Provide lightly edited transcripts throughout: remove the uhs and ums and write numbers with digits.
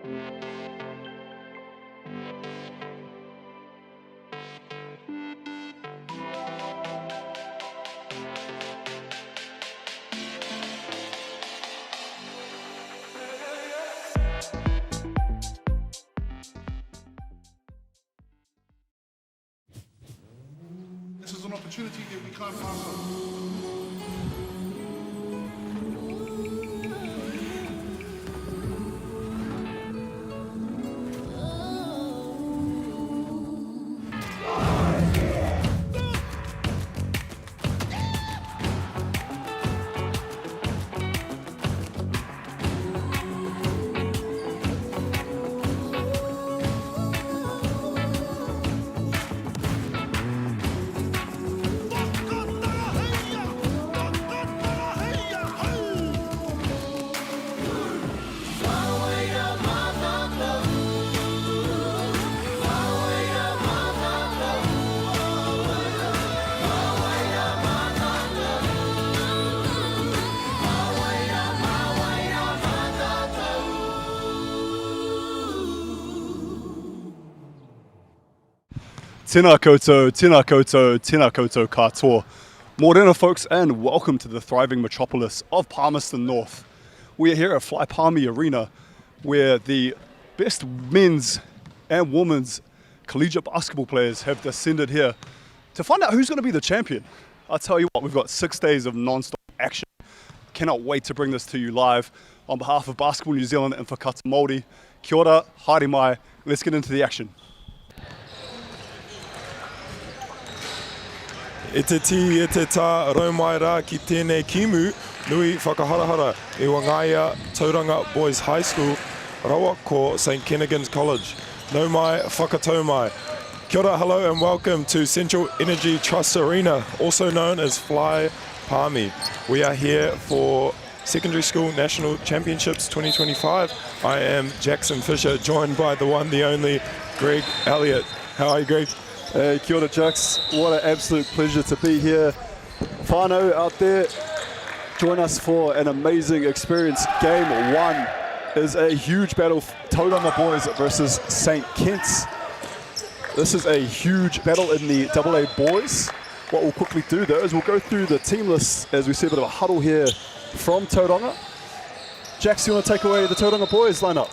This is an opportunity that we can't pass on. Tēnā koutou, tēnā koutou, tēnā koutou katoa. Morena folks, and welcome to the thriving metropolis of Palmerston North. We are here at Fly Palmy Arena, where the best men's and women's collegiate basketball players have descended here to find out who's going to be the champion. I'll tell you what, we've got 6 days of non-stop action. Cannot wait to bring this to you live. On behalf of Basketball New Zealand and for kata MāORI, kia ora, haere mai, let's get into the action. E te ti, e te tā, rau mai rā ki tēnei kimu, nui whakaharahara e Wangaia Tauranga Boys High School, rawa ko St. Kennigan's College. Nau mai, whakatau mai. Kia ora, hello and welcome to Central Energy Trust Arena, also known as Fly Palmy. We are here for Secondary School National Championships 2025. I am Jackson Fisher, joined by the one, the only, Greg Elliott. How are you, Greg? Hey, kia ora, Jax. What an absolute pleasure to be here. Whānau out there, join us for an amazing experience. Game one is a huge battle, Tauranga Boys versus St. Kitts. This is a huge battle in the AA Boys. What we'll quickly do though is we'll go through the team list as we see a bit of a huddle here from Tauranga. Jax, you want to take away the Tauranga Boys lineup?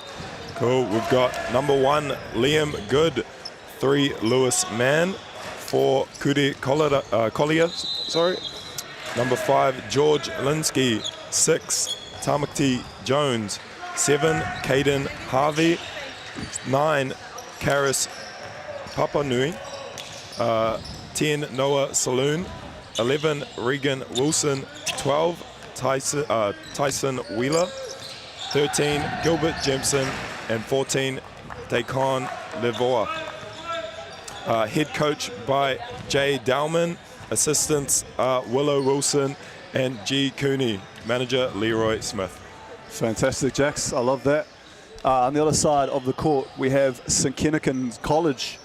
Cool, we've got number 1, Liam Good. 3, Lewis Mann. 4, Kuri Collier. Number 5, George Linsky. 6, Tamati Jones. 7, Caden Harvey. 9, Karis Papanui. 10, Noah Saloon. 11, Regan Wilson. 12, Tyson Wheeler. 13, Gilbert Jemson. And 14, Daikon Levoa. Head coach by Jay Dowman, assistants Willow Wilson and G. Cooney, manager Leroy Smith. Fantastic, Jax. I love that. On the other side of the court, we have St. Kennigan's College.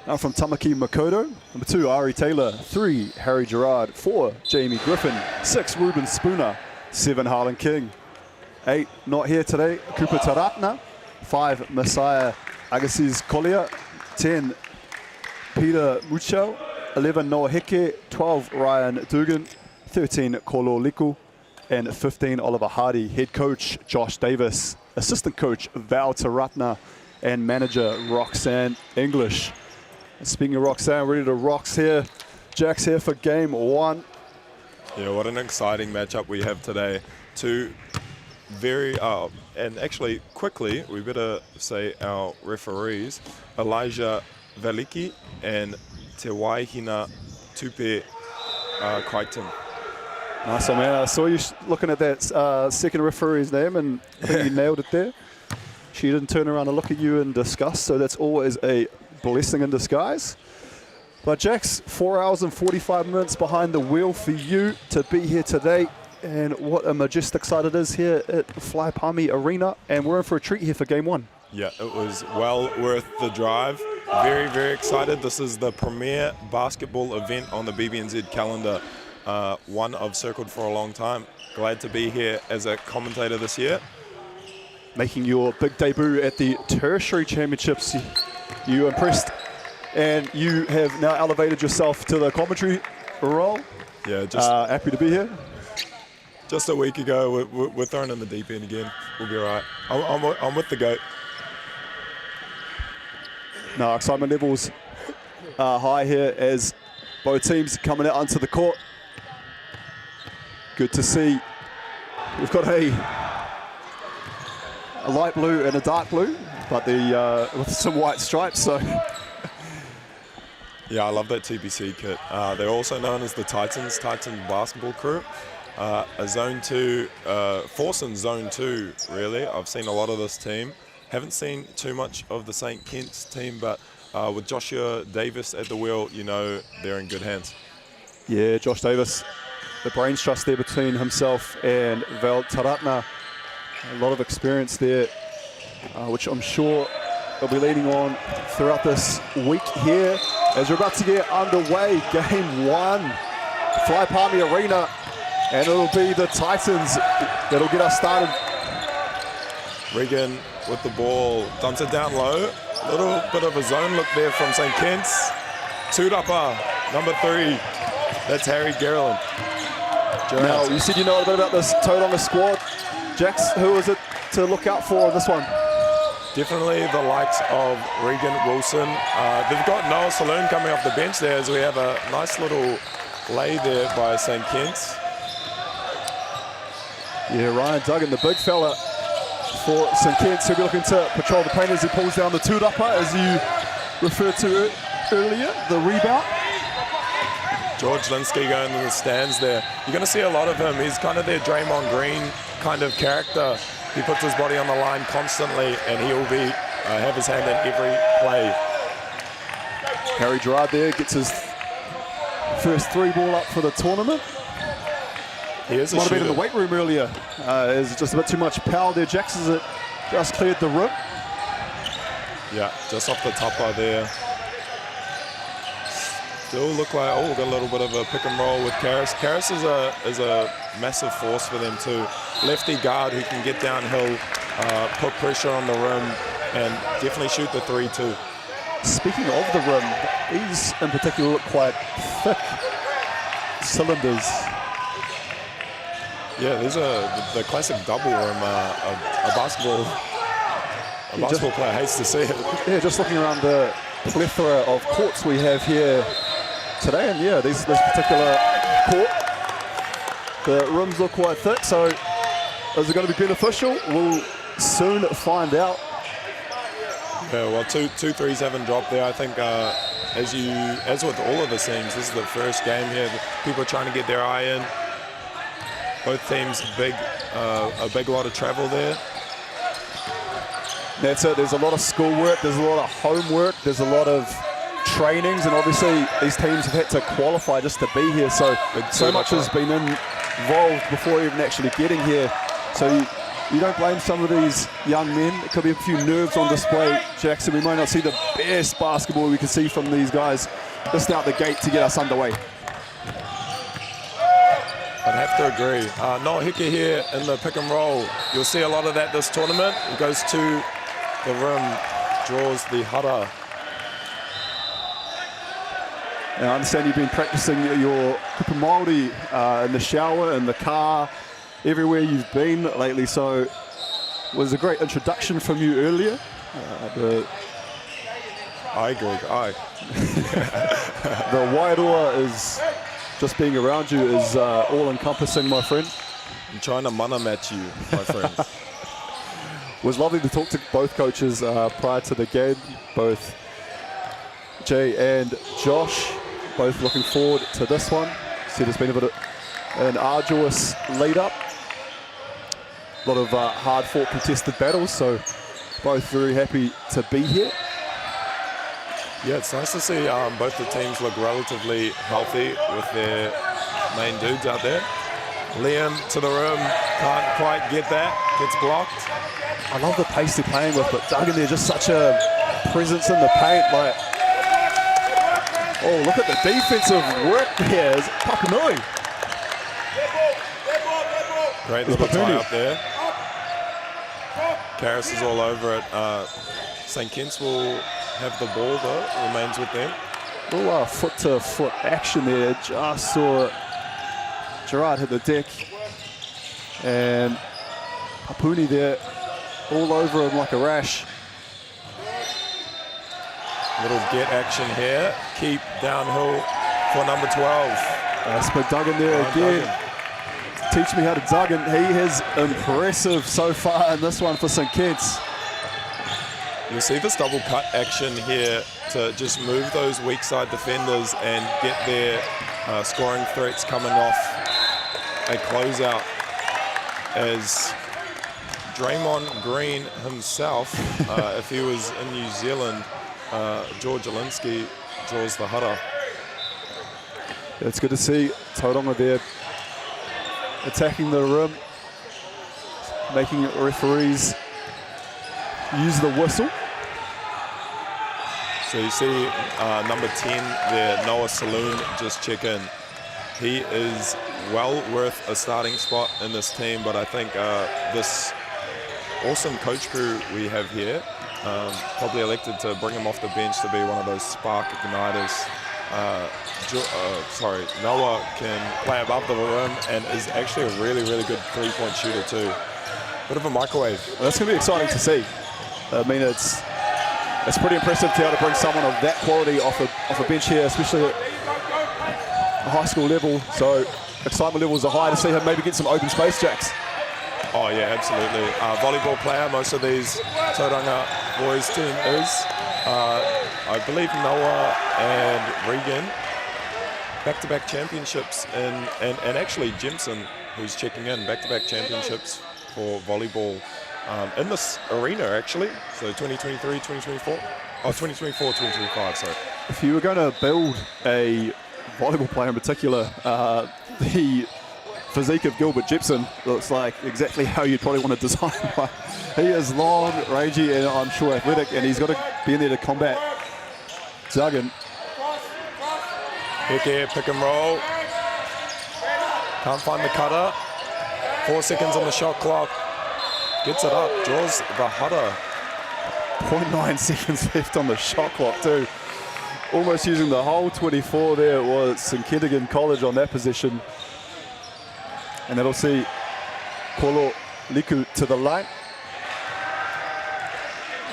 Now from Tamaki Makoto. Number 2, Ari Taylor. 3, Harry Gerard. 4, Jamie Griffin. 6, Ruben Spooner. 7, Harlan King. 8, not here today, Cooper Taratna. 5, Messiah Agassiz Collier. 10, Peter Muchel. 11, Noah Heke. 12, Ryan Dugan. 13, Kolo Liku. And 15, Oliver Hardy. Head coach, Josh Davis. Assistant coach, Val Taratna. And manager, Roxanne English. And speaking of Roxanne, ready to rocks here. Jack's here for game one. Yeah, what an exciting matchup we have today. Two very, and actually quickly, we better say our referees, Elijah Veliki and Te Waihina Tupe Crichton. Nice one, man. I saw you looking at that second referee's name and I think you nailed it there. She didn't turn around and look at you in disgust, so that's always a blessing in disguise. But Jax, 4 hours and 45 minutes behind the wheel for you to be here today. And what a majestic sight it is here at Fly Palmy Arena. And we're in for a treat here for game one. Yeah, it was well worth the drive. Very, very excited. This is the premier basketball event on the BBNZ calendar. One I've circled for a long time. Glad to be here as a commentator this year. making your big debut at the tertiary championships. You impressed, and you have now elevated yourself to the commentary role. Yeah, just happy to be here. just a week ago, we're thrown in the deep end again. We'll be all right. I'm with the GOAT. No, excitement levels are high here as both teams coming out onto the court. Good to see. We've got a light blue and a dark blue, but with some white stripes. So Yeah, I love that TBC kit. They're also known as the Titans basketball crew. A Zone 2, force in Zone 2, really. I've seen a lot of this team. Haven't seen too much of the St. Kitts team, but with Joshua Davis at the wheel, you know they're in good hands. yeah, Josh Davis, the brains trust there between himself and Val Taratna. A lot of experience there, which I'm sure they'll be leading on throughout this week here. As we're about to get underway, game one, Fly Palmy Arena, and it'll be the Titans that'll get us started. Regan with the ball, dumps it down low. Little bit of a zone look there from St. Kitts. Tūrapa, number 3. That's Harry Gerland. Now, you said you know a bit about this Tauranga squad. Jax, who is it to look out for in this one? Definitely the likes of Regan Wilson. They've got Noah Saloon coming off the bench there as we have a nice little lay there by St. Kitts. Yeah, Ryan Duggan, the big fella for St. Kitts, who'll be looking to patrol the paint as he pulls down the Tūrapa, as you referred to earlier, the rebound. George Linsky going in the stands there. You're going to see a lot of him. He's kind of their Draymond Green kind of character. He puts his body on the line constantly, and he'll be have his hand in every play. Harry Gerard there gets his first 3 ball up for the tournament. He is a Might have been shooter. in the weight room earlier. There's just a bit too much power there. Jax has just cleared the rim. Yeah, just off the topper there. Still look like, oh, we've got a little bit of a pick and roll with Karras. Karras is a massive force for them too. Lefty guard who can get downhill, put pressure on the rim, and definitely shoot the 3 too. Speaking of the rim, these in particular look quite thick cylinders. Yeah, there's the classic double rim. A basketball player hates to see it. Yeah, just looking around the plethora of courts we have here today, and yeah, this particular court, the rims look quite thick, so is it going to be beneficial? We'll soon find out. Yeah, well, two threes haven't dropped there. I think as with all of the teams, this is the first game here. People are trying to get their eye in. Both teams a big lot of travel there. That's it. There's a lot of schoolwork. There's a lot of homework. There's a lot of trainings, and obviously these teams have had to qualify just to be here. So much has been involved before even actually getting here. So you don't blame some of these young men. It could be a few nerves on display, Jackson. We might not see the best basketball we can see from these guys just out the gate to get us underway. I'd have to agree. Noel Hickey here in the pick and roll. You'll see a lot of that this tournament. He goes to the rim, draws the hara. Now, I understand you've been practicing your kupu MāORI in the shower, in the car, everywhere you've been lately. So it was a great introduction from you earlier. I agree. The wairoa is just being around you is all-encompassing, my friend. I'm trying to mana match you, my friend. It was lovely to talk to both coaches prior to the game, both Jay and Josh, both looking forward to this one. Said it's been a bit of an arduous lead-up. A lot of hard-fought contested battles, so both very happy to be here. Yeah, it's nice to see both the teams look relatively healthy with their main dudes out there. Liam to the rim, can't quite get that, gets blocked. I love the pace they're playing with, but Duggan there, just such a presence in the paint. Like, oh, look at the defensive work here. It's Papanui. Great little tie up there. Karras is all over it. St. Kitts will have the ball though, remains with them. Little foot-to-foot action there. Just saw Gerard hit the deck. And Papuni there, all over him like a rash. Little get action here. Keep downhill for number 12. That's McDuggan there again. Teach me how to Duggan. He is impressive so far in this one for St. Kitts. You'll see this double cut action here to just move those weak side defenders and get their scoring threats coming off a closeout, as Draymond Green himself, if he was in New Zealand, George Alinsky draws the hutter. It's good to see Tauranga there attacking the rim, making referees use the whistle. So you see number 10 there, Noah Saloon, just check in. He is well worth a starting spot in this team, but I think this awesome coach crew we have here probably elected to bring him off the bench to be one of those spark igniters. Noah can play above the rim and is actually a really, really good three-point shooter too. Bit of a microwave. Well, that's going to be exciting to see. I mean, it's pretty impressive to be able to bring someone of that quality off a bench here, especially at a high school level. So excitement levels are high to see him maybe get some open space, Jacks. Oh yeah, absolutely. Volleyball player, most of these Tauranga boys team is. I believe Noah and Regan, back-to-back championships, and actually Jimson, who's checking in, back-to-back championships for volleyball in this arena actually. So 2023, 2024, 2024, 2025, sorry. If you were going to build a volleyball player in particular, the physique of Gilbert Jepson looks like exactly how you'd probably want to design one. He is long, rangy, and I'm sure athletic, and he's got to be in there to combat Duggan. Here, pick and roll. Can't find the cutter. 4 seconds on the shot clock. Gets it up, draws the hutter. 0.9 seconds left on the shot clock too. Almost using the whole 24 there was St. Kentigern College on that position. And that'll see Kolo Liku to the line.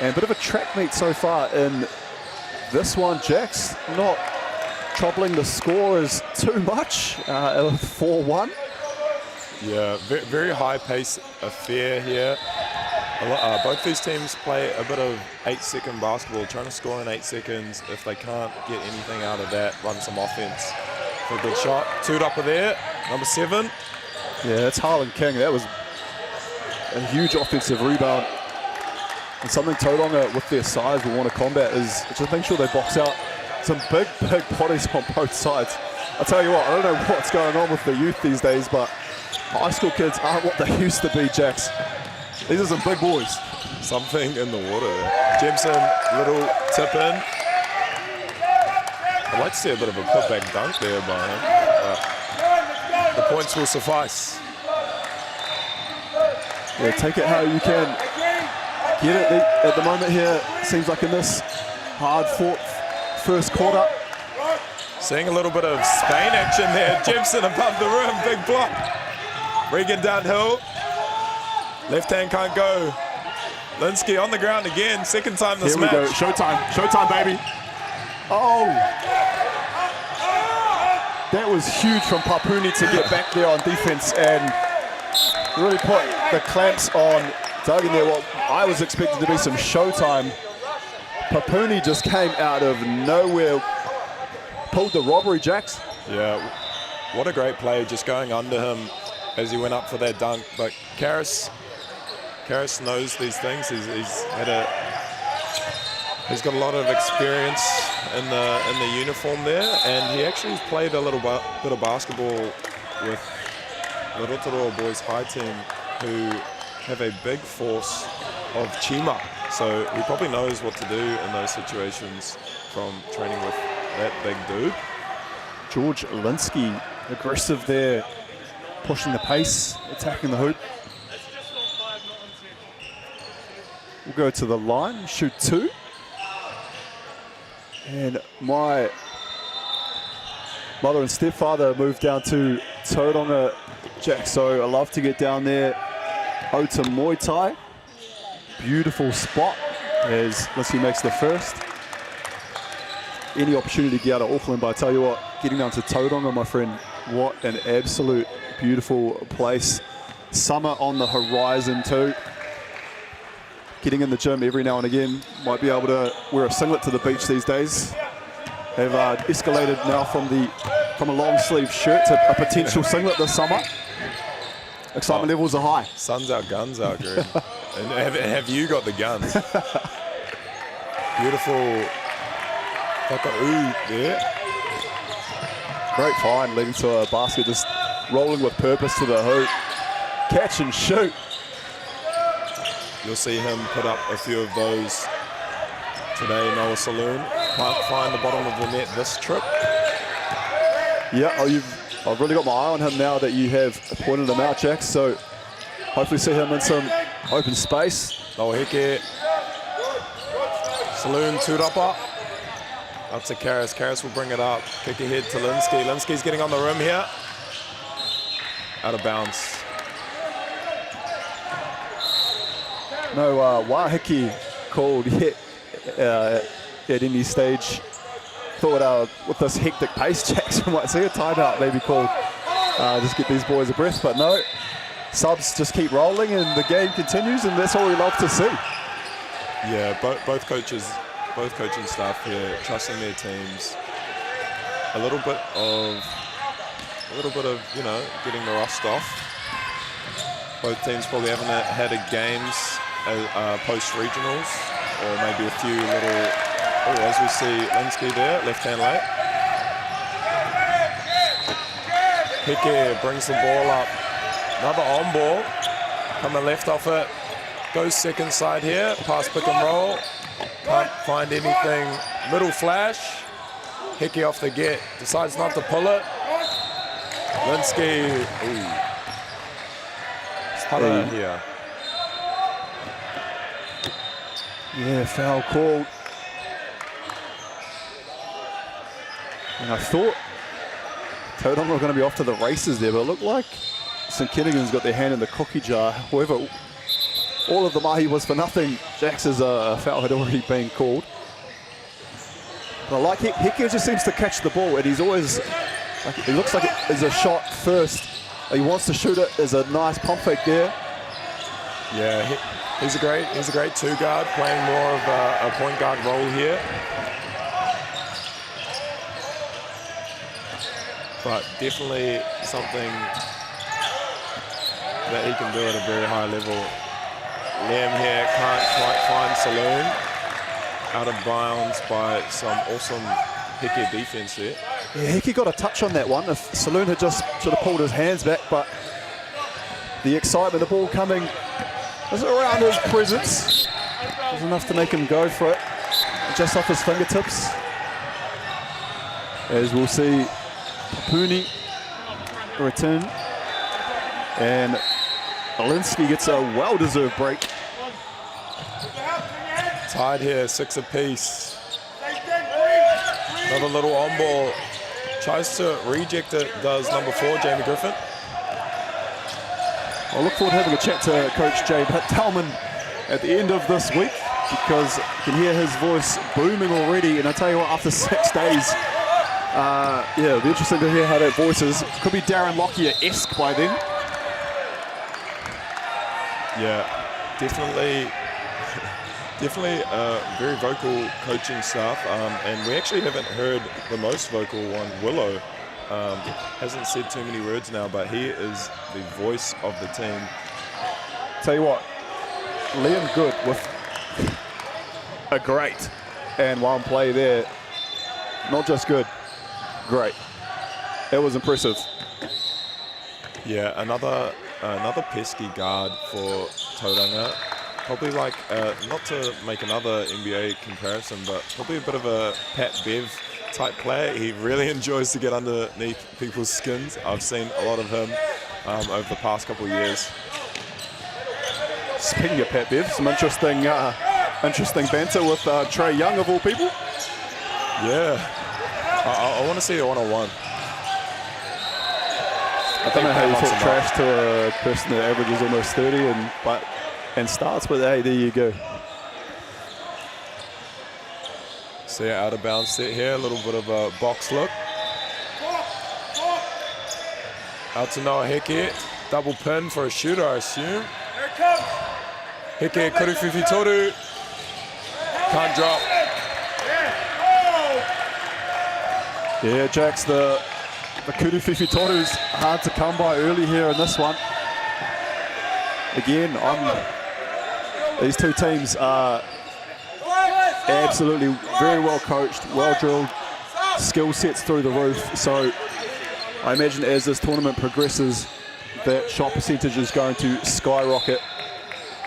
And a bit of a track meet so far in this one, Jax. Not troubling the scorers too much, 4-1. Yeah, very high pace affair here. Both these teams play a bit of 8-second basketball, trying to score in 8 seconds. If they can't get anything out of that, run some offense for a good shot. Two up there, number 7. Yeah, that's Harlan King. That was a huge offensive rebound. And something Tauranga with their size will want to combat is just make sure they box out some big bodies on both sides. I'll tell you what, I don't know what's going on with the youth these days, but high school kids aren't what they used to be, Jax. These are some big boys. Something in the water there. Jemson, little tip in. I'd like to see a bit of a putback dunk there by him. The points will suffice. Yeah, take it how you can. Get it at the moment here. Seems like in this hard-fought first quarter. Seeing a little bit of Spain action there. Jemson above the rim, big block. Regan downhill. Left hand can't go. Linsky on the ground again. Second time this match. Here we go. Showtime, baby. Oh. That was huge from Papuni to get back there on defense and really put the clamps on Duggan there. What I was expecting to be some showtime. Papuni just came out of nowhere. Pulled the robbery, Jax. Yeah, what a great play, just going under him as he went up for that dunk. But Karras knows these things. He's got a lot of experience in the uniform there, and he actually played a little bit of basketball with the Rotorua boys high team, who have a big force of Chima. So he probably knows what to do in those situations from training with that big dude. George Linsky, aggressive there, pushing the pace, attacking the hoop. will go to the line, shoot 2. And my mother and stepfather moved down to Tauranga, Jack, so I love to get down there. Ota Muay Thai, beautiful spot as Linsky makes the first. Any opportunity to get out of Auckland, but I tell you what, getting down to Tauranga, my friend, what an absolute beautiful place. Summer on the horizon too. Getting in the gym every now and again. Might be able to wear a singlet to the beach these days. Have escalated now from a long sleeve shirt to a potential singlet this summer. Excitement levels are high. Sun's out, guns out, Greg. And have you got the guns? Beautiful whaka'u there. Great find leading to a basket, just rolling with purpose to the hoop. Catch and shoot. You'll see him put up a few of those today, Noah Saloon. Can't find the bottom of the net this trip. Yeah, I've really got my eye on him now that you have pointed him out, Jack. So hopefully see him in some open space. Noah Heke. Saloon, Turapa. Up to Karras. Karras will bring it up. Kick ahead to Linsky. Linsky's getting on the rim here. Out of bounds. No Wahiki called yet at any stage. Thought with this hectic pace, Jackson might see a timeout maybe called. Just get these boys a breath, but no. Subs just keep rolling and the game continues, and that's all we love to see. Yeah, both coaching staff here trusting their teams. A little bit of getting the rust off. Both teams probably haven't had a games post regionals, or maybe a few little. As we see Linsky there, left hand late. Heke brings the ball up. Another on ball. Coming left off it. Goes second side here. Pass pick and roll. Can't find anything. Middle flash. Heke off the get. Decides not to pull it. Linsky. Ooh. Hara here. Yeah, foul called. And I thought Tauranga were going to be off to the races there, but it looked like St Kennigan's got their hand in the cookie jar. However, all of the mahi was for nothing. Jax's foul had already been called. But I like Heke just seems to catch the ball, and he's always, it looks like it's a shot first. He wants to shoot it. There's a nice pump fake there. Yeah, he's a great two guard, playing more of a point guard role here. But definitely something that he can do at a very high level. Liam here can't quite find Saloon. Out of bounds by some awesome Heke defense there. Yeah, Heke got a touch on that one. If Saloon had just sort of pulled his hands back, but the excitement, the ball coming was around his presence. It was enough to make him go for it. Just off his fingertips. As we'll see Papuni return. And Linsky gets a well-deserved break. Tied here, 6 apiece. Another little on ball. Tries to reject it, does number 4, Jamie Griffin. I'll look forward to having a chat to Coach Jay Talman at the end of this week, because you can hear his voice booming already. And I tell you what, after 6 days, yeah, it'll be interesting to hear how that voice is. Could be Darren Lockyer-esque by then. Yeah, definitely very vocal coaching staff, and we actually haven't heard the most vocal one, Willow. Hasn't said too many words now, but he is the voice of the team. Tell you what, Liam Good with a great and one play there. Not just good, great. That was impressive. Yeah, another pesky guard for Tauranga. Probably like, not to make another NBA comparison, but probably a bit of a Pat Bev type player. He really enjoys to get underneath people's skins. I've seen a lot of him over the past couple of years. Speaking of Pat Bev, some interesting banter with Trey Young of all people. Yeah. I want to see a one-on-one. I don't know how you talk trash to a person that averages almost 30 and starts, but hey, there you go. See an out of bounds set here, a little bit of a box look. Out to Noah Heke, double pin for a shooter, I assume. Heke, Kuruwhiwhi Toru, can't drop. Yeah, Jax, the Kuruwhiwhi Toru's hard to come by early here in this one. Again, these two teams are absolutely very well coached, well drilled, skill sets through the roof. So I imagine as this tournament progresses, that shot percentage is going to skyrocket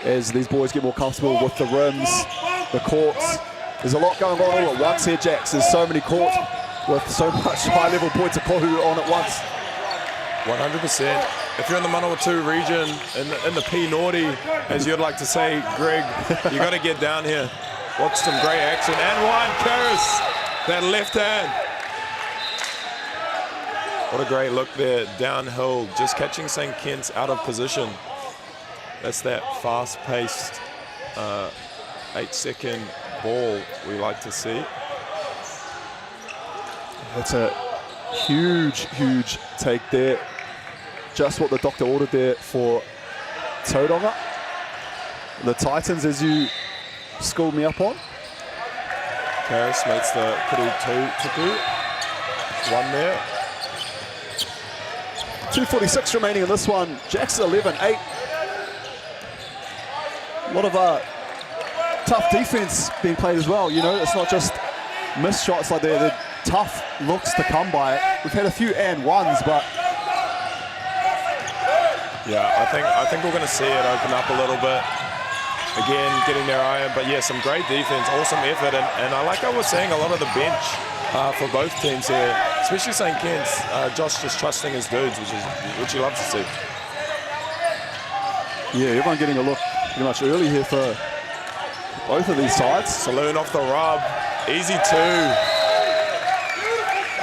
as these boys get more comfortable with the rims, the courts. There's a lot going on all at once here, Jax. There's so many courts with so much high-level points of kohu on at once. 100%. If you're in the Manawatu region, in the P-Naughty, as you'd like to say, Greg, you got to get down here. Watch some great action. And Ryan Karras, that left hand. What a great look there, downhill, just catching St. Kitts out of position. That's that fast-paced 8-second ball we like to see. That's a huge, huge take there. Just what the doctor ordered there for Tauranga. The Titans, as you schooled me up on. Karras makes the Kuru Tuku. One there. 2:46 remaining in this one. Jack's 11-8. A lot of tough defense being played as well. You know, it's not just missed shots like they're tough looks to come by. We've had a few and ones, but yeah, I think we're going to see it open up a little bit. Again, getting their eye on, but yeah, some great defense, awesome effort, and I like how we're seeing a lot of the bench for both teams here, especially St. Kitts. Josh just trusting his dudes, which you love to see. Yeah, everyone getting a look pretty much early here for both of these sides. Saloon off the rub, easy two.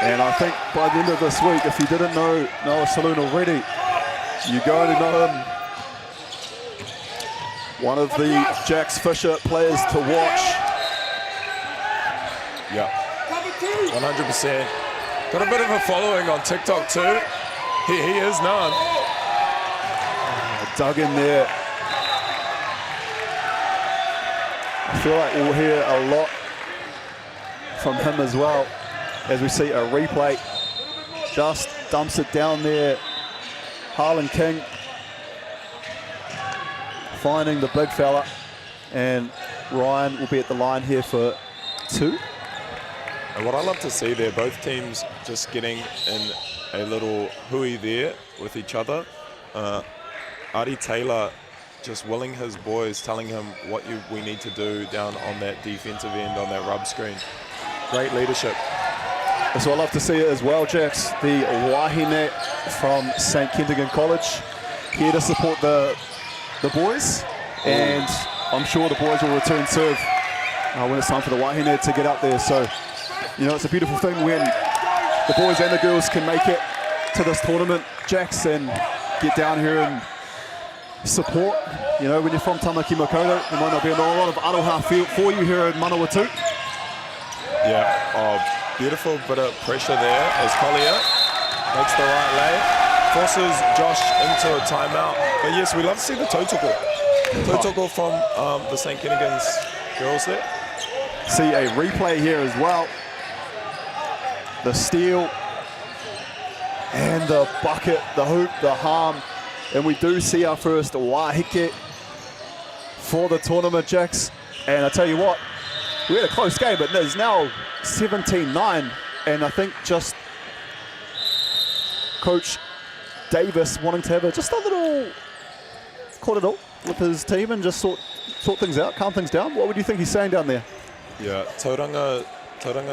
And I think by the end of this week, if you didn't know Noah Saloon already, you're going to know him. One of the Jax Fisher players to watch. Yeah, 100%. Got a bit of a following on TikTok too. He is known. Dug in there. I feel like we'll hear a lot from him as well as we see a replay. Just dumps it down there. Harlan King finding the big fella, and Ryan will be at the line here for two. And what I love to see there, both teams just getting in a little hui there with each other. Ari Taylor just willing his boys, telling him what we need to do down on that defensive end on that rub screen. Great leadership. So I love to see it as well, Jax. The Wahine from St. Kentigern College here to support the boys, and I'm sure the boys will return serve when it's time for the Wahine to get up there. So, you know, it's a beautiful thing when the boys and the girls can make it to this tournament, Jax, and get down here and support. You know, when you're from Tamaki Makaurau, there might not be a lot of aroha for you here in Manawatu. Yeah, beautiful bit of pressure there as Collier makes the right lay, forces Josh into a timeout. But yes, we love to see the Tautoko from the St. Kentigern's girls there. See a replay here as well. The steal and the bucket, the hoop, the harm. And we do see our first wahike for the tournament, Jax. And I tell you what, we had a close game, but there's now 17-9. And I think just Coach Davis wanting to have just a little cordial with his team and just sort things out, calm things down. What would you think he's saying down there? Yeah, Tauranga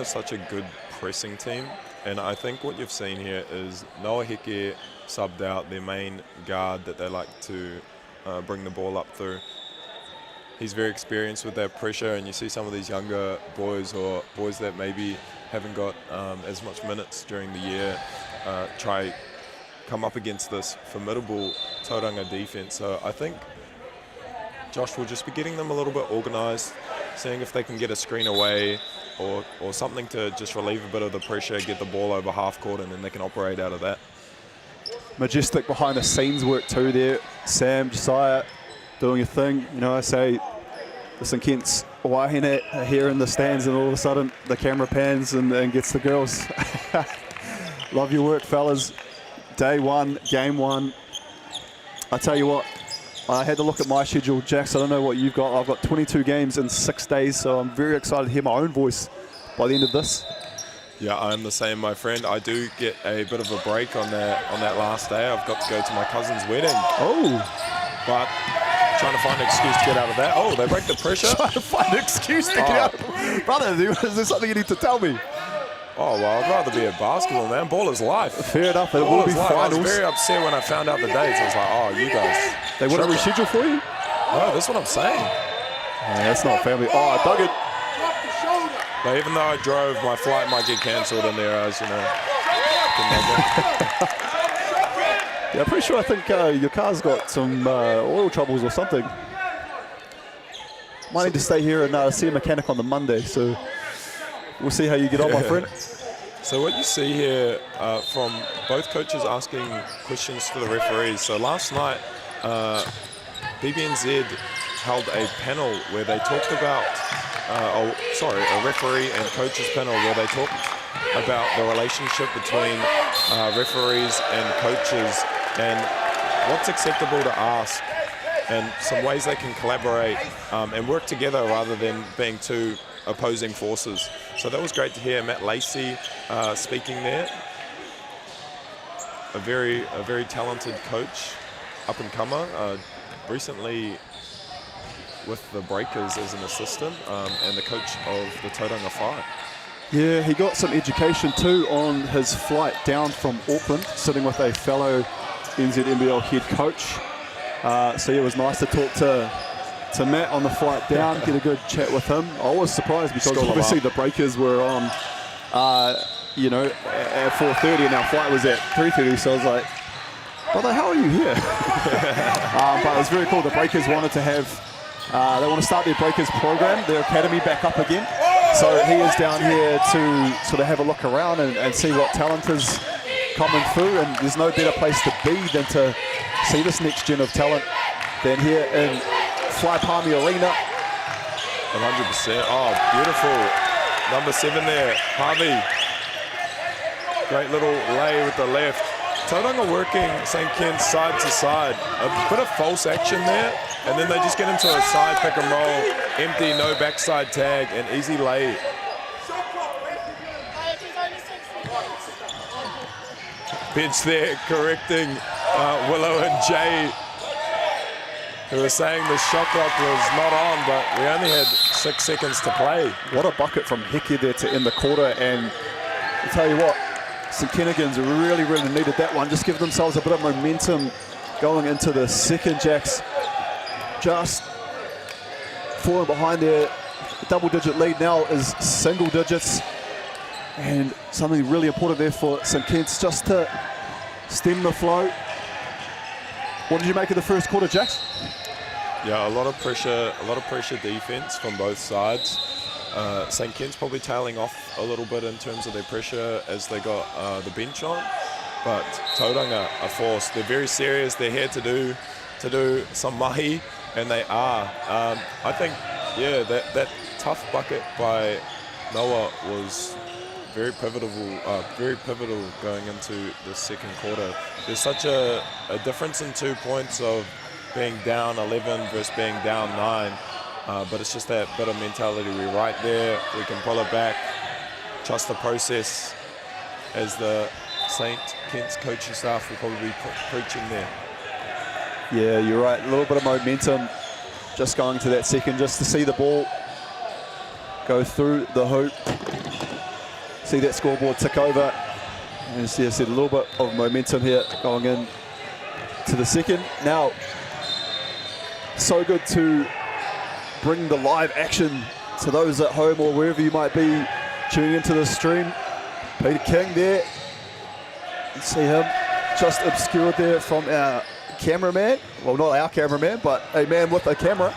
is such a good pressing team. And I think what you've seen here is Noah Heke subbed out their main guard that they like to bring the ball up through. he's very experienced with that pressure, and you see some of these younger boys or boys that maybe haven't got as much minutes during the year try come up against this formidable Tauranga defense. So I think Josh will just be getting them a little bit organised, seeing if they can get a screen away or something to just relieve a bit of the pressure, get the ball over half court, and then they can operate out of that. Majestic behind the scenes work too there. Sam, Josiah doing a thing. You know, I say the St Kent's wahine here in the stands, and all of a sudden the camera pans and gets the girls. Love your work, fellas. Day one, game one. I tell you what, I had to look at my schedule, Jax. I don't know what you've got. I've got 22 games in 6 days, so I'm very excited to hear my own voice by the end of this. Yeah, I'm the same, my friend. I do get a bit of a break on that last day. I've got to go to my cousin's wedding. Oh. But trying to find an excuse to get out of that. Oh, they break the pressure. Trying to find an excuse to get out. Brother, is there something you need to tell me? Oh, well, I'd rather be a basketball man. Ball is life. Fair enough, it will be finals. I was very upset when I found out the dates. I was like, oh, you guys. They want to reschedule for you? No, that's what I'm saying. Yeah, that's not family. Oh, I dug it. But even though I drove, my flight might get cancelled in their eyes, you know. Yeah, I'm pretty sure I think your car's got some oil troubles or something. Might need to stay here and see a mechanic on the Monday, so we'll see how you get on, my friend. So what you see here from both coaches asking questions to the referees. So last night, BBNZ held a panel where they talked about, a referee and coaches panel where they talked about the relationship between referees and coaches and what's acceptable to ask and some ways they can collaborate and work together rather than being two opposing forces. So that was great to hear Matt Lacey speaking there. A very talented coach, up and comer, recently with the Breakers as an assistant and the coach of the Tauranga Five. Yeah, he got some education too on his flight down from Auckland, sitting with a fellow NZNBL head coach. So yeah, it was nice to talk to Matt on the flight down, get a good chat with him. I was surprised because obviously the Breakers were on, you know, at 4:30 and our flight was at 3:30. So I was like, brother, how are you here? But it was very cool. The Breakers wanted to have, they want to start their Breakers program, their academy back up again. So he is down here to sort of have a look around and see what talent is coming through. And there's no better place to be than to see this next gen of talent than here in Fly Palmy Arena. 100%. Oh, beautiful. Number 7 there, Harvey. Great little lay with the left. Tauranga working St. Ken's side to side. A bit of false action there, and then they just get into a side pick and roll, empty, no backside tag, and easy lay. Bench there correcting Willow and Jay, who were saying the shot clock was not on, but we only had 6 seconds to play. What a bucket from Hickey there to end the quarter, and I'll tell you what, St. Kennigans really needed that one. Just give themselves a bit of momentum going into the second. Jacks just falling behind their double-digit lead now is single digits, and something really important there for St. Kitts just to stem the flow. What did you make of the first quarter, Jacks? Yeah, a lot of pressure defense from both sides. St. Kitts probably tailing off a little bit in terms of their pressure as they got the bench on, but Tauranga are forced. They're very serious. They're here to do some mahi, and they are. I think, yeah, that tough bucket by Noah was very pivotal going into the second quarter. There's such a difference in 2 points of being down 11 versus being down 9. But it's just that bit of mentality. We're right there. We can pull it back. Trust the process, as the St. Kitts coaching staff will probably be preaching there. Yeah, you're right. A little bit of momentum just going to that second, just to see the ball go through the hoop. See that scoreboard tick over. And see, I said, a little bit of momentum here going in to the second. Now, so good to bring the live action to those at home or wherever you might be tuning into the stream. Peter King there. You see him just obscured there from our cameraman. Well, not our cameraman, but a man with a camera.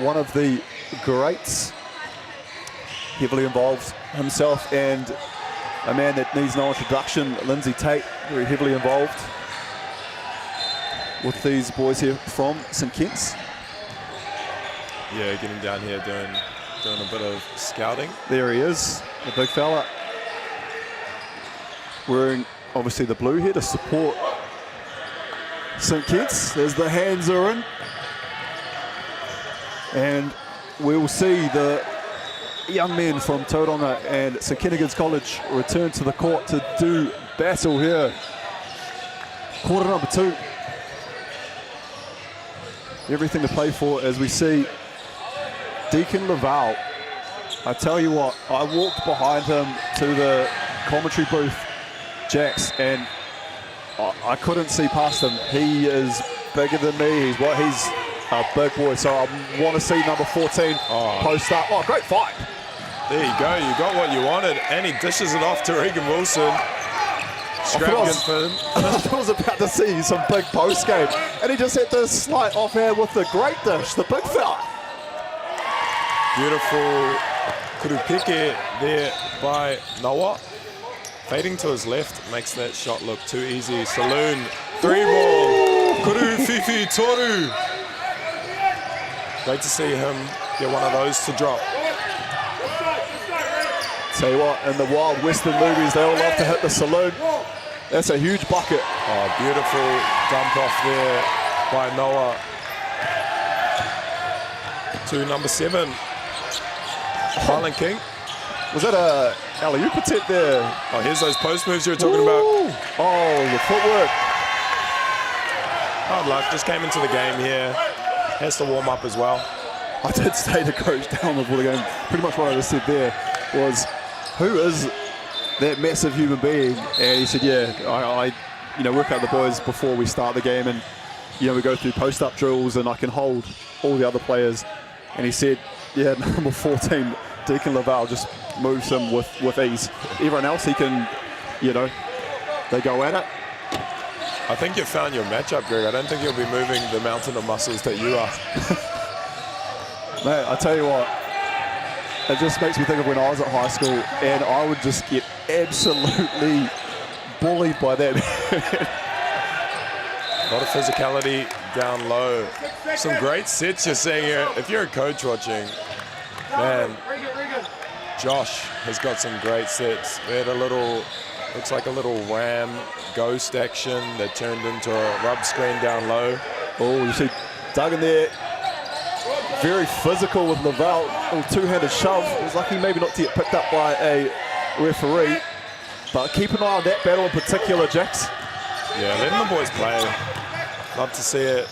One of the greats, heavily involved himself, and a man that needs no introduction, Lindsay Tate, very heavily involved with these boys here from St Kitts. Yeah, getting down here doing a bit of scouting. There he is, the big fella, wearing obviously the blue here to support St Kitts as the hands are in. And we'll see the young men from Tauranga and St Kentigern's College return to the court to do battle here. Quarter number 2. Everything to play for as we see Deacon Laval. I tell you what, I walked behind him to the commentary booth, Jax, and I couldn't see past him. He is bigger than me. He's a big boy, so I want to see number 14 post up. Oh, great fight. There you go, you got what you wanted, and he dishes it off to Regan Wilson. Extravagant for him. I was about to see some big post game, and he just had the slight offhand with the great dish, the big fella. Beautiful kurupeke there by Noah. Fading to his left makes that shot look too easy. Saloon, 3-ball, Kuru Fifi Toru. Great to see him get one of those to drop. Tell you what, in the Wild Western movies, they all love to hit the saloon. That's a huge bucket. Oh, beautiful dump off there by Noah. To number 7, Harlan King. Was that a alley-oop attempt there? Oh, here's those post moves you were talking about. Oh, the footwork. Hard luck, just came into the game here. Has to warm up as well. I did say to coach down before the game, pretty much what I just said there was, who is that massive human being? And he said, yeah, I work out the boys before we start the game, and we go through post-up drills and I can hold all the other players. And he said, yeah, number 14, Deacon Laval just moves him with ease. Everyone else, he can, they go at it. I think you've found your matchup, Greg. I don't think you'll be moving the mountain of muscles that you are. Mate, I tell you what, it just makes me think of when I was at high school and I would just get absolutely bullied by that. A lot of physicality down low. Some great sets you're seeing here. If you're a coach watching, man, Josh has got some great sets. We had looks like a little ram ghost action that turned into a rub screen down low. Oh, you see Doug in there, very physical with Laval, a little two-handed shove. It was lucky maybe not to get picked up by a referee, but keep an eye on that battle in particular, Jax. Yeah, letting the boys play. Love to see it.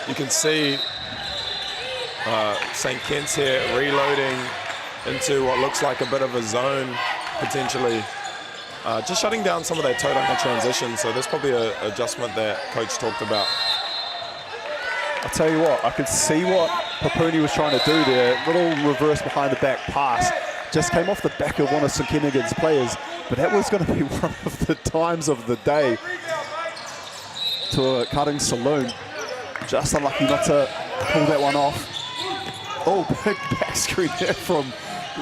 You can see St. Kitts here reloading into what looks like a bit of a zone, potentially. Just shutting down some of that Tauranga transition, so there's probably an adjustment that Coach talked about. I tell you what, I could see what Papuni was trying to do there. Little reverse behind the back pass. Just came off the back of one of St. Kentigern's players, but that was going to be one of the times of the day to a cutting saloon. Just unlucky not to pull that one off. Oh, big back screen there from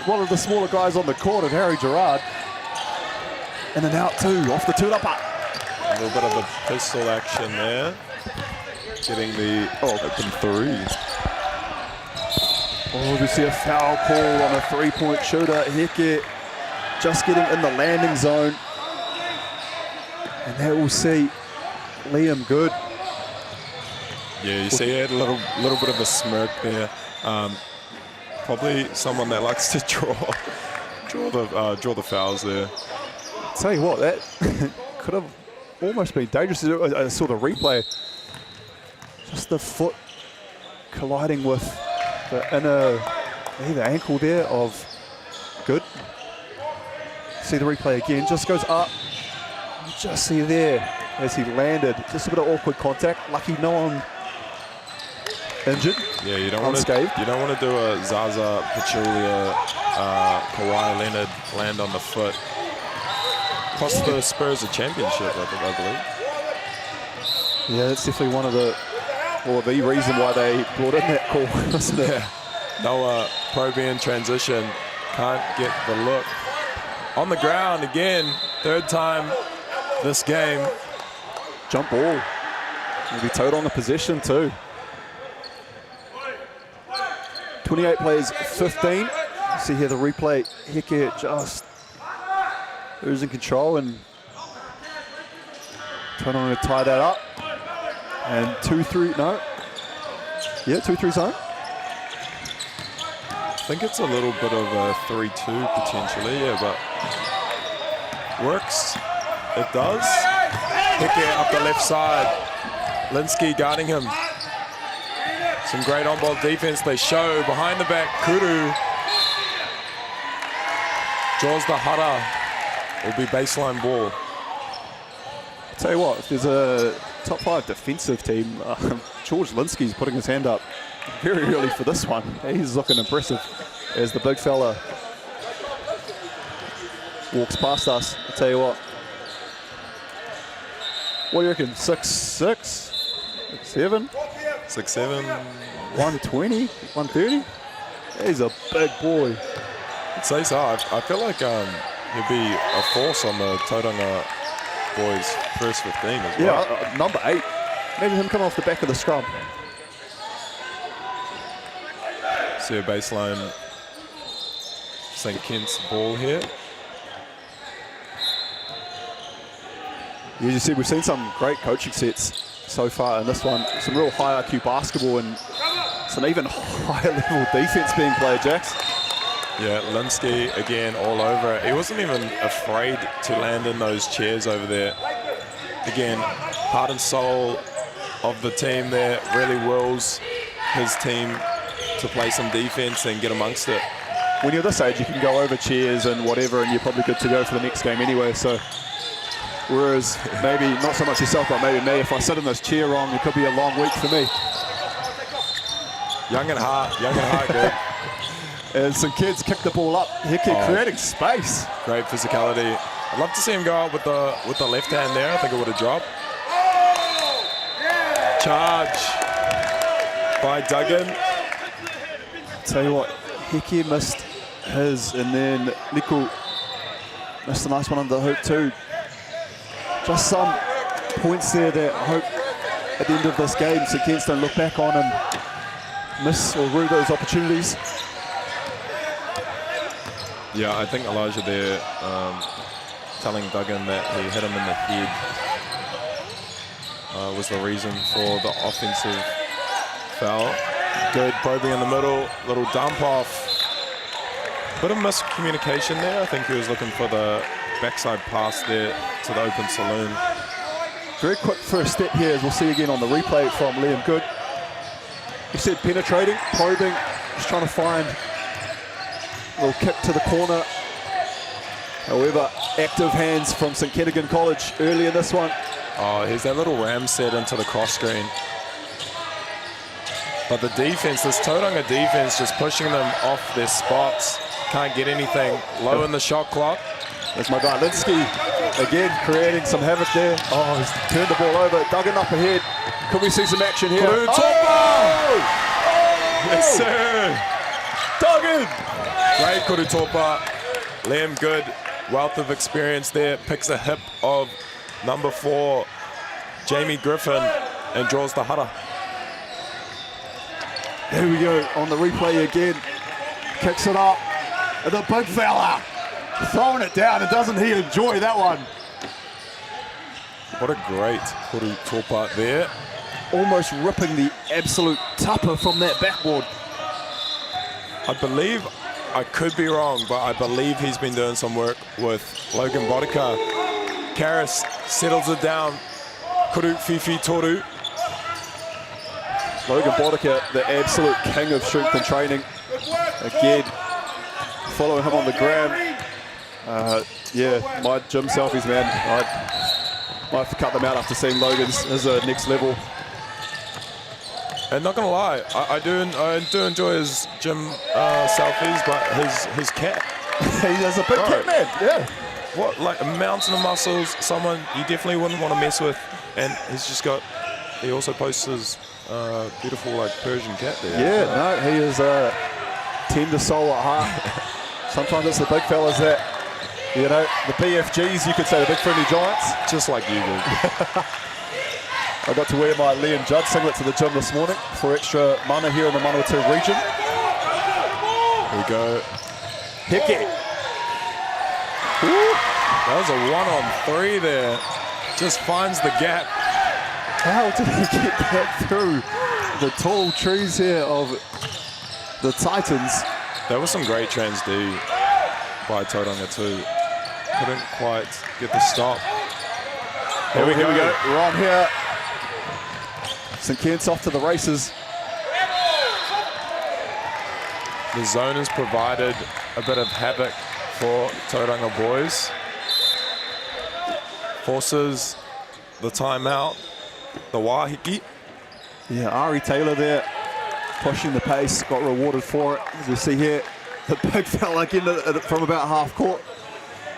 one of the smaller guys on the court, of Harry Gerard. And then out two, off the turn-upper. A little bit of a pistol action there. Getting the open 3. Oh, we see a foul call on a three-point shooter. Heke just getting in the landing zone. And there we'll see Liam Good. Yeah, you see he had a little bit of a smirk there. Probably someone that likes to draw the fouls there. Tell you what, that could have almost been dangerous. I saw the replay. Just the foot colliding with the inner either ankle there of Good. See the replay again, just goes up. You just see there as he landed, just a bit of awkward contact. Lucky no one injured. Yeah, you don't want unscathed. to. You don't want to do a Zaza Pachulia, Kawhi Leonard land on the foot. Cost the Spurs a championship, I believe. Yeah, that's definitely one of the reason why they brought in that call, wasn't it? Noah Probie in transition, can't get the look. On the ground again, third time this game. Jump ball. Will be towed on the possession too. 28 plays 15. See here the replay. Heke just losing control and trying to tie that up. And 2-3, no. Yeah, 2-3 zone. I think it's a little bit of a 3-2 potentially, yeah, but works. It does. Heke up the left side. Linsky guarding him. Some great on-ball defense. They show behind the back. Kuru draws the hara. Will be baseline ball. Tell you what, if there's a top 5 defensive team, George Linsky's putting his hand up very early for this one. He's looking impressive as the big fella walks past us. I'll tell you what. What do you reckon? 6'6", 6'7"? 6'7". 120, 130? He's a big boy. I'd say so. I feel like he'd be a force on the Tauranga boys' first 15 as well. Yeah, number 8. Imagine him coming off the back of the scrum. See a baseline St. Kit's ball here. As you see, we've seen some great coaching sets so far in this one. Some real high IQ basketball and some even higher level defense being played, Jax. Yeah, Linsky again all over it. He wasn't even afraid to land in those chairs over there. Again, heart and soul of the team there, really wills his team to play some defense and get amongst it. When you're this age, you can go over chairs and whatever, and you're probably good to go for the next game anyway. So, whereas maybe not so much yourself, but maybe me, if I sit in this chair wrong, it could be a long week for me. Young and hard, good. And some kids kick the ball up. Heke creating space. Great physicality. I'd love to see him go out with the left hand there. I think it would have dropped. Charge by Duggan. Tell you what, Heke missed his, and then Nico missed a nice one under the hoop too. Just some points there that I hope at the end of this game St. Kit's don't look back on and miss or rue those opportunities. Yeah, I think Elijah there telling Duggan that he hit him in the head was the reason for the offensive foul. Good probing in the middle, little dump off. Bit of miscommunication there. I think he was looking for the backside pass there to the open saloon. Very quick first step here, as we'll see again on the replay from Liam Good. He said penetrating, probing, just trying to find a little kick to the corner. However, active hands from St. Kentigern College early in this one. Oh, here's that little ram set into the cross screen. But the defense, this Tauranga defense, just pushing them off their spots. Can't get anything. Low in the shot clock. There's my guy Linsky again creating some havoc there. Oh, he's turned the ball over. Duggan up ahead. Could we see some action here? Oh! Yes, sir. Duggan! Great Kurutopa. Liam Good, wealth of experience there. Picks a hip of number 4, Jamie Griffin, and draws the hara. There we go on the replay again. Kicks it up. And the big fella throwing it down. And doesn't he enjoy that one? What a great Kurutopa there. Almost ripping the absolute tupper from that backboard. I believe, I could be wrong, but I believe he's been doing some work with Logan Bodika. Karras settles it down. Kuru Fifi Toru. Logan Bodika, the absolute king of strength and training. Again, following him on the gram. Yeah, my gym selfies, man. I might have to cut them out after seeing Logan's. His next level. And not gonna lie, I do enjoy his gym selfies, but his cat. He's a big cat man, yeah. What, like a mountain of muscles, someone you definitely wouldn't want to mess with. And he's just got, he also posts his beautiful like Persian cat there. Yeah, no, he is a tender soul at heart. Sometimes it's the big fellas that, you know, the BFGs, you could say, the big friendly giants. Just like you, dude. I got to wear my Liam Judd singlet to the gym this morning for extra mana here in the Manawatu region. Here we go. Heke. That was a 1-on-3 there. Just finds the gap. How did he get that through the tall trees here of the Titans? That was some great trans D by Tauranga too. Couldn't quite get the stop. Here we go. We're on here. St Kitts off to the races. The zone has provided a bit of havoc for Tauranga boys. Forces the timeout. The Wahiki. Yeah, Ari Taylor there pushing the pace, got rewarded for it. As you see here, the big fella again from about half court.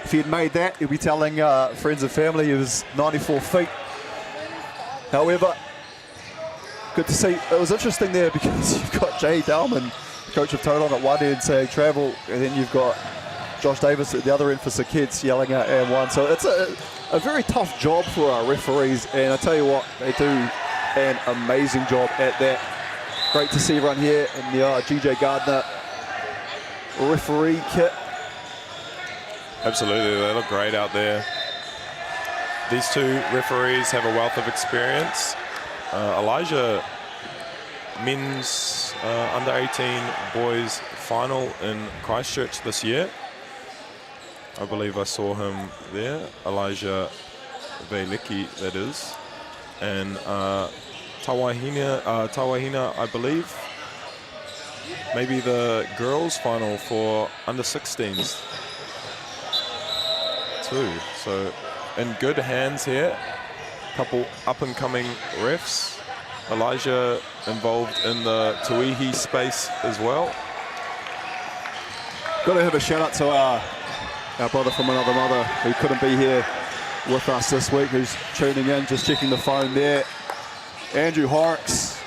If he had made that, he'd be telling friends and family he was 94 feet. However, good to see. It was interesting there because you've got Jay Dalman, coach of Tauranga, at one end saying travel, and then you've got Josh Davis at the other end for St Kitts yelling out and one. So it's a very tough job for our referees, and I tell you what, they do an amazing job at that. Great to see everyone here in the GJ Gardner referee kit. Absolutely, they look great out there. These two referees have a wealth of experience. Elijah, men's under 18 boys final in Christchurch this year. I believe I saw him there, Elijah Velicki, that is. And Tawahina, I believe, maybe the girls' final for under 16s too. So in good hands here. Couple up-and-coming refs. Elijah involved in the Tuihi space as well. Got to have a shout out to our brother from another mother who couldn't be here with us this week, who's tuning in, just checking the phone there. Andrew Horrocks,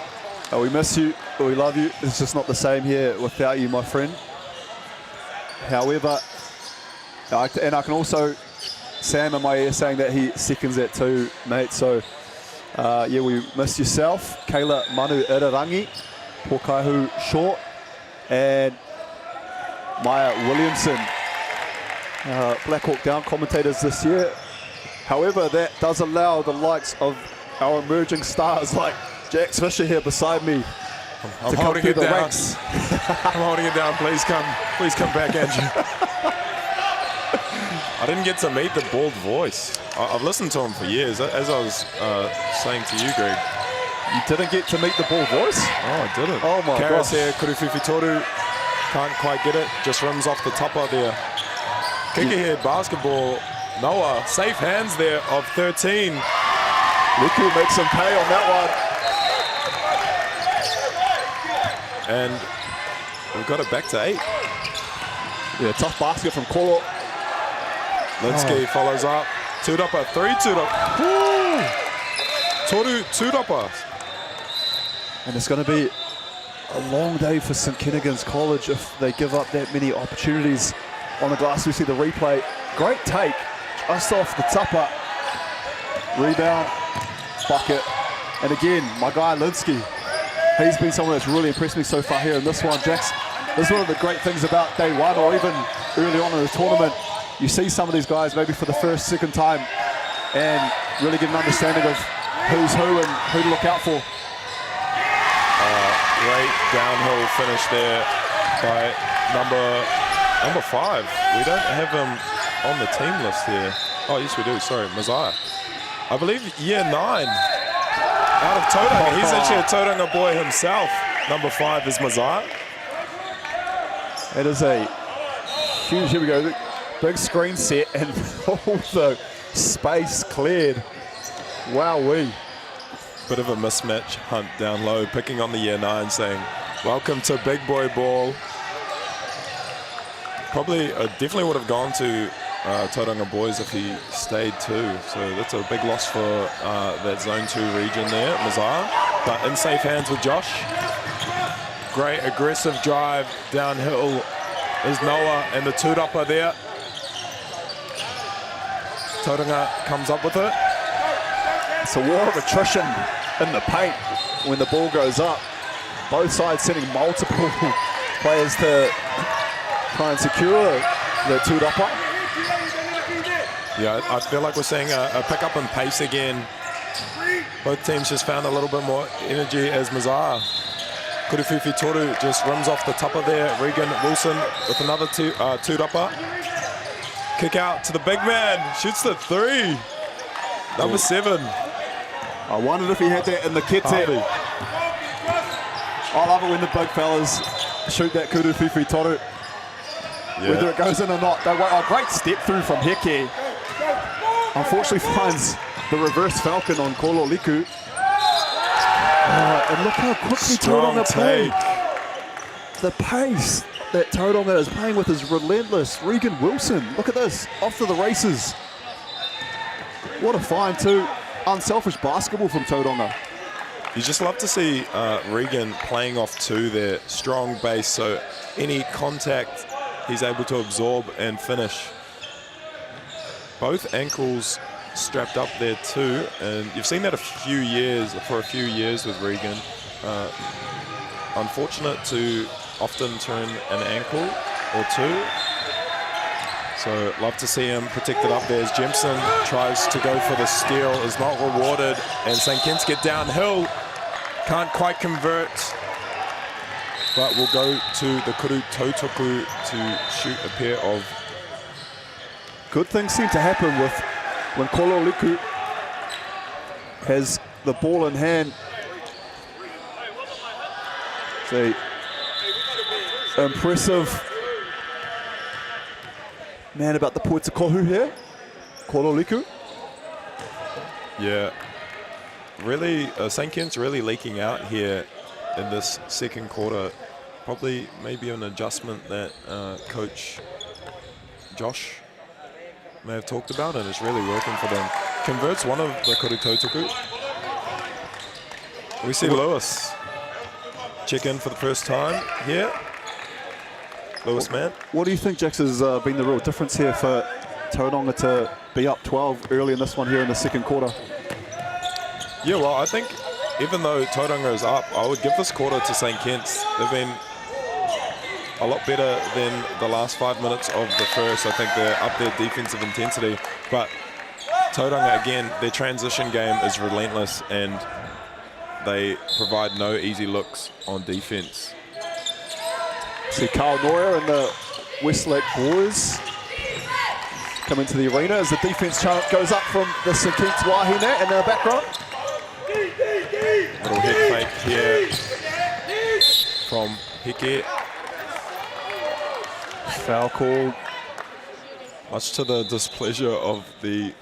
we miss you, but we love you. It's just not the same here without you, my friend. However, and I can also, Sam in my ear saying that he seconds that too, mate. So, yeah, we miss yourself. Kayla Manu Irarangi, Pokaihu Short, and Maya Williamson, Black Hawk Down commentators this year. However, that does allow the likes of our emerging stars like Jax Fisher here beside me I'm holding it down. I'm holding it down. Please come back, Andrew. I didn't get to meet the bald voice. I've listened to him for years, as I was saying to you, Greg. You didn't get to meet the bald voice? Oh, I didn't. Oh my Karis gosh. here, Kurififi Toru. Can't quite get it. Just rims off the top of there. Kicker here, basketball. Noah, safe hands there of 13. Liku makes him pay on that one. And we've got it back to 8. Yeah, tough basket from Kolo. Linsky follows up. Tudapa, 3 Tudapa. Toru Tudapa. And it's going to be a long day for St Kentigern's College if they give up that many opportunities on the glass. We see the replay. Great take, just off the tupper. Rebound, bucket. And again, my guy Linsky, he's been someone that's really impressed me so far here in this one. Jax, this is one of the great things about day one or even early on in the tournament. You see some of these guys maybe for the first, second time and really get an understanding of who's who and who to look out for. Great downhill finish there by number 5. We don't have him on the team list here. Oh, yes, we do. Sorry, Messiah. I believe year 9 out of Tauranga. He's actually a Tauranga boy himself. Number 5 is Messiah. It is a huge, here we go, big screen set and all the space cleared. Wowee. bit of a mismatch hunt down low, picking on the year 9, saying, welcome to big boy ball. Probably definitely would have gone to Tauranga boys if he stayed too. So that's a big loss for that zone 2 region there, Mazar. But in safe hands with Josh. Great aggressive drive downhill is Noah and the two-dupper there. Tauranga comes up with it. It's a war of attrition in the paint when the ball goes up. Both sides sending multiple players to try and secure the two-dupper. Yeah, I feel like we're seeing a pick-up in pace again. Both teams just found a little bit more energy as Mazar. Kuruwhiwhi Toru just rims off the tupper there. Regan Wilson with another two-dupper. Kick out to the big man, shoots the 3. Number 7. I wondered if he had that in the kit set. I love it when the big fellas shoot that Kuruwhiwhi Toru. Yeah. Whether it goes in or not. A great step through from Heke. Unfortunately finds the reverse falcon on Kololiku. And look how quickly Tauranga played. The pace that Tauranga is playing with is relentless. Regan Wilson, look at this, off to the races. What a find too. Unselfish basketball from Tauranga. You just love to see Regan playing off 2 there. Strong base, so any contact he's able to absorb and finish. Both ankles strapped up there too, and you've seen that for a few years with Regan. Unfortunate to often turn an ankle or 2. So love to see him protected up there as Jemson tries to go for the steal, is not rewarded, and St. Kitts get downhill, can't quite convert, but will go to the Kuru Tautoku to shoot a pair of... Good things seem to happen with when Kololiku has the ball in hand. See, impressive man about the Poetakohu here, Kololiku. Yeah, really, St. Kitts really leaking out here in this second quarter. Probably maybe an adjustment that Coach Josh may have talked about, and it's really working for them. Converts one of the Kuru Tautoku. We see Lewis check in for the first time here. Lewis, man. What do you think, Jax, has been the real difference here for Tauranga to be up 12 early in this one here in the second quarter? Yeah, well, I think even though Tauranga is up, I would give this quarter to St. Kitts. They've been a lot better than the last 5 minutes of the first. I think they're up their defensive intensity. But Tauranga, again, their transition game is relentless and they provide no easy looks on defense. See Carl Neuer and the Westlake boys come into the arena as the defense chant goes up from the St. Kitts Wahine in the background. Little head fake here from Heke. Foul called. Much to the displeasure of the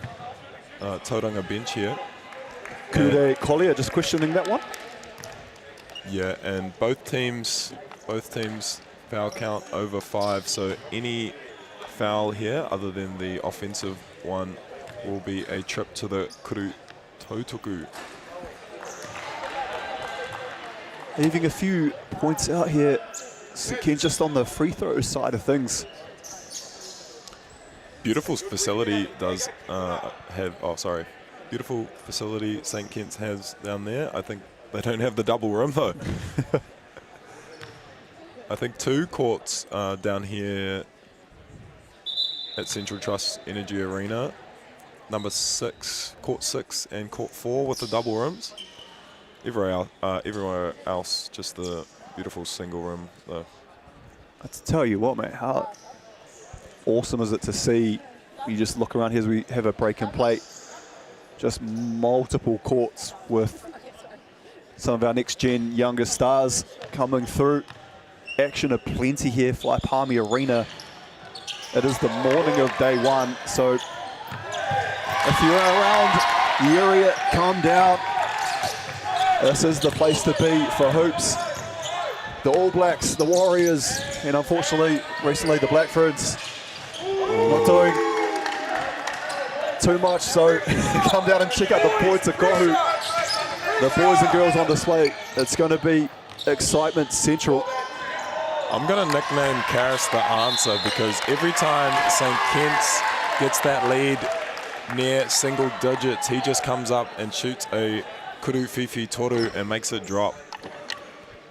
Tauranga bench here. Kude Collier just questioning that one. Yeah, and both teams foul count over 5, so any foul here other than the offensive one will be a trip to the Kuru Tautoku. Leaving a few points out here, St. Kitts just on the free throw side of things. Beautiful facility does beautiful facility St. Kitts has down there. I think they don't have the double rim though. I think 2 courts down here at Central Trust Energy Arena. Number 6, court 6 and court 4 with the double rims. Everywhere else, just the beautiful single rim though. I tell you what, mate, how awesome is it to see? You just look around here as we have a break and plate. Just multiple courts with some of our next-gen younger stars coming through. Action aplenty here, Fly Palmy Arena. It is the morning of day 1, so if you're around the area, come down. This is the place to be for hoops. The All Blacks, the Warriors, and unfortunately, recently the Blackfirds not doing too much, so come down and check out the points of Kohu. The boys and girls on display. It's going to be excitement central. I'm going to nickname Karis the answer because every time St. Kitts gets that lead near single digits, he just comes up and shoots a kuru whiwhi toru and makes it drop.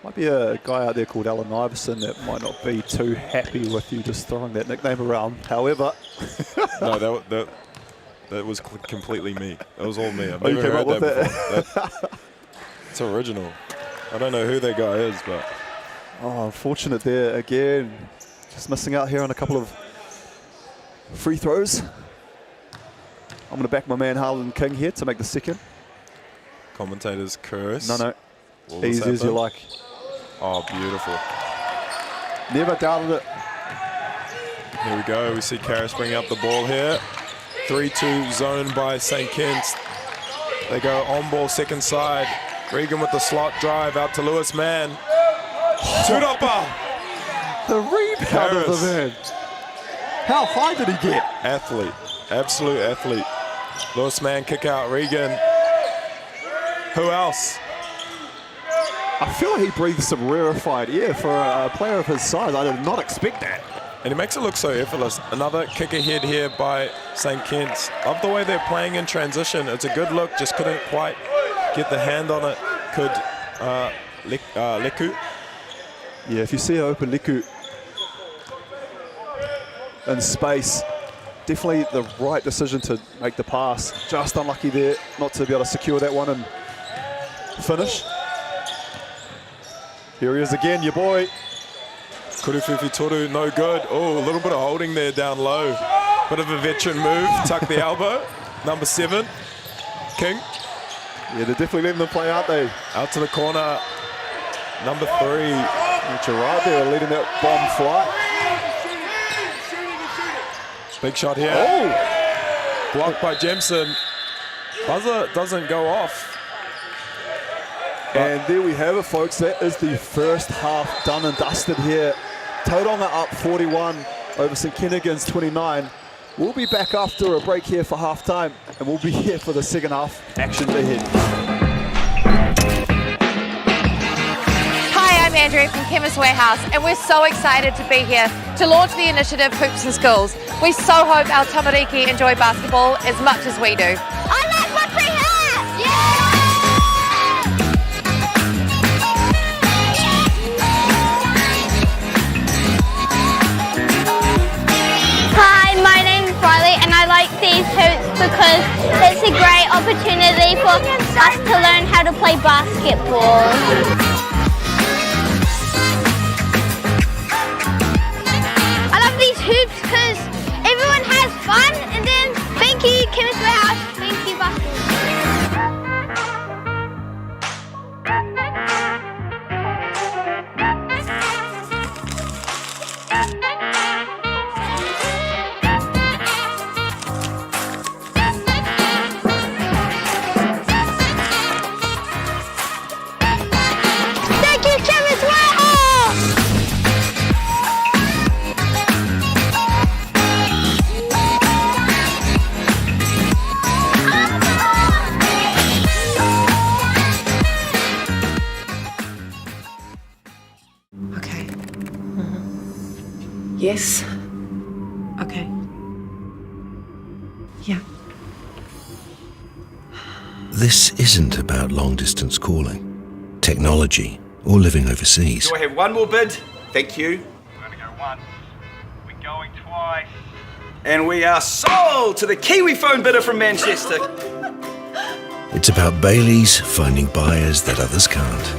Might be a guy out there called Alan Iverson that might not be too happy with you just throwing that nickname around. However, no, that was completely me. That was all me. I've you never came heard up that with before. It's original. I don't know who that guy is, but oh, unfortunate there again. Just missing out here on a couple of free throws. I'm going to back my man Harlan King here to make the second. commentators curse. No. Will this Easy as you happen? like. Oh, beautiful. Never doubted it. Here we go. We see Karis bringing up the ball here. 3-2 zone by St. Kitts. They go on ball second side. Regan with the slot drive out to Lewis Mann. Turapa. The rebound of the man. How high did he get? Athlete. Absolute athlete. Lewis Mann kick out Regan. Who else? I feel like he breathes some rarefied air for a player of his size. I did not expect that. And he makes it look so effortless. Another kick ahead here by St. Kitts. Love the way they're playing in transition. It's a good look, just couldn't quite get the hand on it. Could Leku. Yeah, if you see an open Liku in space, definitely the right decision to make the pass. Just unlucky there not to be able to secure that one and finish. Here he is again, your boy. Kuru whiwhi toru, no good. Oh, a little bit of holding there down low. Bit of a veteran move, tuck the elbow. Number 7, King. Yeah, they're definitely letting them play, aren't they? Out to the corner, number 3. And Gerard there leading that bomb flight. Big shot here. Oh! Blocked by Jemson. Buzzer doesn't go off. And there we have it, folks. That is the first half done and dusted here. Tauranga up 41 over St. Kennigan's 29. We'll be back after a break here for halftime, and we'll be here for the second half action ahead. Hi, I'm Andrea from Chemist Warehouse, and we're so excited to be here to launch the initiative Hoops in Schools. We so hope our tamariki enjoy basketball as much as we do. I like what we have! Yeah! Hi, my name is Riley and I like these hoops because it's a great opportunity for us to learn how to play basketball. I love these hoops because everyone has fun, and then thank you Chemist Warehouse, thank you basketball. Thank you Chemist Warehouse! Okay. Yes. Okay. Yeah. This isn't about long-distance calling, technology, or living overseas. Do I have one more bid? Thank you. We're going to go once. We're going twice. And we are sold to the Kiwi phone bidder from Manchester. It's about Bailey's finding buyers that others can't.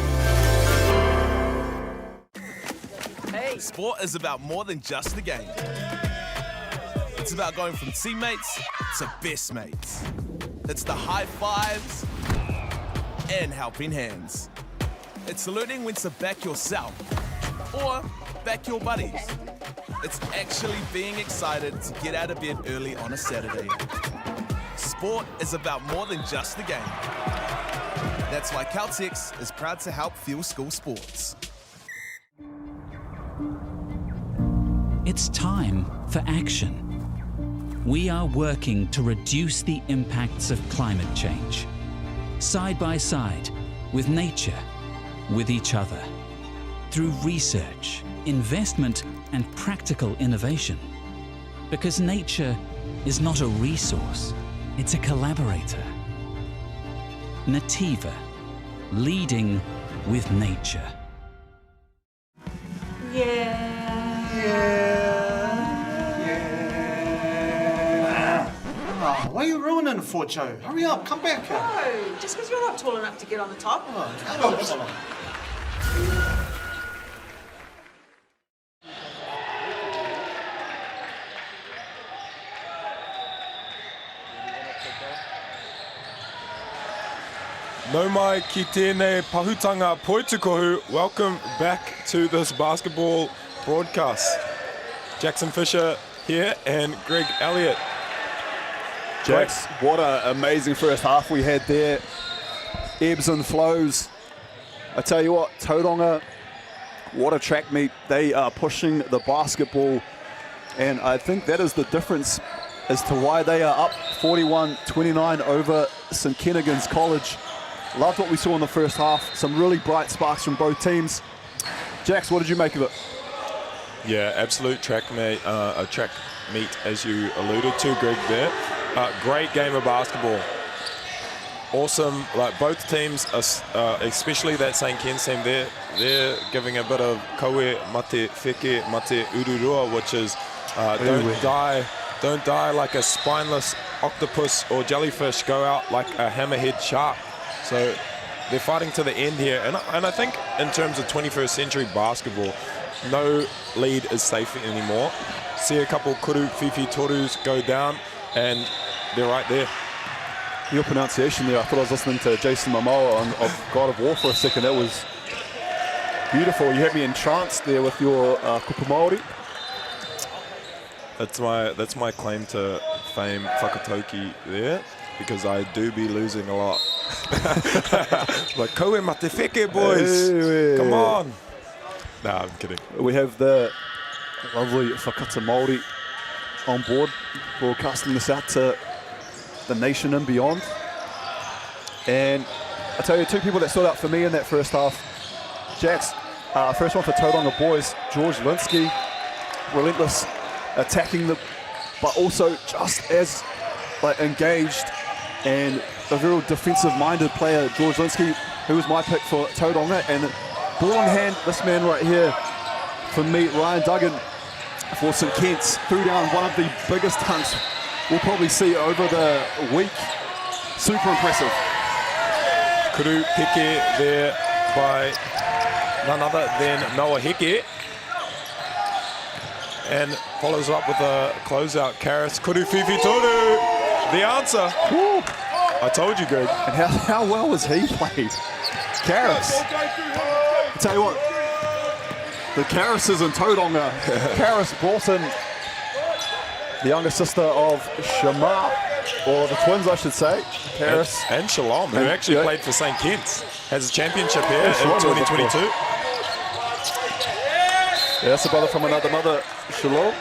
Sport is about more than just the game. It's about going from teammates to best mates. It's the high fives and helping hands. It's learning when to back yourself or back your buddies. It's actually being excited to get out of bed early on a Saturday. Sport is about more than just the game. That's why Caltex is proud to help fuel school sports. It's time for action. We are working to reduce the impacts of climate change, side by side, with nature, with each other, through research, investment, and practical innovation. Because nature is not a resource, it's a collaborator. Nativa, leading with nature. Oh, why are you ruining it for, Joe? Hurry up, come back here. No, just because you're not tall enough to get on the top. No mai ki tēnei pahutanga poitukohu. Welcome back to this basketball broadcast. Jackson Fisher here and Greg Elliott. Jax, what an amazing first half we had there. Ebbs and flows. I tell you what, Tauranga, what a track meet. They are pushing the basketball, and I think that is the difference as to why they are up 41-29 over St Kentigern's College. Loved what we saw in the first half. Some really bright sparks from both teams. Jax, what did you make of it? Yeah, absolute track meet, as you alluded to, Greg, there. Great game of basketball. Awesome, like both teams, especially that St. Ken's team, they're giving a bit of koe mate wheke mate ururua, which is don't die like a spineless octopus or jellyfish, go out like a hammerhead shark. So they're fighting to the end here, and I think in terms of 21st century basketball, no lead is safe anymore. See a couple kuru fifi torus go down, and they're right there. Your pronunciation there, I thought I was listening to Jason Momoa of God of War for a second. That was beautiful. You had me entranced there with your kupu Māori. That's my claim to fame, whakatauki there, because I do be losing a lot. Like, koe mate wheke, boys. Hey. Come on. Nah, I'm kidding. We have the lovely whakata Māori on board, broadcasting this out to the nation and beyond. And I tell you, two people that stood out for me in that first half. Jax, first one for Tauranga boys, George Linsky, relentless attacking but also just as engaged and a real defensive-minded player, George Linsky, who was my pick for Tauranga. And ball in hand, this man right here for me, Ryan Duggan for St Kitts, threw down one of the biggest hunts we'll probably see over the week. Super impressive. Kuru Heke there by none other than Noah Heke. And follows up with a closeout. Karis Kuru Fifi Toru. The answer. Woo. I told you, Greg. And how well was he played? Karis. I tell you what, the Karises in Tauranga. Karis brought in the younger sister of Shema, or the twins, I should say. Karis. And Shalom, who actually played for St. Kitts. Has a championship here in 2022. Yeah, that's a brother from another mother, Shalom.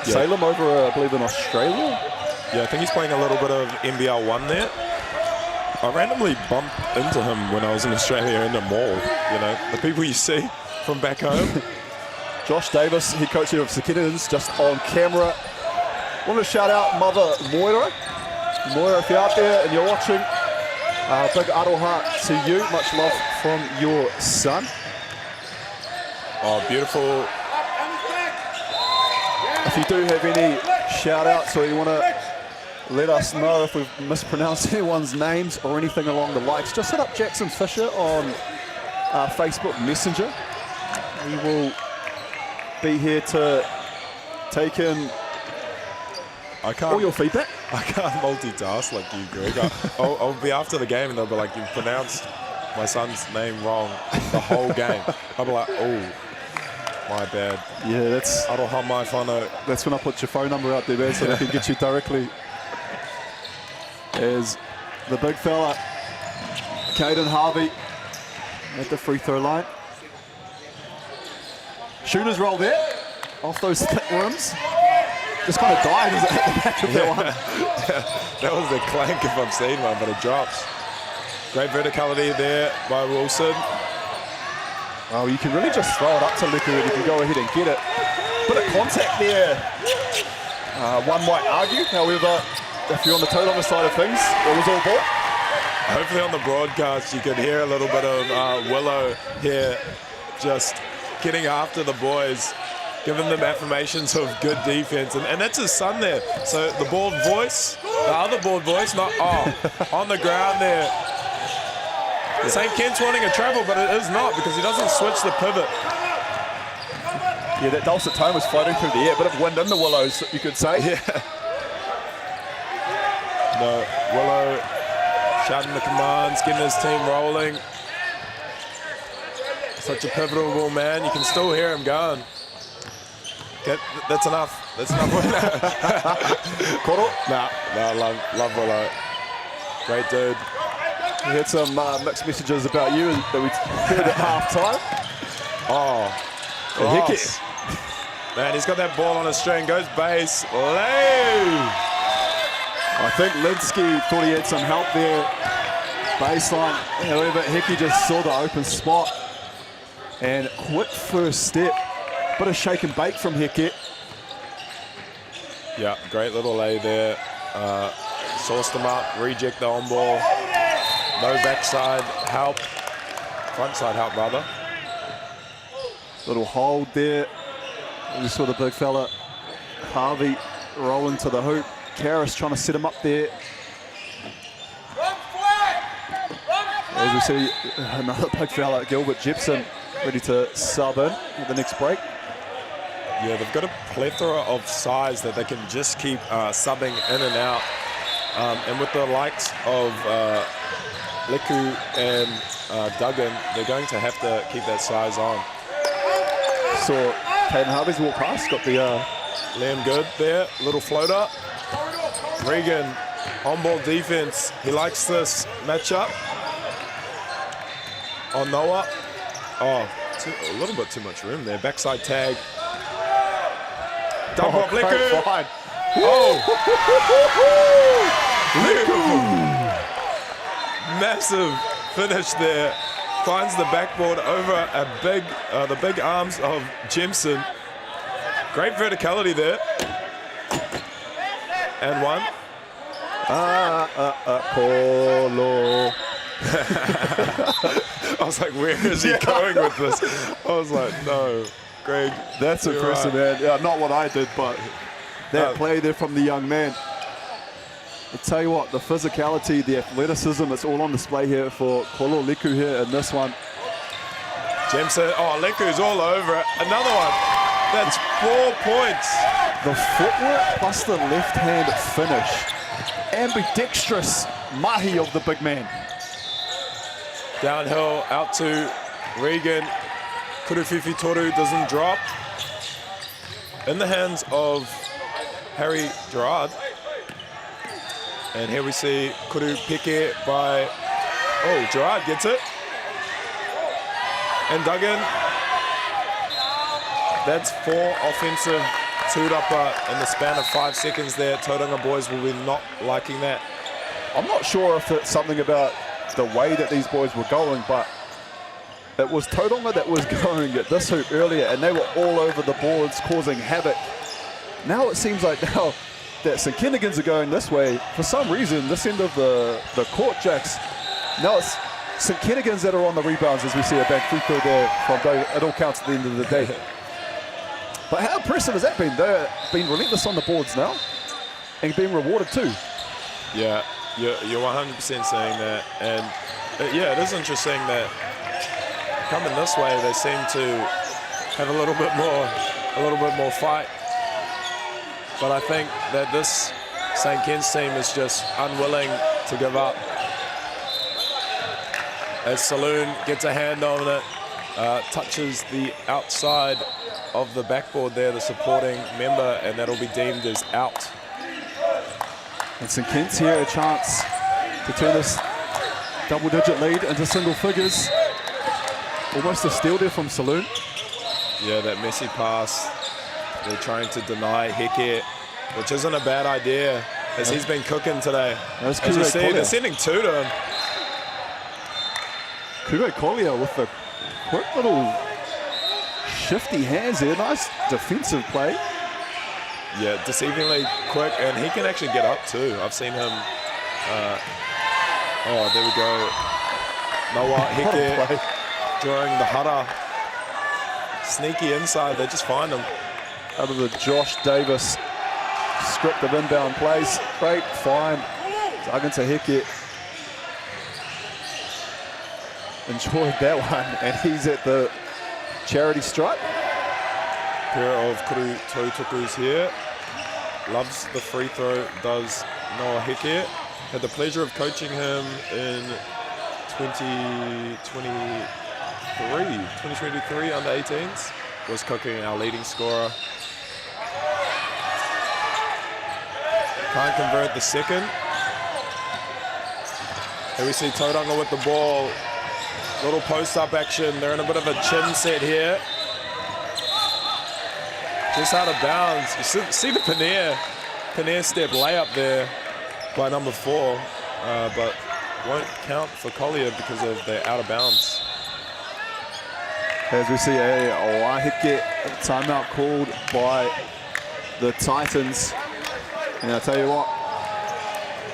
Yeah. Salem over, I believe, in Australia. Yeah, I think he's playing a little bit of NBL 1 there. I randomly bumped into him when I was in Australia in the mall. You know, the people you see from back home. Josh Davis, head coach here of St Kentigern's, just on camera. Want to shout out Mother Moira. Moira, if you're out there and you're watching, big aroha to you. Much love from your son. Oh, beautiful. If you do have any shout outs or you want to let us know if we've mispronounced anyone's names or anything along the likes, just hit up Jackson Fisher on Facebook Messenger. We will be here to take in all your feedback. I can't multitask like you, Greg. I'll be after the game and they'll be like, you've pronounced my son's name wrong the whole game. I'll be like, oh, my bad. Yeah, that's Aroha mai whānau. That's when I put your phone number out there, man, so they can get you directly. As the big fella, Caden Harvey, at the free throw line. Shooter's roll there, off those thick rims. Just kind of died as it hit the back of that one. That was a clank if I've seen one, but it drops. Great verticality there by Wilson. Oh, you can really just throw it up to Liku and you can go ahead and get it. Bit of contact there. One might argue, however, if you're on the Tauranga side of things, it was all ball. Hopefully on the broadcast you can hear a little bit of Willow here just getting after the boys, giving them affirmations of good defense. And that's his son there. So the bald voice, the other bald voice, not, on the ground there. St. Kent's wanting a travel, but it is not because he doesn't switch the pivot. Yeah, that dulcet tone was floating through the air. A bit of wind in the Willows, you could say. Yeah. No, Willow shouting the commands, getting his team rolling. Such a pivotal man. You can still hear him going. Okay, that's enough. That's enough. Koro? No, love Willow. Great dude. We had some mixed messages about you that we heard at half-time. Ross. Man, he's got that ball on a string. Goes base. Lay. I think Linsky thought he had some help there. Baseline. However, Hickey just saw the open spot. And quick first step. Bit of shake and bake from Hickey. Yeah, great little lay there. Sourced them up, reject the on ball. No backside help. Frontside help, rather. Little hold there. We saw the big fella, Harvey, rolling to the hoop. Karras trying to set him up there. As we see another big fella, Gilbert Jepson, ready to sub in at the next break. Yeah, they've got a plethora of size that they can just keep subbing in and out. And with the likes of Liku and Duggan, they're going to have to keep that size on. Saw Caden Harvey's walk past, got the... Liam Good there, little floater. Regan, on-ball defense. He likes this matchup. On Noah. A little bit too much room there. Backside tag. Dump off Liku. Liku. Massive finish there. Finds the backboard over the big arms of Jemson. Great verticality there. And one. Kolo. I was like, where is he going with this? I was like, no, Greg. That's impressive, right. man. Yeah, not what I did, but that play there from the young man. I'll tell you what, the physicality, the athleticism, it's all on display here for Kolo Liku here in this one. Jemson, Liku's all over it. Another one. That's 4 points. The footwork plus the left-hand finish. Ambidextrous mahi of the big man. Downhill out to Regan. Kurufifi Toru doesn't drop. In the hands of Harry Gerard. And here we see Kuru Peke by... Gerard gets it. And Duggan. That's 4 offensive two-upper in the span of 5 seconds there. Tauranga boys will be not liking that. I'm not sure if it's something about the way that these boys were going, but it was Tauranga that was going at this hoop earlier, and they were all over the boards causing havoc. Now it seems like now that St. Kennegans are going this way, for some reason, this end of the court, Jacks, now it's St. Kennegans that are on the rebounds as we see a back free throw there from Dave. It all counts at the end of the day. But how impressive has that been? They're being relentless on the boards now and being rewarded too. Yeah, you're 100% saying that. And it is interesting that coming this way, they seem to have a little bit more fight. But I think that this St. Ken's team is just unwilling to give up. As Saloon gets a hand on it, touches the outside of the backboard there, the supporting member, and that'll be deemed as out. And St. Kent's here a chance to turn this double-digit lead into single figures. Almost a steal there from Saloon. Yeah, that messy pass. They're trying to deny Heke, which isn't a bad idea, as he's been cooking today. As you see, they're sending two to him. Kure Collier with the quick little shifty hands there. Nice defensive play. Yeah, deceivingly quick, and he can actually get up too. I've seen him. Oh, there we go. Noah Heke during the hara. Sneaky inside, they just find him. Out of the Josh Davis script of inbound plays. Great find. Dug into Heke. Enjoyed that one, and he's at the charity stripe. Pair of Kuru Toitukus here. Loves the free throw, does Noah Heke. Had the pleasure of coaching him in 2023 under 18s. Was cooking our leading scorer. Can't convert the second. Here we see Tauranga with the ball. Little post-up action. They're in a bit of a chin set here. Just out of bounds. You see the Paneer step layup there by number 4, but won't count for Collier because of the out of bounds. As we see a Wahike timeout called by the Titans. And I'll tell you what,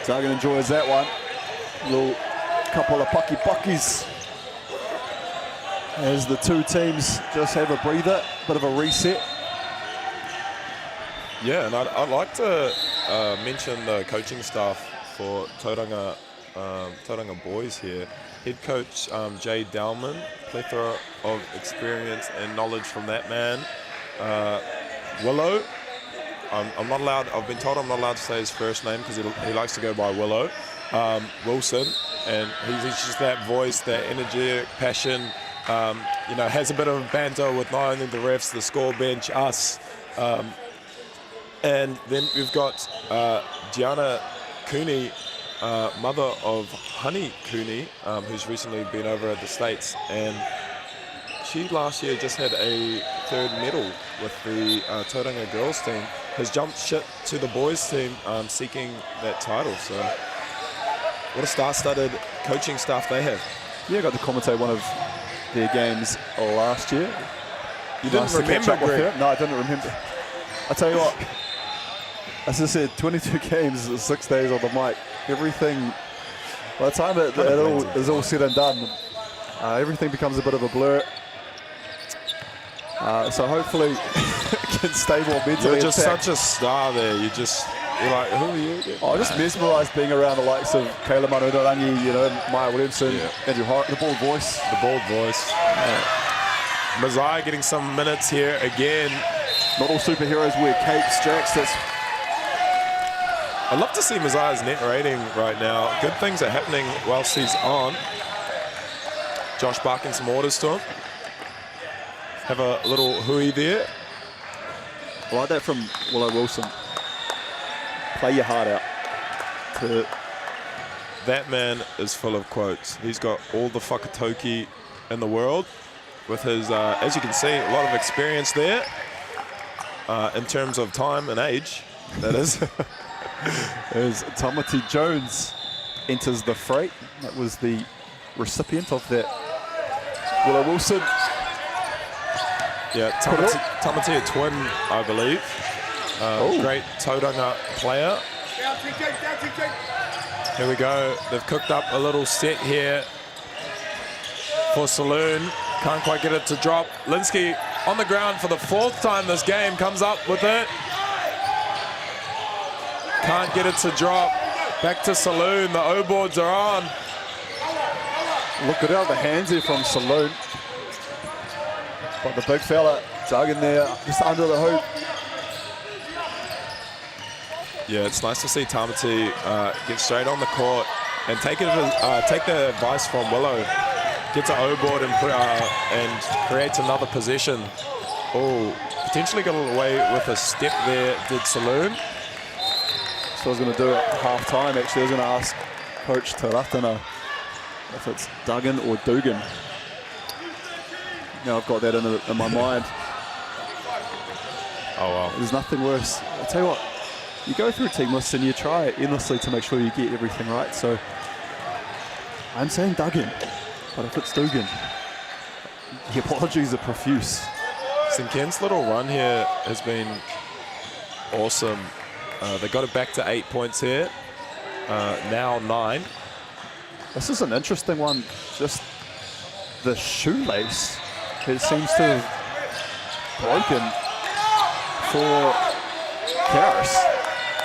Duggan enjoys that one. Little couple of puckies as the two teams just have a breather, bit of a reset. Yeah, and I'd like to mention the coaching staff for Tauranga boys here. Head coach Jay Dowman, plethora of experience and knowledge from that man. Willow, I'm not allowed, I've been told I'm not allowed to say his first name because he likes to go by Willow. Wilson, and he's just that voice, that energy, passion, you know, has a bit of banter with not only the refs, the score bench, us. And then we've got Gianna Cooney, mother of Honey Cooney, who's recently been over at the States. And she last year just had a 3rd medal with the Tauranga girls team, has jumped ship to the boys team seeking that title. So what a star-studded coaching staff they have. Yeah, I got to commentate one of their games last year. You didn't remember, Greg? No, I didn't remember. I tell you what, as I said, 22 games, 6 days on the mic. Everything, by the time it all is all said and done, everything becomes a bit of a blur. So hopefully it can stay more mentally. You're just intact. such a star there. You're like, who are you again? Oh, just mesmerised being around the likes of Kayla Manudarangi, you know, Maya Williamson, Andrew Hart, the bald voice. The bald voice. Messiah getting some minutes here again. Not all superheroes wear capes, Jax. I'd love to see Messiah's net rating right now. Good things are happening whilst he's on. Josh barking some orders to him. Have a little hui there. I like that from Willow Wilson. Play your heart out. That man is full of quotes. He's got all the whakatoki in the world with his, as you can see, a lot of experience there in terms of time and age, that is. As Tamati Jones enters the freight. That was the recipient of that. Willow Wilson. Yeah, Tamati a twin, I believe. Great Tauranga player. Here we go. They've cooked up a little set here for Saloon. Can't quite get it to drop. Linsky on the ground for the 4th time this game. Comes up with it. Can't get it to drop. Back to Saloon. The O-boards are on. Look at all the hands here from Saloon. But the big fella dug in there, just under the hoop. Yeah, it's nice to see Tamati get straight on the court and take the advice from Willow. Gets an O-board and creates another possession. Oh, potentially got away with a step there, did Saloon. So I was going to do it half time, actually. I was going to ask Coach Taratana, if it's Duggan or Dugan. Now I've got that in my mind. Oh, well. There's nothing worse. I'll tell you what, you go through a team list and you try endlessly to make sure you get everything right. So I'm saying Duggan, but if it's Dugan, the apologies are profuse. St Ken's little run here has been awesome. They got it back to 8 points here. Now 9. This is an interesting one. Just the shoelace, it seems to have broken for Karis.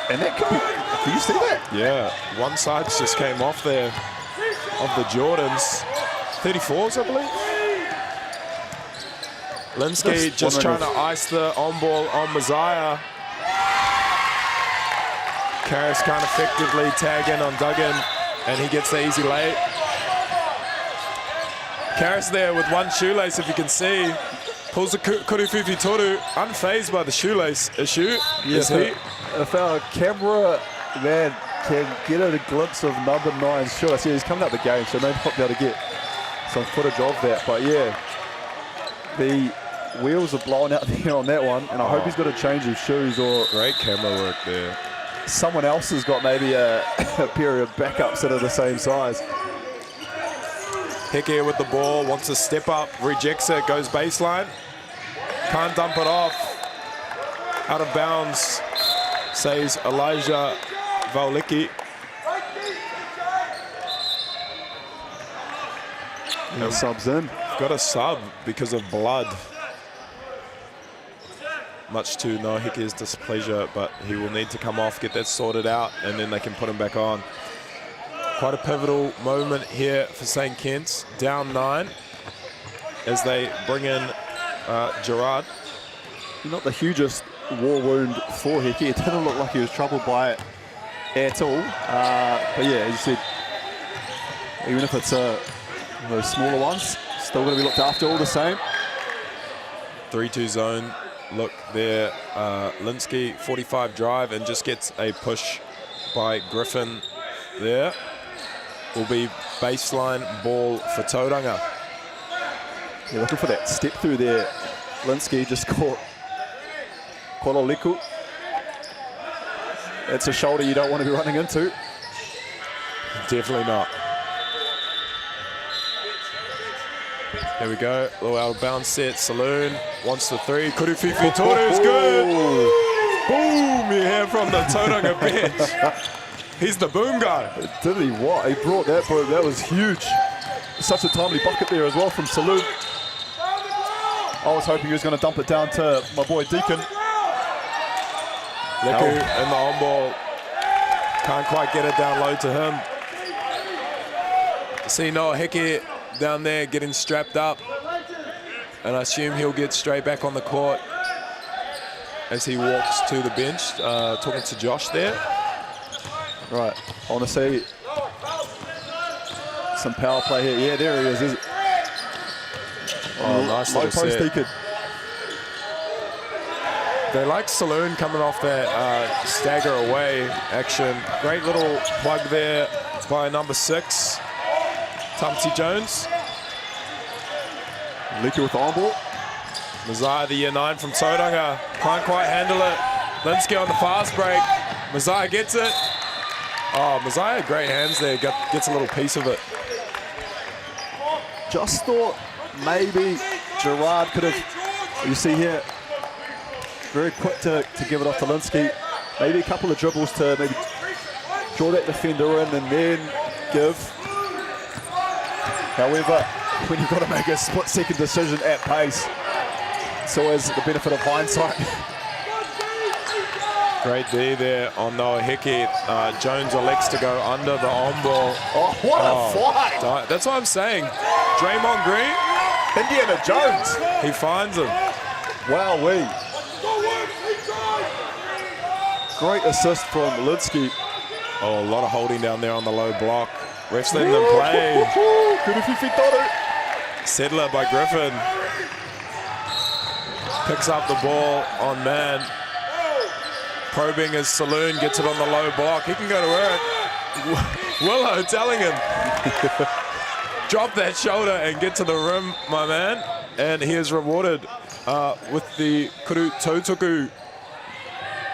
And that could be, do you see that? Yeah, one side just came off there of the Jordans. 34s, I believe. Linsky just trying to ice the on-ball on Messiah. Karis can't effectively tag in on Duggan, and he gets the easy lay. Karis there with one shoelace, if you can see. Pulls the Kurufifi Toru, unfazed by the shoelace issue. Yes, if our camera man can get a glimpse of number 9's shoelace, yeah, he's coming out the game, so maybe not be able to get some footage of that. But yeah, the wheels are blowing out there on that one, and I hope he's got to change his shoes, or great camera work there. Someone else has got maybe a pair of backups that are the same size. Hickey with the ball, wants to step up, rejects it, goes baseline. Can't dump it off. Out of bounds, says Elijah Vaulicki. And subs in. Got a sub because of blood. Much to Noah Hickey's displeasure, but he will need to come off, get that sorted out, and then they can put him back on. Quite a pivotal moment here for St. Kitts, down 9 as they bring in Gerard. Not the hugest war wound for Hickey. It didn't look like he was troubled by it at all. But yeah, as you said, even if it's those smaller ones, still going to be looked after all the same. 3-2 zone look there. Linsky, 45 drive, and just gets a push by Griffin there. Will be baseline ball for Tauranga. You're looking for that step through there. Linsky just caught Kololiku. It's a shoulder you don't want to be running into. Definitely not. Here we go, little out of bounds set. Saloon wants the 3. Kurufifi Toru is good. Boom, you hear from the Tauranga bench. He's the boom guy. Did he what? He brought that boom. That was huge. Such a timely bucket there as well from Saloon. I was hoping he was going to dump it down to my boy Deacon. Leku in the on-ball. Can't quite get it down low to him. See Noah Hickey down there getting strapped up. And I assume he'll get straight back on the court as he walks to the bench, talking to Josh there. Right, I want to see some power play here. Yeah, there he is. Oh, nice low little post set. Deacon. They like Saloon coming off that stagger away action. Great little plug there by number 6, Tumsy Jones. Leaky with the on-ball. Messiah, the year 9 from Tauranga. Can't quite handle it. Linsky on the fast break. Messiah gets it. Oh, Messiah, great hands there. Gets a little piece of it. Just thought maybe Gerard could have, you see here, very quick to give it off to Linsky. Maybe a couple of dribbles to maybe draw that defender in and then give. However, when you've got to make a split-second decision at pace, it's always the benefit of hindsight. Great D there on Noah Hickey. Jones elects to go under the on-ball. Oh, what a fight! That's what I'm saying. Draymond Green. Indiana Jones. He finds him. Wowee. Great assist from Linsky. Oh, a lot of holding down there on the low block. Refs letting them play. Settler by Griffin. Picks up the ball on man. Probing as Saloon gets it on the low block. He can go to work. Willow telling him, drop that shoulder and get to the rim, my man. And he is rewarded with the kuru tautuku.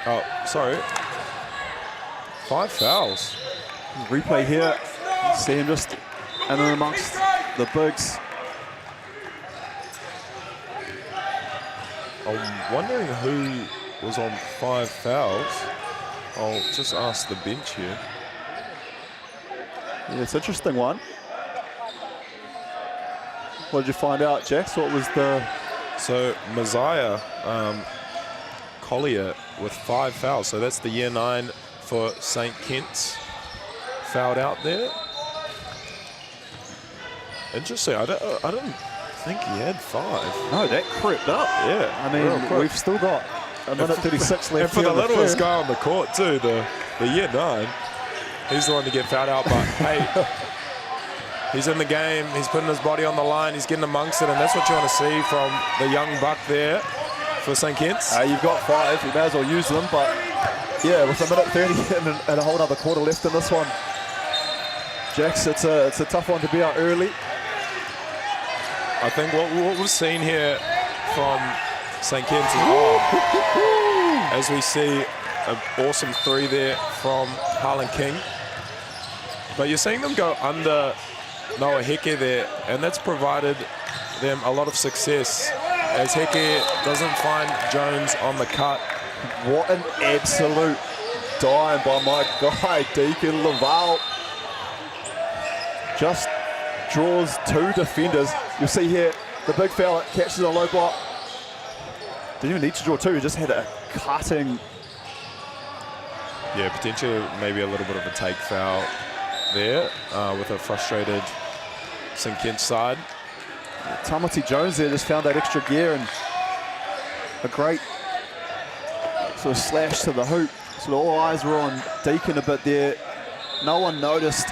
Oh, sorry. 5 fouls. Replay here. See him just in and amongst the bigs. I'm wondering who was on 5 fouls. I'll just ask the bench here. Yeah, it's an interesting one. What did you find out, Jax? What was the... So Messiah Collier with 5 fouls. So that's the year 9 for St. Kitts. Fouled out there. Interesting. I don't think he had 5. No, that crept up. Yeah. I mean, we've still got a minute 36 left. And for the littlest guy on the court too, the year 9, he's the one to get fouled out. But hey, he's in the game. He's putting his body on the line. He's getting amongst it, and that's what you want to see from the young buck there for St. Kitts. You've got 5. You may as well use them. But yeah, with a minute 30 and a whole other quarter left in this one, Jax, it's a tough one to be out early. I think what we've seen here from St. Kitts is, as we see an awesome 3 there from Harlan King. But you're seeing them go under Noah Heke there, and that's provided them a lot of success as Heke doesn't find Jones on the cut. What an absolute dime by my guy, Deacon Laval. Just draws 2 defenders. You'll see here, the big fella catches a low block. Didn't even need to draw 2, he just had a cutting. Yeah, potentially maybe a little bit of a take foul there with a frustrated St. Kitts side. Tamati Jones there just found that extra gear and a great sort of slash to the hoop. So all eyes were on Deacon a bit there. No one noticed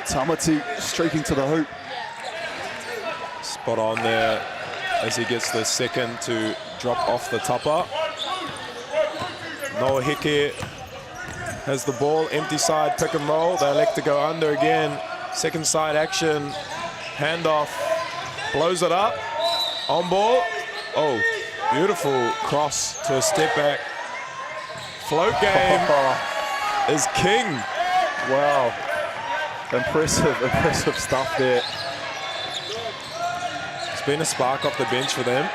Tamati streaking to the hoop. Spot on there as he gets the second to drop off the topper. Noah Heke has the ball, empty side, pick and roll. They elect to go under again. Second side action, handoff, blows it up, on ball. Oh, beautiful cross to a step back. Float game is king. Wow, impressive stuff there. It's been a spark off the bench for them.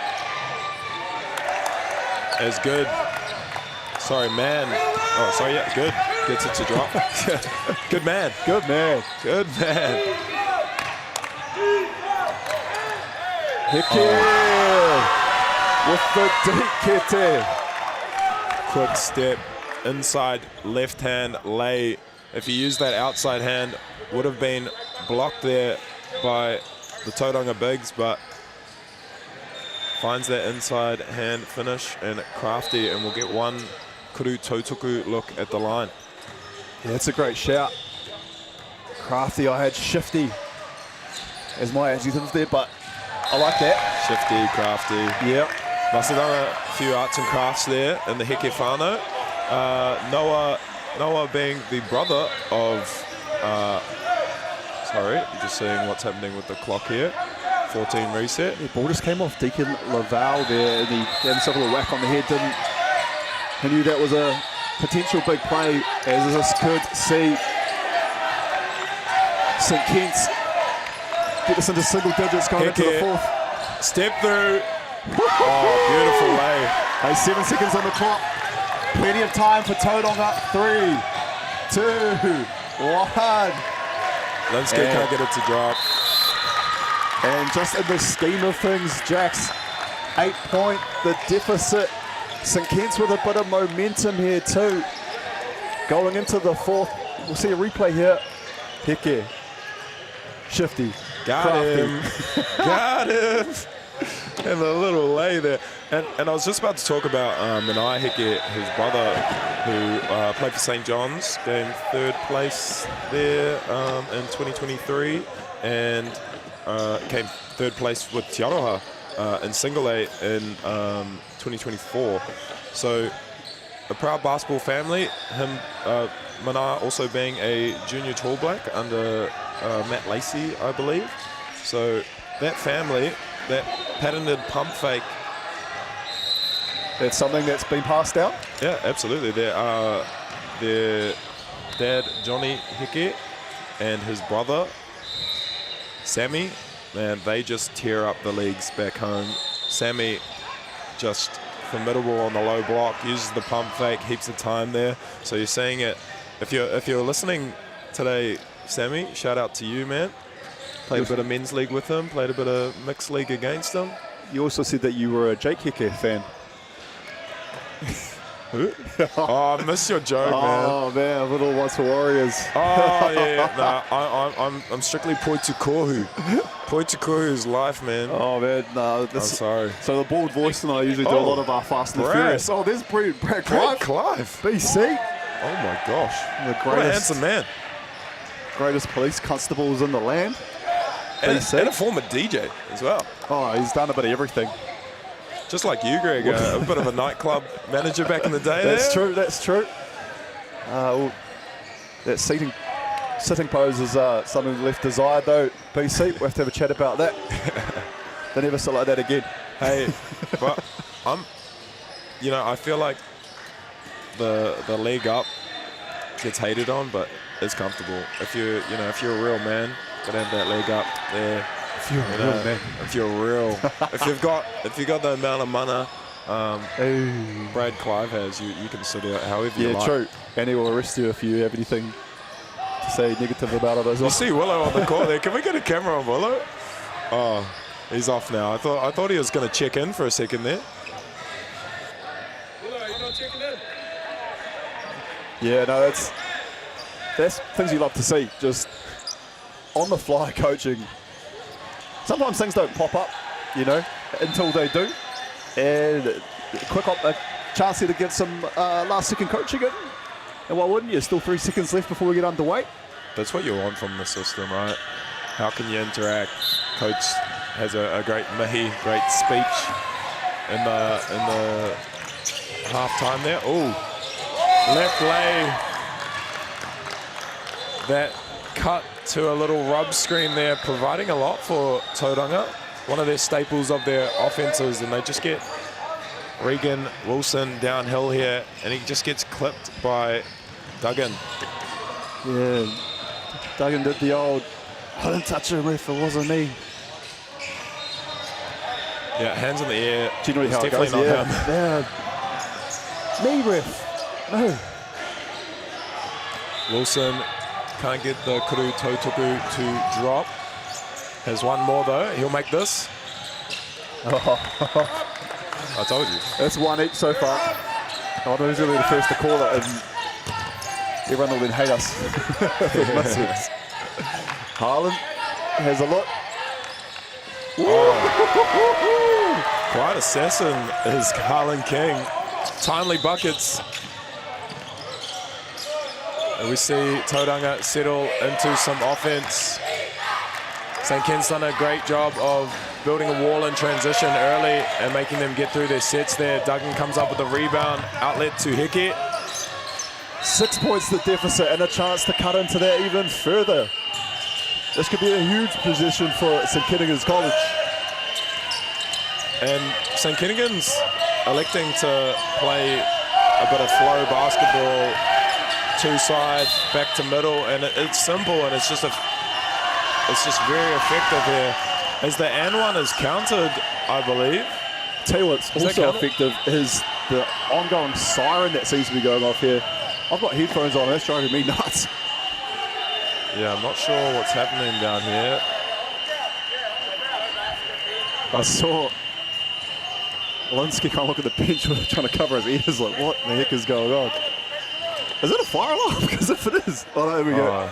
As good. Sorry, man. Oh, sorry, yeah, good. Gets it to drop. Good man. Good man. Good man. Heke with the deep kick there. Quick step, inside left hand lay. If he used that outside hand, would have been blocked there by the Tauranga bigs, but finds that inside hand finish and crafty, and we'll get one kuru tautuku look at the line. Yeah, that's a great shout. Crafty, I had shifty as my adjectives there, but I like that. Shifty, crafty. Yep. Must have done a few arts and crafts there in the Heke whānau. Noah being the brother of, sorry, just seeing what's happening with the clock here. 14 reset. The ball just came off Deacon Laval there, and he gave himself a little whack on the head. He knew that was a potential big play, as this could see St. Kitts get this into single digits going into the fourth. Step through. Oh, beautiful lay. Hey, 7 seconds on the clock. Plenty of time for Tauranga. 3, 2, 1. Linsky can't get it to drop. And just in the scheme of things, Jax, 8-point, the deficit. St. Kitts with a bit of momentum here too. Going into the fourth, we'll see a replay here. Heke, shifty, got him, got him. And a little lay there. And I was just about to talk about Manaia Heke, his brother, who played for St. John's, came 3rd place there in 2023, and came 3rd place with Te Aroha in Single A in 2024. So a proud basketball family. Him Mana also being a junior tall black under Matt Lacey, I believe. So that family, that patented pump fake. That's something that's been passed down? Yeah, absolutely. Their dad, Johnny Hickey, and his brother, Sammy, man, they just tear up the leagues back home. Sammy just formidable on the low block, uses the pump fake, heaps of time there. So you're seeing it. If you're listening today, Sammy, shout out to you, man. Played a bit of men's league with him, played a bit of mixed league against him. You also said that you were a Jake Hickey fan. Oh, I missed your joke, man. Oh man, little What's for Warriors. Oh yeah, no, I'm strictly Poitukohu. Poitukohu's life, man. Oh man, no. I'm sorry. So the bald voice and I usually do a lot of our Fast and the Furious. Oh, there's Brad Clive. BC. Oh my gosh. The What a greatest, handsome man. greatest police constables in the land. And BC. a former DJ as well. Oh, he's done a bit of everything. Just like you, Greg, a bit of a nightclub manager back in the day. That's there. true. That's true. That sitting pose is something left desired, though. BC, we have to have a chat about that. Don't ever sit like that again. Hey, but I feel like the leg up gets hated on, but it's comfortable. If you're a real man, gotta have that leg up there. If you're a real man. If you're real, if you've got the amount of mana Brad Clive has, you can sit out however you like. Yeah, true. And he will arrest you if you have anything to say negative about it as well. You see Willow on the court there. Can we get a camera on Willow? Oh, he's off now. I thought he was going to check in for a second there. Willow, you're not checking in? Yeah, no, that's things you love to see. Just on the fly coaching. Sometimes things don't pop up, until they do. And a chance here to get some last second coaching in. And why wouldn't you? Still 3 seconds left before we get underway. That's what you want from the system, right? How can you interact? Coach has a great mihi, great speech in the half time there. Oh, left lay. That cut to a little rub screen there, providing a lot for Tauranga. One of their staples of their offenses, and they just get Regan Wilson downhill here, and he just gets clipped by Duggan. Yeah, Duggan did the old, I didn't touch him if it wasn't me. Yeah, hands in the air. Generally how it definitely goes, not him. Yeah. Me ref. No. Wilson can't get the Kuru Tautuku to drop. Has one more though. He'll make this. I told you. That's one each so far. I know who's going to be the first to call it, and everyone will then hate us for misses. Harlan has a look. Quite assassin is Harlan King. Timely buckets. And we see Tauranga settle into some offense. St. Ken's done a great job of building a wall in transition early and making them get through their sets there. Duggan comes up with a rebound, outlet to Hickey. 6 points the deficit and a chance to cut into that even further. This could be a huge position for St. Kentigern's College. And St. Kentigern's electing to play a bit of flow basketball, two sides, back to middle, and it's simple and it's just very effective here. As the and one is counted, I believe. Tell you what's also effective is the ongoing siren that seems to be going off here. I've got headphones on, that's driving me nuts. Yeah, I'm not sure what's happening down here. I saw Linsky kind of look at the bench trying to cover his ears, like, what the heck is going on? Is it a fire alarm? Because if it is, oh, there we go. I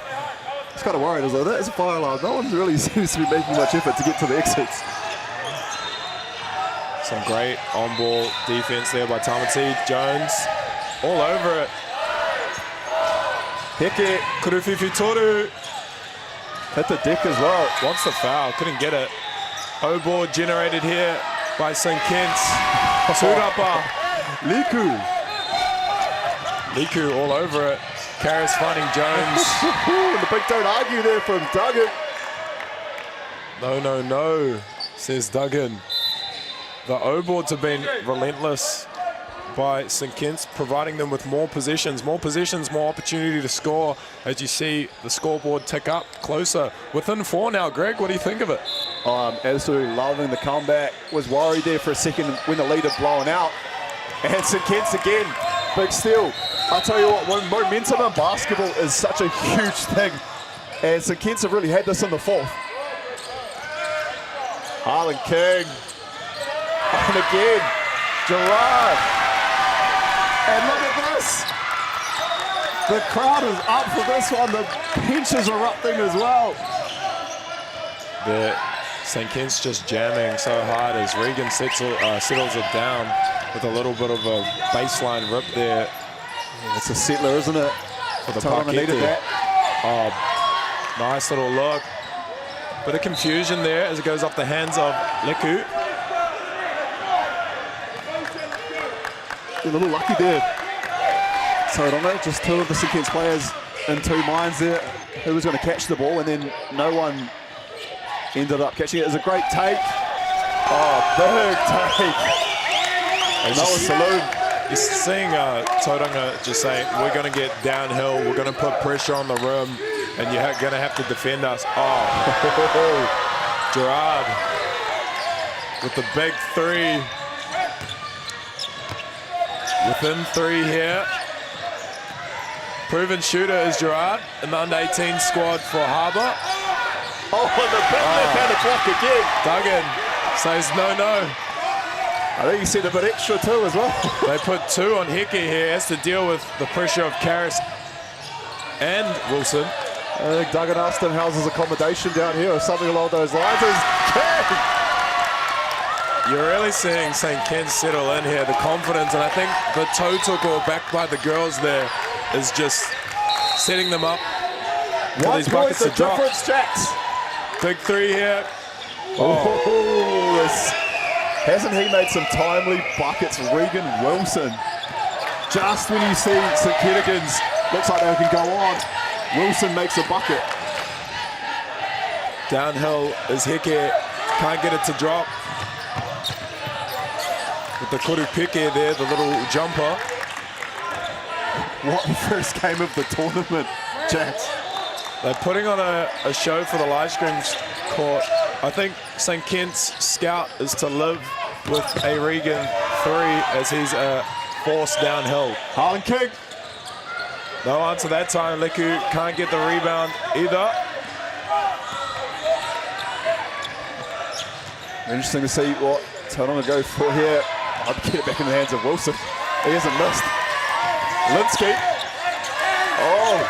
was kind of worried. I was like, that is a fire alarm. No one really seems to be making much effort to get to the exits. Some great on-ball defense there by Tamati. Jones all over it. Heke, Kurufifi Toru. Hit the deck as well. Wants the foul, couldn't get it. O-ball generated here by St. Ken's. Turapa. Liku all over it. Karras finding Jones. The big don't argue there from Duggan. No, no, no, says Duggan. The O-boards have been relentless by St Kitts, providing them with more possessions, more opportunity to score. As you see the scoreboard tick up closer. Within 4 now, Greg, what do you think of it? I'm absolutely loving the comeback. Was worried there for a second when the lead had blown out. And St Kitts again, big steal. I'll tell you what, when momentum in basketball is such a huge thing. And St Kitts have really had this in the 4th. Harlan King. And again, Gerard. And look at this. The crowd is up for this one. The bench is erupting as well. St Kitts just jamming so hard as Regan settles it down with a little bit of a baseline rip there. It's a settler, isn't it? For the Tauranga needed that. Oh, nice little look. Bit of confusion there as it goes off the hands of Leku. A little lucky there. Tauranga, just 2 of the St Kitts players in 2 minds there. Who was going to catch the ball, and then no one ended up catching it. It was a great take. Oh, big take. Noah Saloon. You're seeing Tauranga just saying, we're going to get downhill, we're going to put pressure on the rim, and you're going to have to defend us. Oh, Gerard with the big 3. Within 3 here. Proven shooter is Gerard in the under-18 squad for Harbour. Oh, and the big left hand clock again. Duggan says no, no. I think he said a bit extra too as well. They put 2 on Hickey here. Has to deal with the pressure of Karras and Wilson. I think Duggan asked him how's his accommodation down here or something along those lines. You're really seeing St Kitts settle in here, the confidence, and I think the toe tackle backed by the girls there is just setting them up for these buckets to drop. Jacks. Big 3 here. Oh, hasn't he made some timely buckets, Regan Wilson? Just when you see St Kitts looks like they can go on, Wilson makes a bucket. Downhill is Hickey, can't get it to drop. With the Kurupeke there, the little jumper. What the first game of the tournament, Jacks? They're putting on a show for the live stream court. I think St Kitts' scout is to live with a Regan 3 as he's forced downhill. Harlan King. No answer that time. Leku can't get the rebound either. Interesting to see what Tauranga go for here. I'd get it back in the hands of Wilson. He hasn't missed. Linsky. Oh.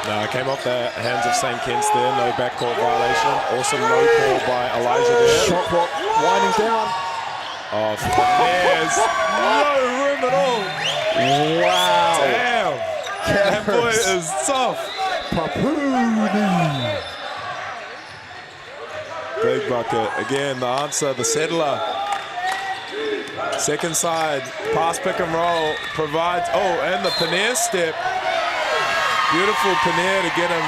No, it came off the hands of St Kitts there. No backcourt violation. Also no call by Elijah there. Shot clock winding down. Oh, there's no room at all. Wow. Damn. That boy is soft. Papuni. Big bucket. Again, the answer, the settler. Second side, pass, pick and roll, provides, and the Pannier step. Beautiful Pannier to get him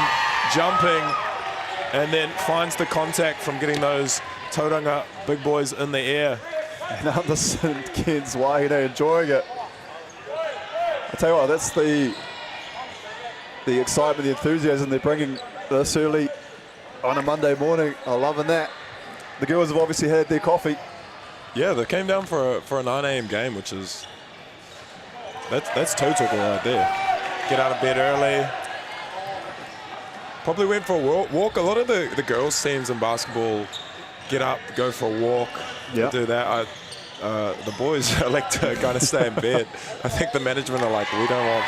jumping, and then finds the contact from getting those Tauranga big boys in the air. Now the St Kitts Wahine enjoying it. I tell you what, that's the excitement, the enthusiasm they're bringing this early on a Monday morning. I'm loving that. The girls have obviously had their coffee. Yeah, they came down for a 9 a.m. game, which is that's total right there. Get out of bed early. Probably went for a walk. A lot of the girls' teams in basketball get up, go for a walk, do that. The boys elect to kind of stay in bed. I think the management are like, we don't want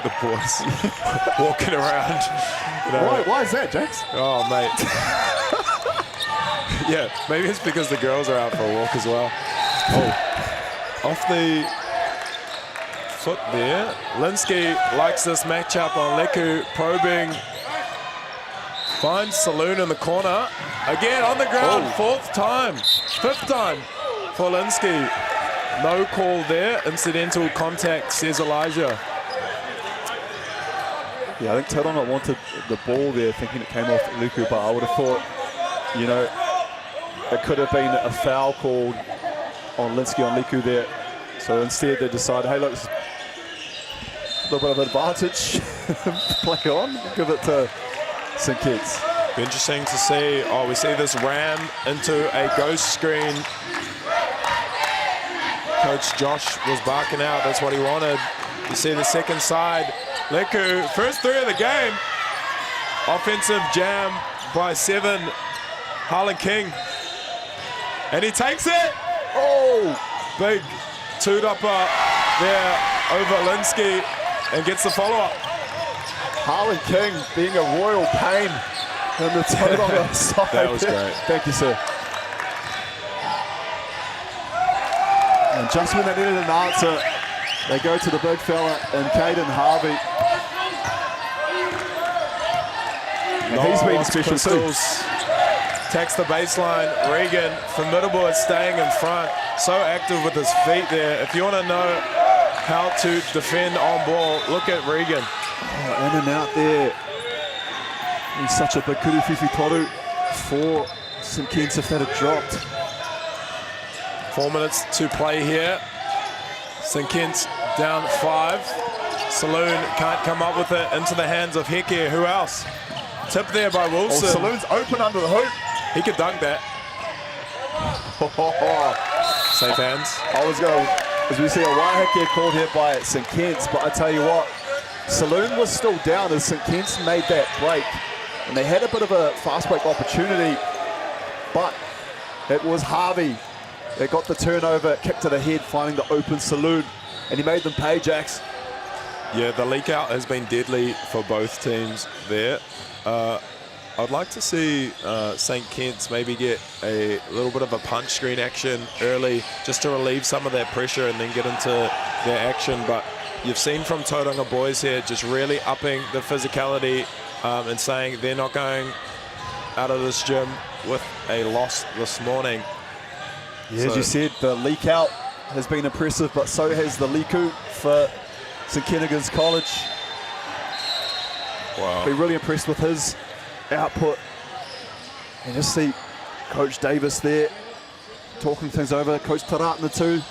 the boys walking around. Why is that, Jax? Oh, mate. Yeah, maybe it's because the girls are out for a walk as well. Oh, off the foot there. Linsky likes this matchup on Leku, probing. Finds Saloon in the corner. Again on the ground, 4th time. 5th time for Linsky. No call there. Incidental contact, says Elijah. Yeah, I think Tauranga wanted the ball there, thinking it came off Luku, but I would have thought, you know, it could have been a foul called on Linsky on Liku there. So instead they decided, hey, look, it's a little bit of advantage. Play on, give it to St Kitts. Be interesting to see. Oh, we see this ram into a ghost screen. Coach Josh was barking out. That's what he wanted. You see the second side. Liku, first 3 of the game. Offensive jam by 7. Harlan King. And he takes it. Oh, big toot-upper there over Linsky and gets the follow-up. Harlan King being a royal pain in the Tauranga side. That was great. Thank you, sir. And just when they needed an answer, they go to the big fella and Caden Harvey. And he's been special too. Takes the baseline. Regan, formidable at staying in front. So active with his feet there. If you want to know how to defend on ball, look at Regan. Oh, in and out there. He's such a big kuruwhiwhi toru for St Kitts if that had dropped. 4 minutes to play here. St Kitts down 5. Saloon can't come up with it into the hands of Heke. Who else? Tip there by Wilson. Oh, Saloon's open under the hoop. He could dunk that. Safe hands. I was going to, as we see a Waiheke called here by St Kitts, but I tell you what, Saloon was still down as St Kitts made that break. And they had a bit of a fast break opportunity, but it was Harvey that got the turnover, kick to the head, finding the open Saloon, and he made them pay, Jax. Yeah, the leak out has been deadly for both teams there. I'd like to see St Kitts maybe get a little bit of a punch screen action early just to relieve some of that pressure and then get into their action. But you've seen from Tauranga boys here just really upping the physicality and saying they're not going out of this gym with a loss this morning. Yeah, so, as you said, the leak out has been impressive, but so has the Liku for St Kennigan's College. Wow. Been really impressed with his output. And just see Coach Davis there talking things over. Coach Taratana too.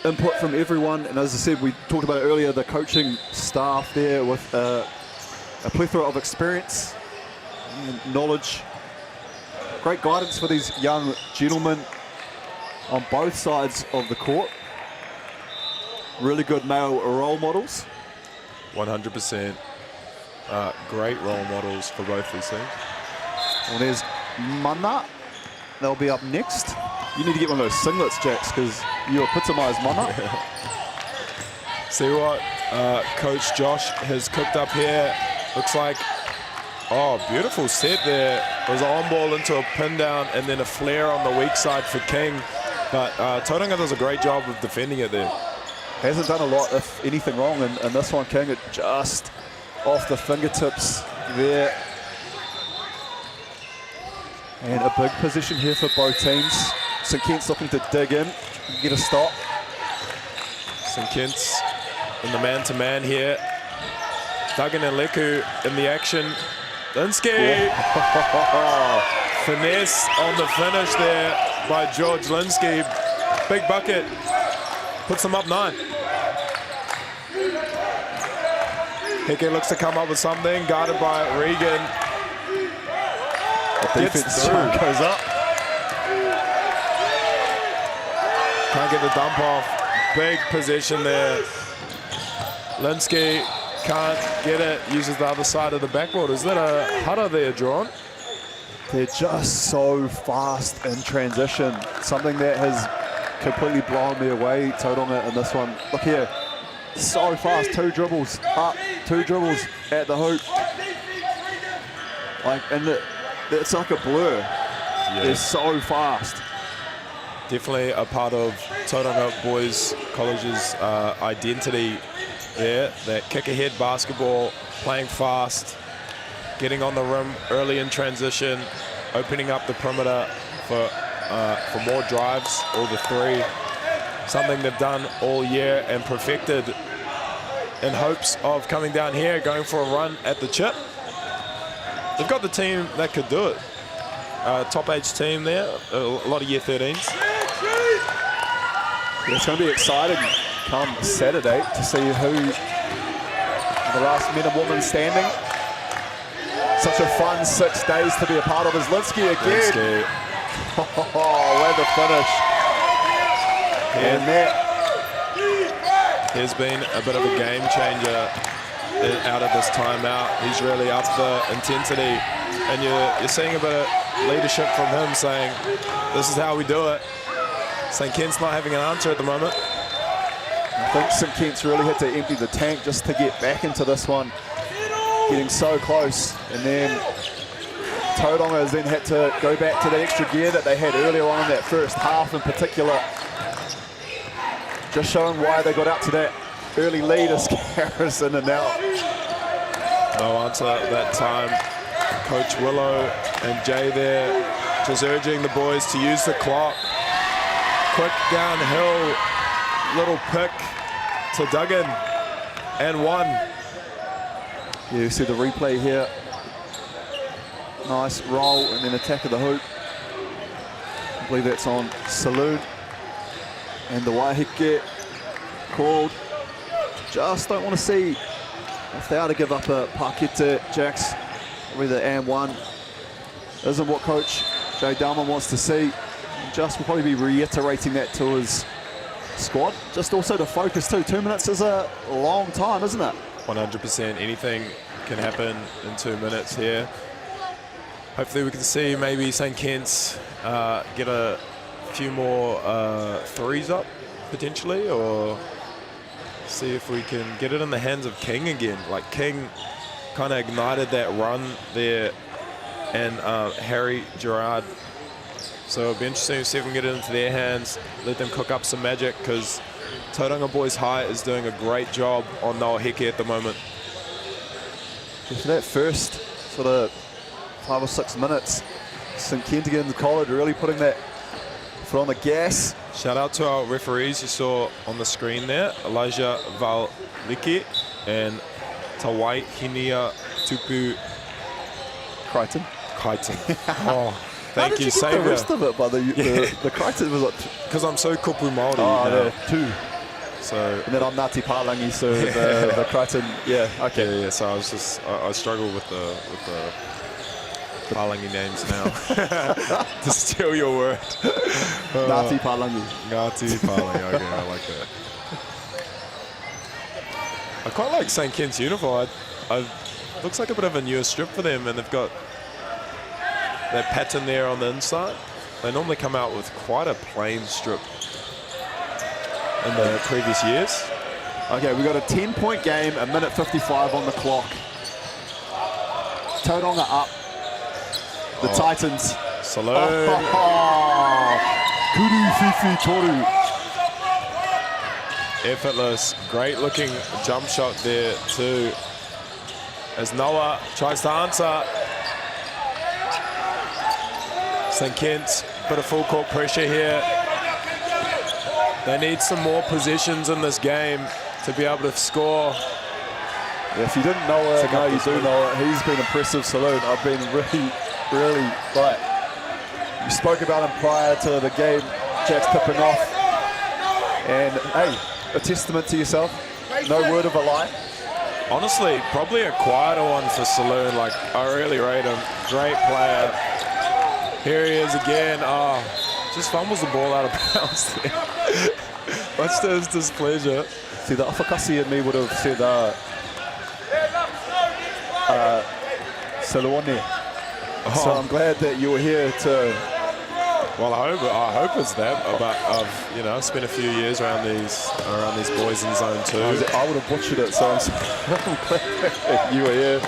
Input from everyone. And as I said, we talked about it earlier, the coaching staff there with a plethora of experience and knowledge. Great guidance for these young gentlemen on both sides of the court. Really good male role models. 100%. Great role models for both these teams. Well, there's Mana. They'll be up next. You need to get one of those singlets, Jax, because you epitomise Mana. See what Coach Josh has cooked up here. Looks like, oh, beautiful set there. It was on ball into a pin down and then a flare on the weak side for King. But Tauranga does a great job of defending it there. Hasn't done a lot, if anything, wrong. And this one, King, it just off the fingertips there. And a big position here for both teams. St Kitts looking to dig in, get a stop. St Kitts in the man-to-man here. Duggan and Leku in the action. Linsky. Finesse on the finish there by George Linsky. Big bucket. Puts them up 9. Heke looks to come up with something. Guarded by Regan. The defense goes up. Can't get the dump off. Big possession there. Linsky can't get it. Uses the other side of the backboard. Is that a Hara there drawn? They're just so fast in transition. Something that has completely blown me away, Tauranga, in this one. Look here. So fast. 2 dribbles up. 2 dribbles at the hoop. Like, and it's like a blur. Yeah. They're so fast. Definitely a part of Tauranga Boys College's identity there. That kick-ahead basketball, playing fast, getting on the rim early in transition, opening up the perimeter for more drives, or the 3. Something they've done all year and perfected in hopes of coming down here, going for a run at the chip. They've got the team that could do it. Top age team there, a lot of year 13s. It's going to be exciting come Saturday to see who the last men and women standing. Such a fun 6 days to be a part of. Is Linsky again. Oh, where the finish. And that has been a bit of a game changer out of this timeout. He's really upped the intensity, and you're seeing a bit of leadership from him saying, this is how we do it. St. Kent's not having an answer at the moment. I think St. Kent's really had to empty the tank just to get back into this one. Getting so close, and then Tauranga has then had to go back to the extra gear that they had earlier on in that first half in particular. Just showing why they got out to that early lead as Harrison and now. No answer that time. Coach Willow and Jay there just urging the boys to use the clock. Quick downhill, little pick to Duggan, and one. Yeah, you see the replay here. Nice roll and then attack of the hoop. I believe that's on Saloon. And the Waiheke called. Just don't want to see if they are to give up a Pakete, Jacks. Whether and one isn't what Coach Jay Dalman wants to see. Just will probably be reiterating that to his squad. Just also to focus too. 2 minutes is a long time, isn't it? 100%. Anything can happen in 2 minutes here. Hopefully we can see maybe St. Kent's get a few more threes up potentially, or see if we can get it in the hands of King again. Like King kind of ignited that run there, and Harry Gerard. So it'll be interesting to see if we can get it into their hands, let them cook up some magic, because Tauranga Boys High is doing a great job on Noa Heke at the moment. For that first sort of 5 or 6 minutes, St. Kent again in the college really putting that foot on the gas. Shout out to our referees you saw on the screen there, Elijah Valiki and Tawai Hinia Tupu Crichton. Oh, thank you, Saviour. The rest of it, but the Crichton was like... Because I'm so kupu Māori now. Two. So, and then I'm Ngāti Pālangi, so the Crichton, yeah, okay. Yeah, so I struggle with the Pālangi names now. To steal your word. Ngāti Pālangi. Ngāti Pālangi, okay, I like that. I quite like St. Kent's uniform. Looks like a bit of a newer strip for them, and they've got that pattern there on the inside. They normally come out with quite a plain strip in the previous years. Okay, we got a 10-point game, 1:55 on the clock. Tauranga up. The Titans. Saloon. Kuru Fifi Toru. Effortless, great looking jump shot there too. As Noah tries to answer. St. Kent, bit of full court pressure here. They need some more possessions in this game to be able to score. Yeah, if you didn't know it, now you do know it. He's been impressive, Saloon. I've been really right. You spoke about him prior to the game, Jack's tipping off. And hey, a testament to yourself. No word of a lie. Honestly, probably a quieter one for Saloon. Like, I really rate him. Great player. Here he is again. Oh, just fumbles the ball out of bounds there. Much to his displeasure. See, the Afakasi in me would have said Saluone. So I'm glad that you were here to... Well, I hope it's that. But I've spent a few years around these boys in Zone 2. I would have butchered it, so I'm glad that you were here.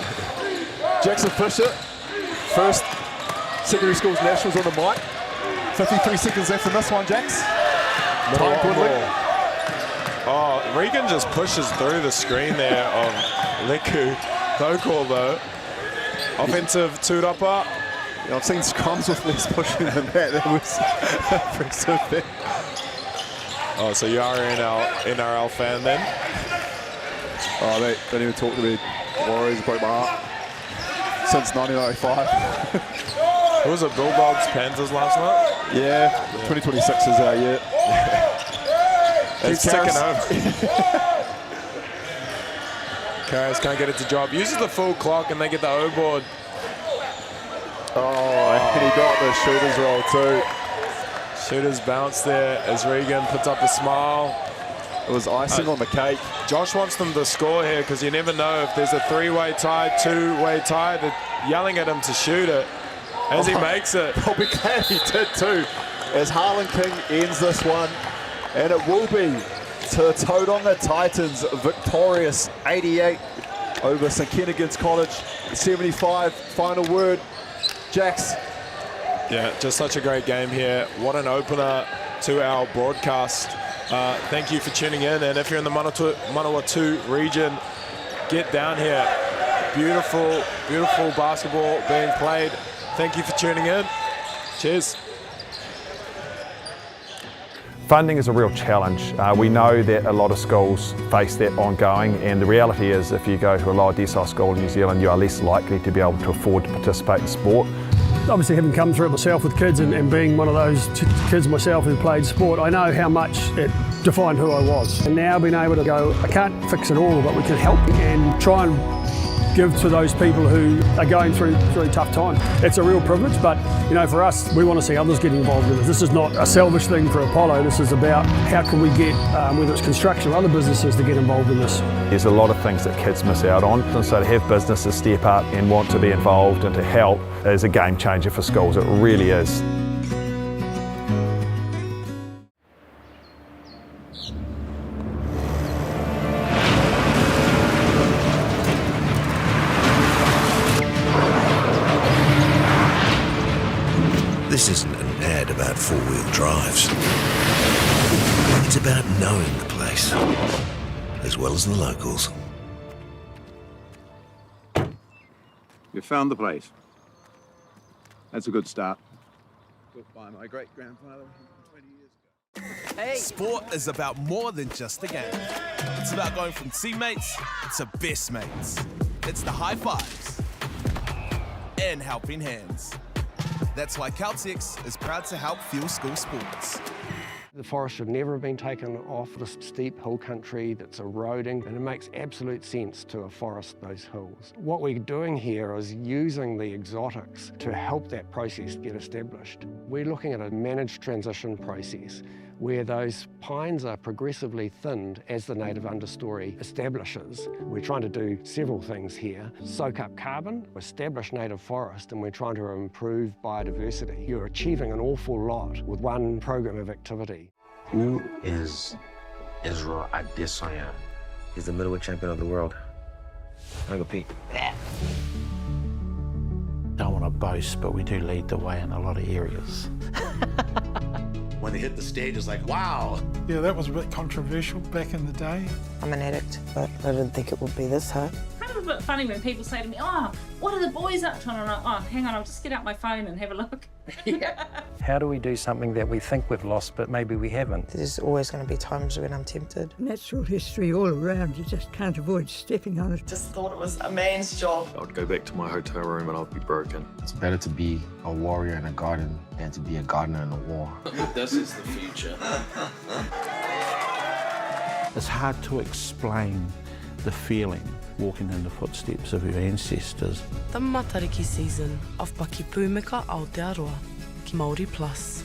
Jackson Fisher, first secondary schools nationals on the mic. 53 seconds left in this one, Jax. Time dwindling. Oh, Regan just pushes through the screen there of Leku. No call though. Offensive two-upper. Yeah, I've seen scrums with less pushing than that. That was impressive there. Oh, so you are an NRL fan then? Oh, mate, don't even talk to me. Warriors broke my heart. Since 1995. Who was it, Bulldogs, Panthers last night? Yeah, 2026 is our year. Keeps ticking over. Karras can't get it to drop. Uses the full clock and they get the O-board. Oh, and he got the shooter's roll too. Shooter's bounce there as Regan puts up a smile. It was icing on the cake. Josh wants them to score here because you never know if there's a three-way tie, two-way tie. They're yelling at him to shoot it as he makes it. I'll be glad he did too. As Harlan King ends this one, and it will be to Tauranga Titans victorious 88 over St Kentigern's College 75. Final word, Jax. Yeah, just such a great game here. What an opener to our broadcast. Thank you for tuning in, and if you're in the Manawatu region, get down here. Beautiful, beautiful basketball being played. Thank you for tuning in. Cheers. Funding is a real challenge. We know that a lot of schools face that ongoing, and the reality is if you go to a lower decile school in New Zealand, you are less likely to be able to afford to participate in sport. Obviously, having come through it myself with kids and being one of those kids myself who played sport, I know how much it defined who I was. And now being able to go, I can't fix it all, but we can help and try and give to those people who are going through a tough time. It's a real privilege, but you know, for us, we want to see others get involved in it. This is not a selfish thing for Apollo. This is about how can we get, whether it's construction or other businesses, to get involved in this. There's a lot of things that kids miss out on, and so to have businesses step up and want to be involved and to help is a game changer for schools. It really is. This isn't an ad about four-wheel drives. It's about knowing the place, as well as the locals. You found the place. That's a good start. Built by my great-grandfather 20 years ago. Hey. Sport is about more than just a game. It's about going from teammates to best mates. It's the high fives and helping hands. That's why Caltex is proud to help fuel school sports. The forest should never have been taken off this steep hill country that's eroding, and it makes absolute sense to afforest those hills. What we're doing here is using the exotics to help that process get established. We're looking at a managed transition process where those pines are progressively thinned as the native understory establishes. We're trying to do several things here. Soak up carbon, establish native forest, and we're trying to improve biodiversity. You're achieving an awful lot with one program of activity. Who is Israel Adesanya? He's the middleweight champion of the world. I go Pete. Don't want to boast, but we do lead the way in a lot of areas. When they hit the stage, it's like, wow. Yeah, that was a bit controversial back in the day. I'm an addict, but I didn't think it would be this hard. Kind of a bit funny when people say to me, oh, what are the boys up to? And I'm like, oh, hang on, I'll just get out my phone and have a look. How do we do something that we think we've lost, but maybe we haven't? There's always going to be times when I'm tempted. Natural history all around, you just can't avoid stepping on it. Just thought it was a man's job. I would go back to my hotel room and I'd be broken. It's better to be a warrior in a garden than to be a gardener in a war. This is the future. It's hard to explain the feeling walking in the footsteps of your ancestors. The Matariki season of Paki Pūmeka Aotearoa, ki Māori Plus.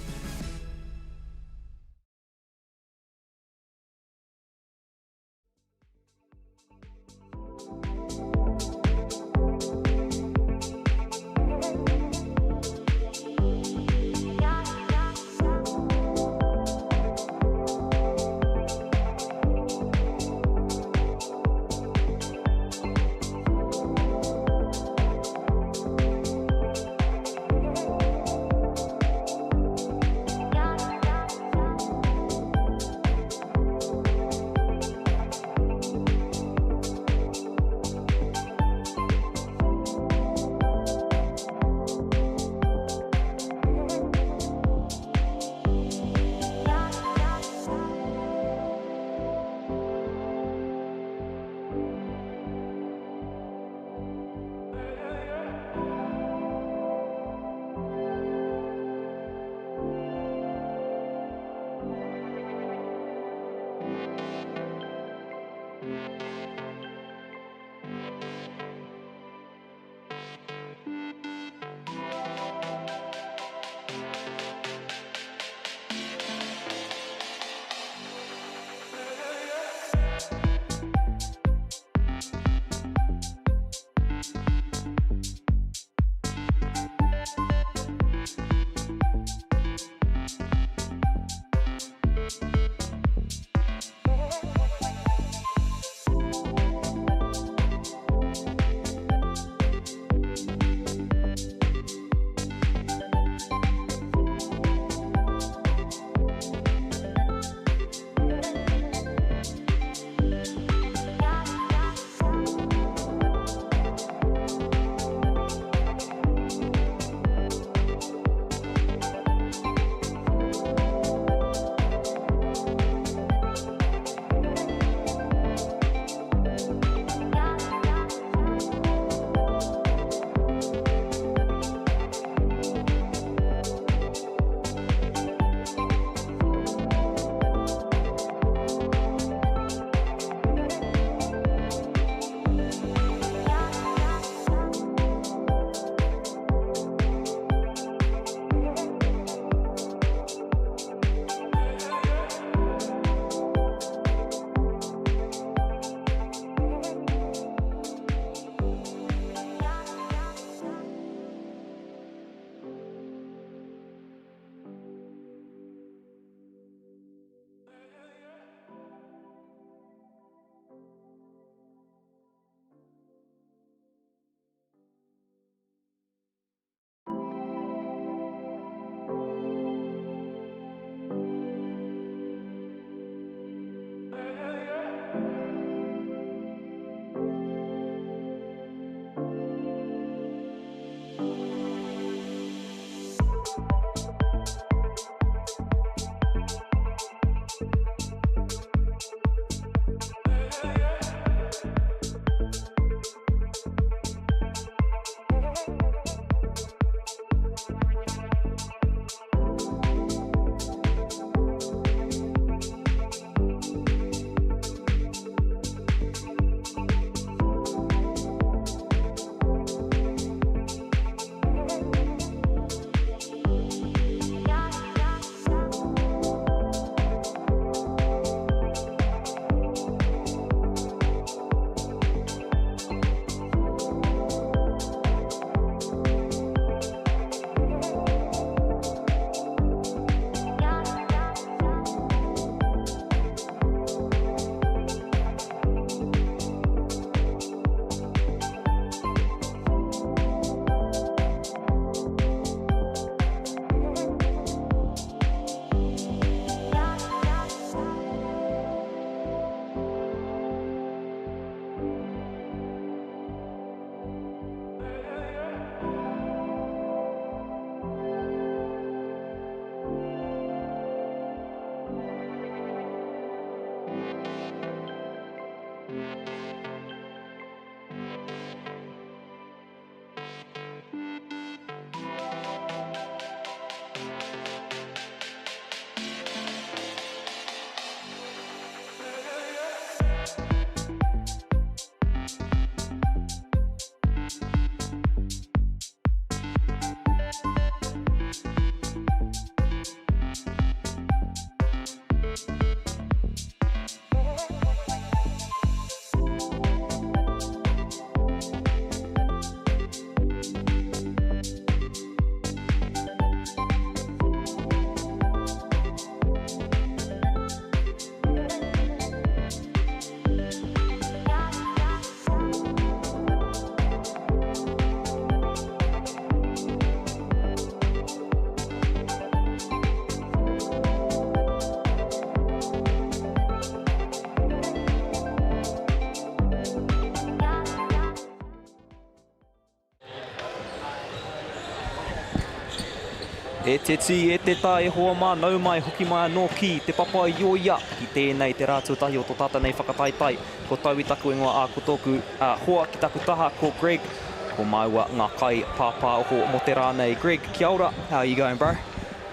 E te ti, e te tā, e hoa mā, nau mai, hoki mai anō ki, te papa i o ia, ki tēnei te rātou tahi o tō tāta nei whakataitai, ko tau i taku ingoa a ko tōku hoa ki taku taha, ko Greg, ko maua ngā kai pāpā oho mo te rānei. Greg, kia ora, how are you going, bro?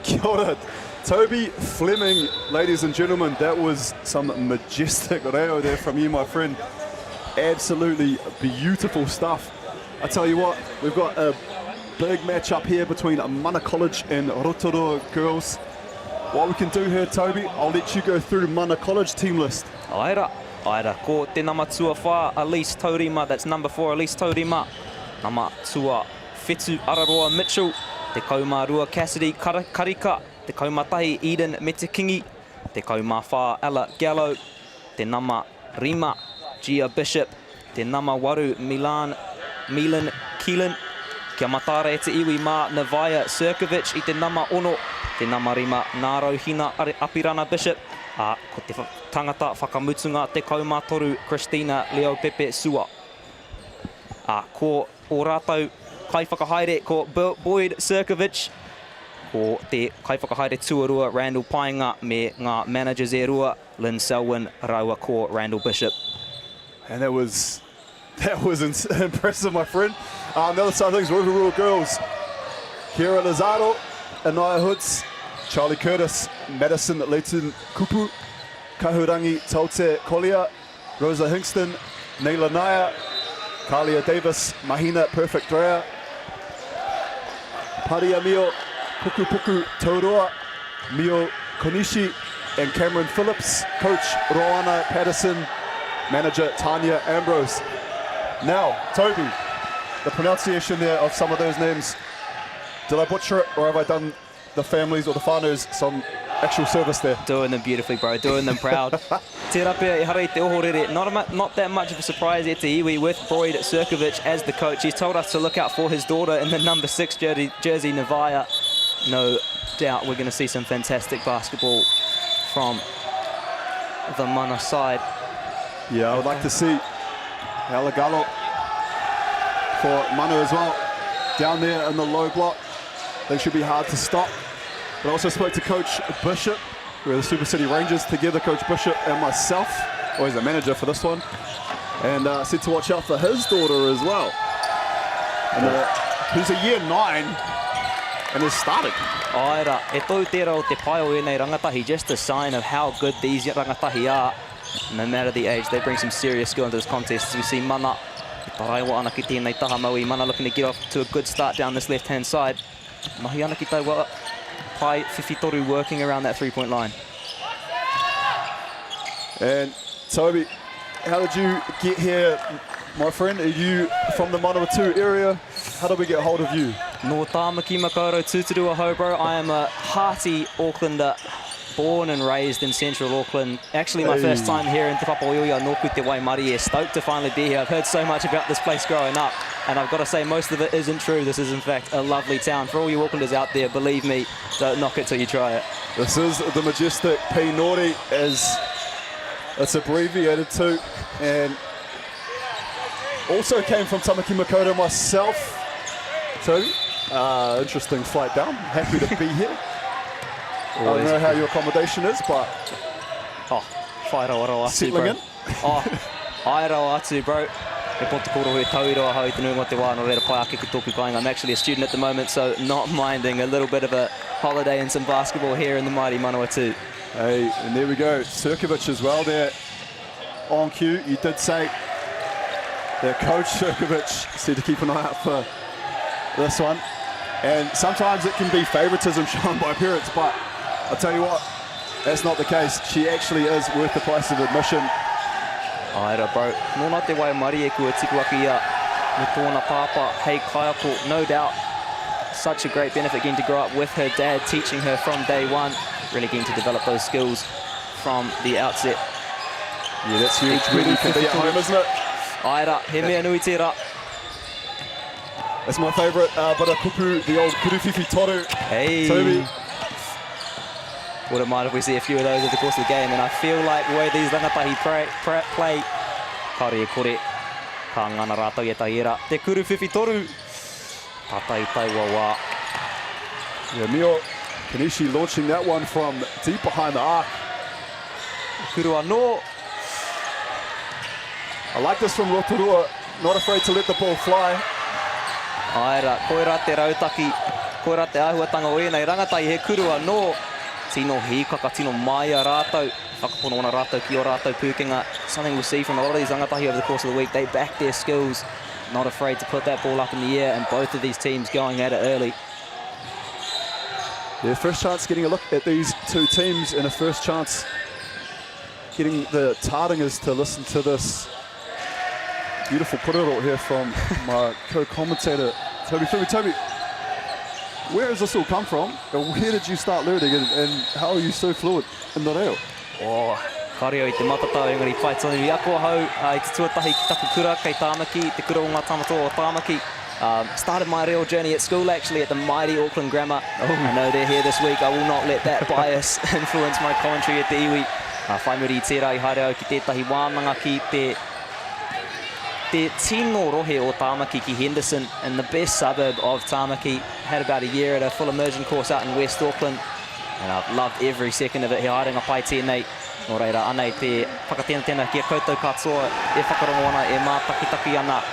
Kia ora, Toby Fleming, ladies and gentlemen, that was some majestic reo there from you, my friend. Absolutely beautiful stuff. I tell you what, we've got a big match up here between Mana College and Rotorua girls. What we can do here, Toby, I'll let you go through Mana College team list. Aira, ko te nama tua wha, Elise Taurima, that's number 4, Elise Taurima. Nama tua Whetu Araroa Mitchell, te kaumārua Cassidy Karika, te kaumatahi Eden Metikingi, te kaumawha Ella Gallo, te nama Rima Gia Bishop, te nama waru Milan Keelan, kia matara e te iwi mā Navaya Sirkovic i te nama ono, te nama Rima Naro Hina Apirana Bishop, ko te tangata whakamutunga te kaumātoru Christina Leo Pepe Sua. Ko o rātou kai whakahaere ko Boyd Sirkovic, ko te kai whakahaere tuarua Randall Painga me ngā managers e rua, Lynn Selwyn, Raua ko Randall Bishop. And that was impressive, my friend. On the other side of things, Rotorua girls, Kira Lazaro, Anaya Hoods, Charlie Curtis, Madison Leighton Kupu, Kahurangi Taute Collier, Rosa Hingston, Neila Naya, Kalia Davis, Mahina Perfect Drea, Paria Mio, Puku Puku Tauroa, Mio Konishi, and Cameron Phillips, Coach Rowana Patterson, Manager Tanya Ambrose. Now, Toby, the pronunciation there of some of those names, did I butcher it, or have I done the families or the whānaus some actual service there? Doing them beautifully, bro, doing them proud. Te rapea I harei te ohorere, not that much of a surprise e te iwi with Boyd Sirkovic as the coach. He's told us to look out for his daughter in the number 6 jersey, Navaya. No doubt we're going to see some fantastic basketball from the Mana side. Yeah, I would like to see Alagalo for Manu as well. Down there in the low block, they should be hard to stop. But I also spoke to Coach Bishop. We're the Super City Rangers together, Coach Bishop and myself. Always the manager for this one. And said to watch out for his daughter as well. And who's a year 9 and is starting. Aira, e tau tērā o te pai o enei rangatahi, just a sign of how good these rangatahi are. No matter the age, they bring some serious skill into this contest. As we see Mana, taraiwa ana ki tēnei taha maui. Mana looking to get off to a good start down this left-hand side. Mahi ana ki tau wa pai Whiwhitoru working around that three-point line. And Toby, how did you get here, my friend? Are you from the Manawatu area? How did we get hold of you? No tāmaki makaurau Tuturua hau, bro. I am a hearty Aucklander, born and raised in central Auckland. Actually, my first time here in Te Papaoia, Nōku Te Waimari. Stoked to finally be here. I've heard so much about this place growing up, and I've got to say most of it isn't true. This is, in fact, a lovely town. For all you Aucklanders out there, believe me, don't knock it till you try it. This is the majestic P-Nori, as it's abbreviated to, and also came from Tamaki Makaurau myself. Toby, interesting flight down. Happy to be here. I don't know how your accommodation is, but whai rawa atu, settling bro. in. Ai rawa atu, bro. E ponte koro he tauiroa hau I te nunga te wā no reira pai ake kutoku kāinga. I'm actually a student at the moment, so not minding a little bit of a holiday and some basketball here in the mighty Manawatu. Hey, and there we go. Sirkovic as well there on cue. You did say that Coach Sirkovic said to keep an eye out for this one. And sometimes it can be favoritism shown by parents, but I'll tell you what, that's not the case. She actually is worth the price of admission. Aira, bro. Nōna te wai mari e kua tiku aki ia me tōna pāpa hei kaiako. No doubt, such a great benefit getting to grow up with her dad, teaching her from day one, really getting to develop those skills from the outset. Yeah, that's huge when you can be at home, isn't it? Aira, he mea nui tērā. That's my favourite, but a kupu, the old kuruwhiwhi toru. Hey. Toby. Wouldn't mind if we see a few of those over the course of the game, and I feel like where these rangatahi play, kare e kore, ka ngana rātou e taiera. Te kuruwhiwhi toru, tatai taiwa wā. Yeah, Mio Kanishi launching that one from deep behind the arc. Kurua no. I like this from Rotorua, not afraid to let the ball fly. Aira, koera te rautaki, koera te āhuatanga o ēnei rangatai he kurua no. tino hīkaka, tino mai a rātou. Whakapono ona rātou ki o rātou pūkenga. Something we'll see from a lot of these rangatahi over the course of the week. They back their skills, not afraid to put that ball up in the air, and both of these teams going at it early. Their first chance getting a look at these two teams, and a first chance getting the tārangas to listen to this beautiful purero here from my co-commentator, Toby. Toby, where has this all come from? And where did you start learning, and how are you so fluent in the reo? Oh, kareo I te matatau, engari pai tonu i ako hau, I te tuatahi ki taku kura, kei Tāmaki, te kura o ngā tamato o Tāmaki. Started my real journey at school actually at the mighty Auckland Grammar. I know they're here this week. I will not let that bias influence my commentary at the iwi. Whai muri I tērā I haere au ki tētahi wānanga ki te tino rohe o Tāmaki ki Henderson, in the best suburb of Tāmaki. Had about a year at a full immersion course out in West Auckland, and I've loved every second of it. He haerenga pai tēnei. Nō reira, anei te whakatēnatēna kia koutou katoa, e whakarongo ana, e mātakitaki ana.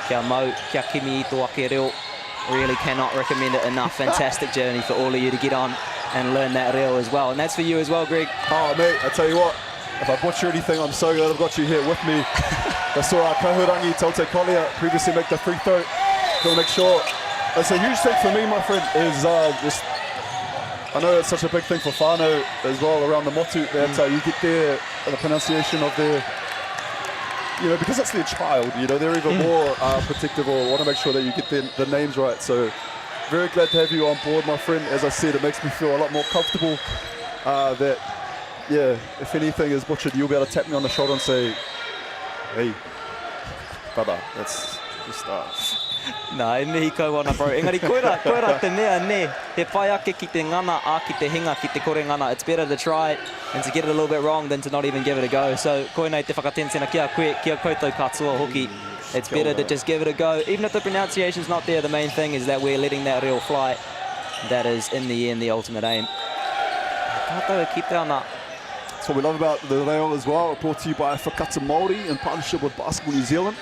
Kia mau, kia kimi I tō ake reo. Really cannot recommend it enough. Fantastic journey for all of you to get on and learn that reo as well. And that's for you as well, Greg. Oh, mate, I tell you what, if I butcher anything, I'm so glad I've got you here with me. I saw our Kahurangi, Taute Kolia, previously make the free throw. Gotta make sure. It's a huge thing for me, my friend, is just, I know it's such a big thing for whānau as well around the motu, that you get the pronunciation of their, you know, because it's their child, you know, they're even more protective, or want to make sure that you get the names right. So very glad to have you on board, my friend. As I said, it makes me feel a lot more comfortable that, yeah, if anything is butchered, you'll be able to tap me on the shoulder and say, hey, brother, that's just Nā, e mihi kau ana, bro. Engari, koera te mea ne. He pai ake ki te ngana, a ki te hinga, ki te kore ngana. It's better to try and to get it a little bit wrong than to not even give it a go. So, koenei te whakatensena kia koe, kia koutou katoa hoki. It's better to just give it a go. Even if the pronunciation's not there, the main thing is that we're letting that reo fly. That is, in the end, the ultimate aim. Tātou e kite ana. That's what we love about the reo as well. Brought to you by Whakata Māori in partnership with Basketball New Zealand.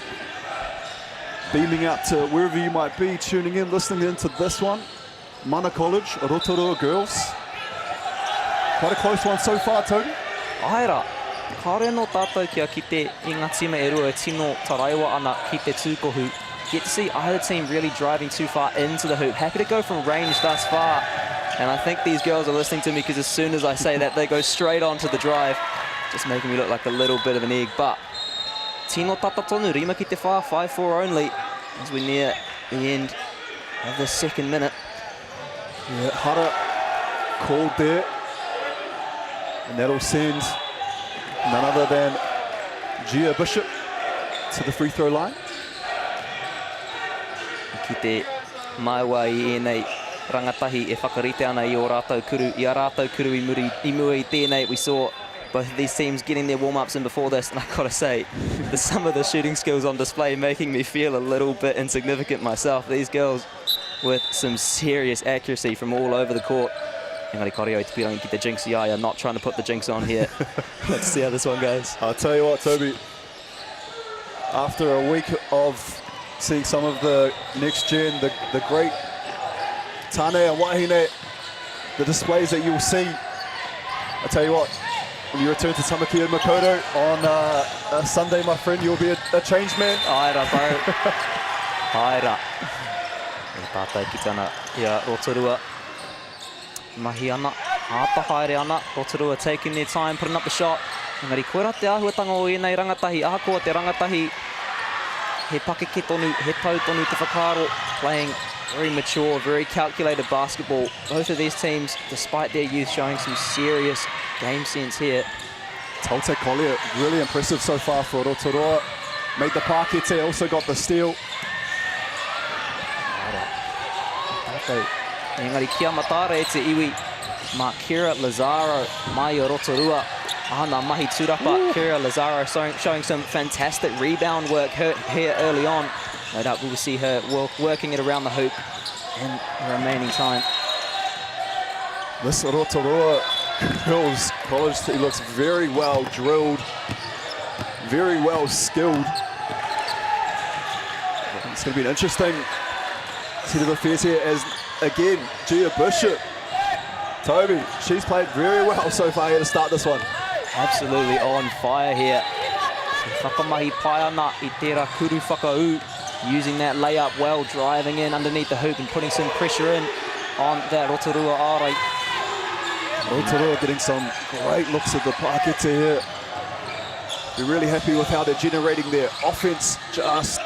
Beaming out to wherever you might be, tuning in, listening in to this one. Mana College, Rotorua girls. Quite a close one so far, Tony. Aira, kāre no tātou kia kite I ngā tima e rua e tino taraiwa ana ki te tūkohu. Get to see either team really driving too far into the hoop. Happy to go from range thus far. And I think these girls are listening to me, because as soon as I say that, they go straight on to the drive. Just making me look like a little bit of an egg. But tino tata tonu, rima ki te whā, 5-4 only, as we near the end of the second minute. Yeah, Hara called there. And that'll send none other than Gia Bishop to the free throw line. Ki te maiwa I enei rangatahi e whakarite ana I o rātou kuru. I a rātou kuru I mua I tēnei. We saw both of these teams getting their warm-ups in before this, and I've got to say, some of the shooting skills on display making me feel a little bit insignificant myself. These girls with some serious accuracy from all over the court. Engari koreo te pirangi ki te jinx iaia, not trying to put the jinx on here. Let's see how this one goes. I'll tell you what, Toby, after a week of seeing some of the next gen, the great Tane and Wahine, the displays that you'll see, I'll tell you what, when you return to Tamaki and Makoto on Sunday, my friend, you'll be a changed man. Aira, bro. Aira. E tātou ki tana ia Rotorua. Mahi ana, hāpa haere ana. Rotorua taking their time, putting up the shot. Engari, koera te āhuatanga o enei rangatahi. Ahakoa te rangatahi. He pakeke tonu, he tau tonu te whakaro. Playing very mature, very calculated basketball. Both of these teams, despite their youth, showing some serious game sense here. Taute Kolia, really impressive so far for Rotorua. Made the pakete, also got the steal. Engari, kia matara e te iwi. Ma Kira Lazaro, mai o Rotorua. Ana mahi tūrapa, Kira Lazaro showing some fantastic rebound work here early on. No doubt we will see her working it around the hoop in the remaining time. This Rotorua girls college team looks very well drilled, very well skilled. It's going to be an interesting set of affairs here as, again, Gia Bishop Toby, she's played very well so far here to start this one. Absolutely on fire here. Whakamahi pai ana I tērā kuru whakau. Using that layup well, driving in underneath the hoop and putting some pressure in on that Rotorua Arai. Rotorua getting some great looks at the parkete here. We're really happy with how they're generating their offense, just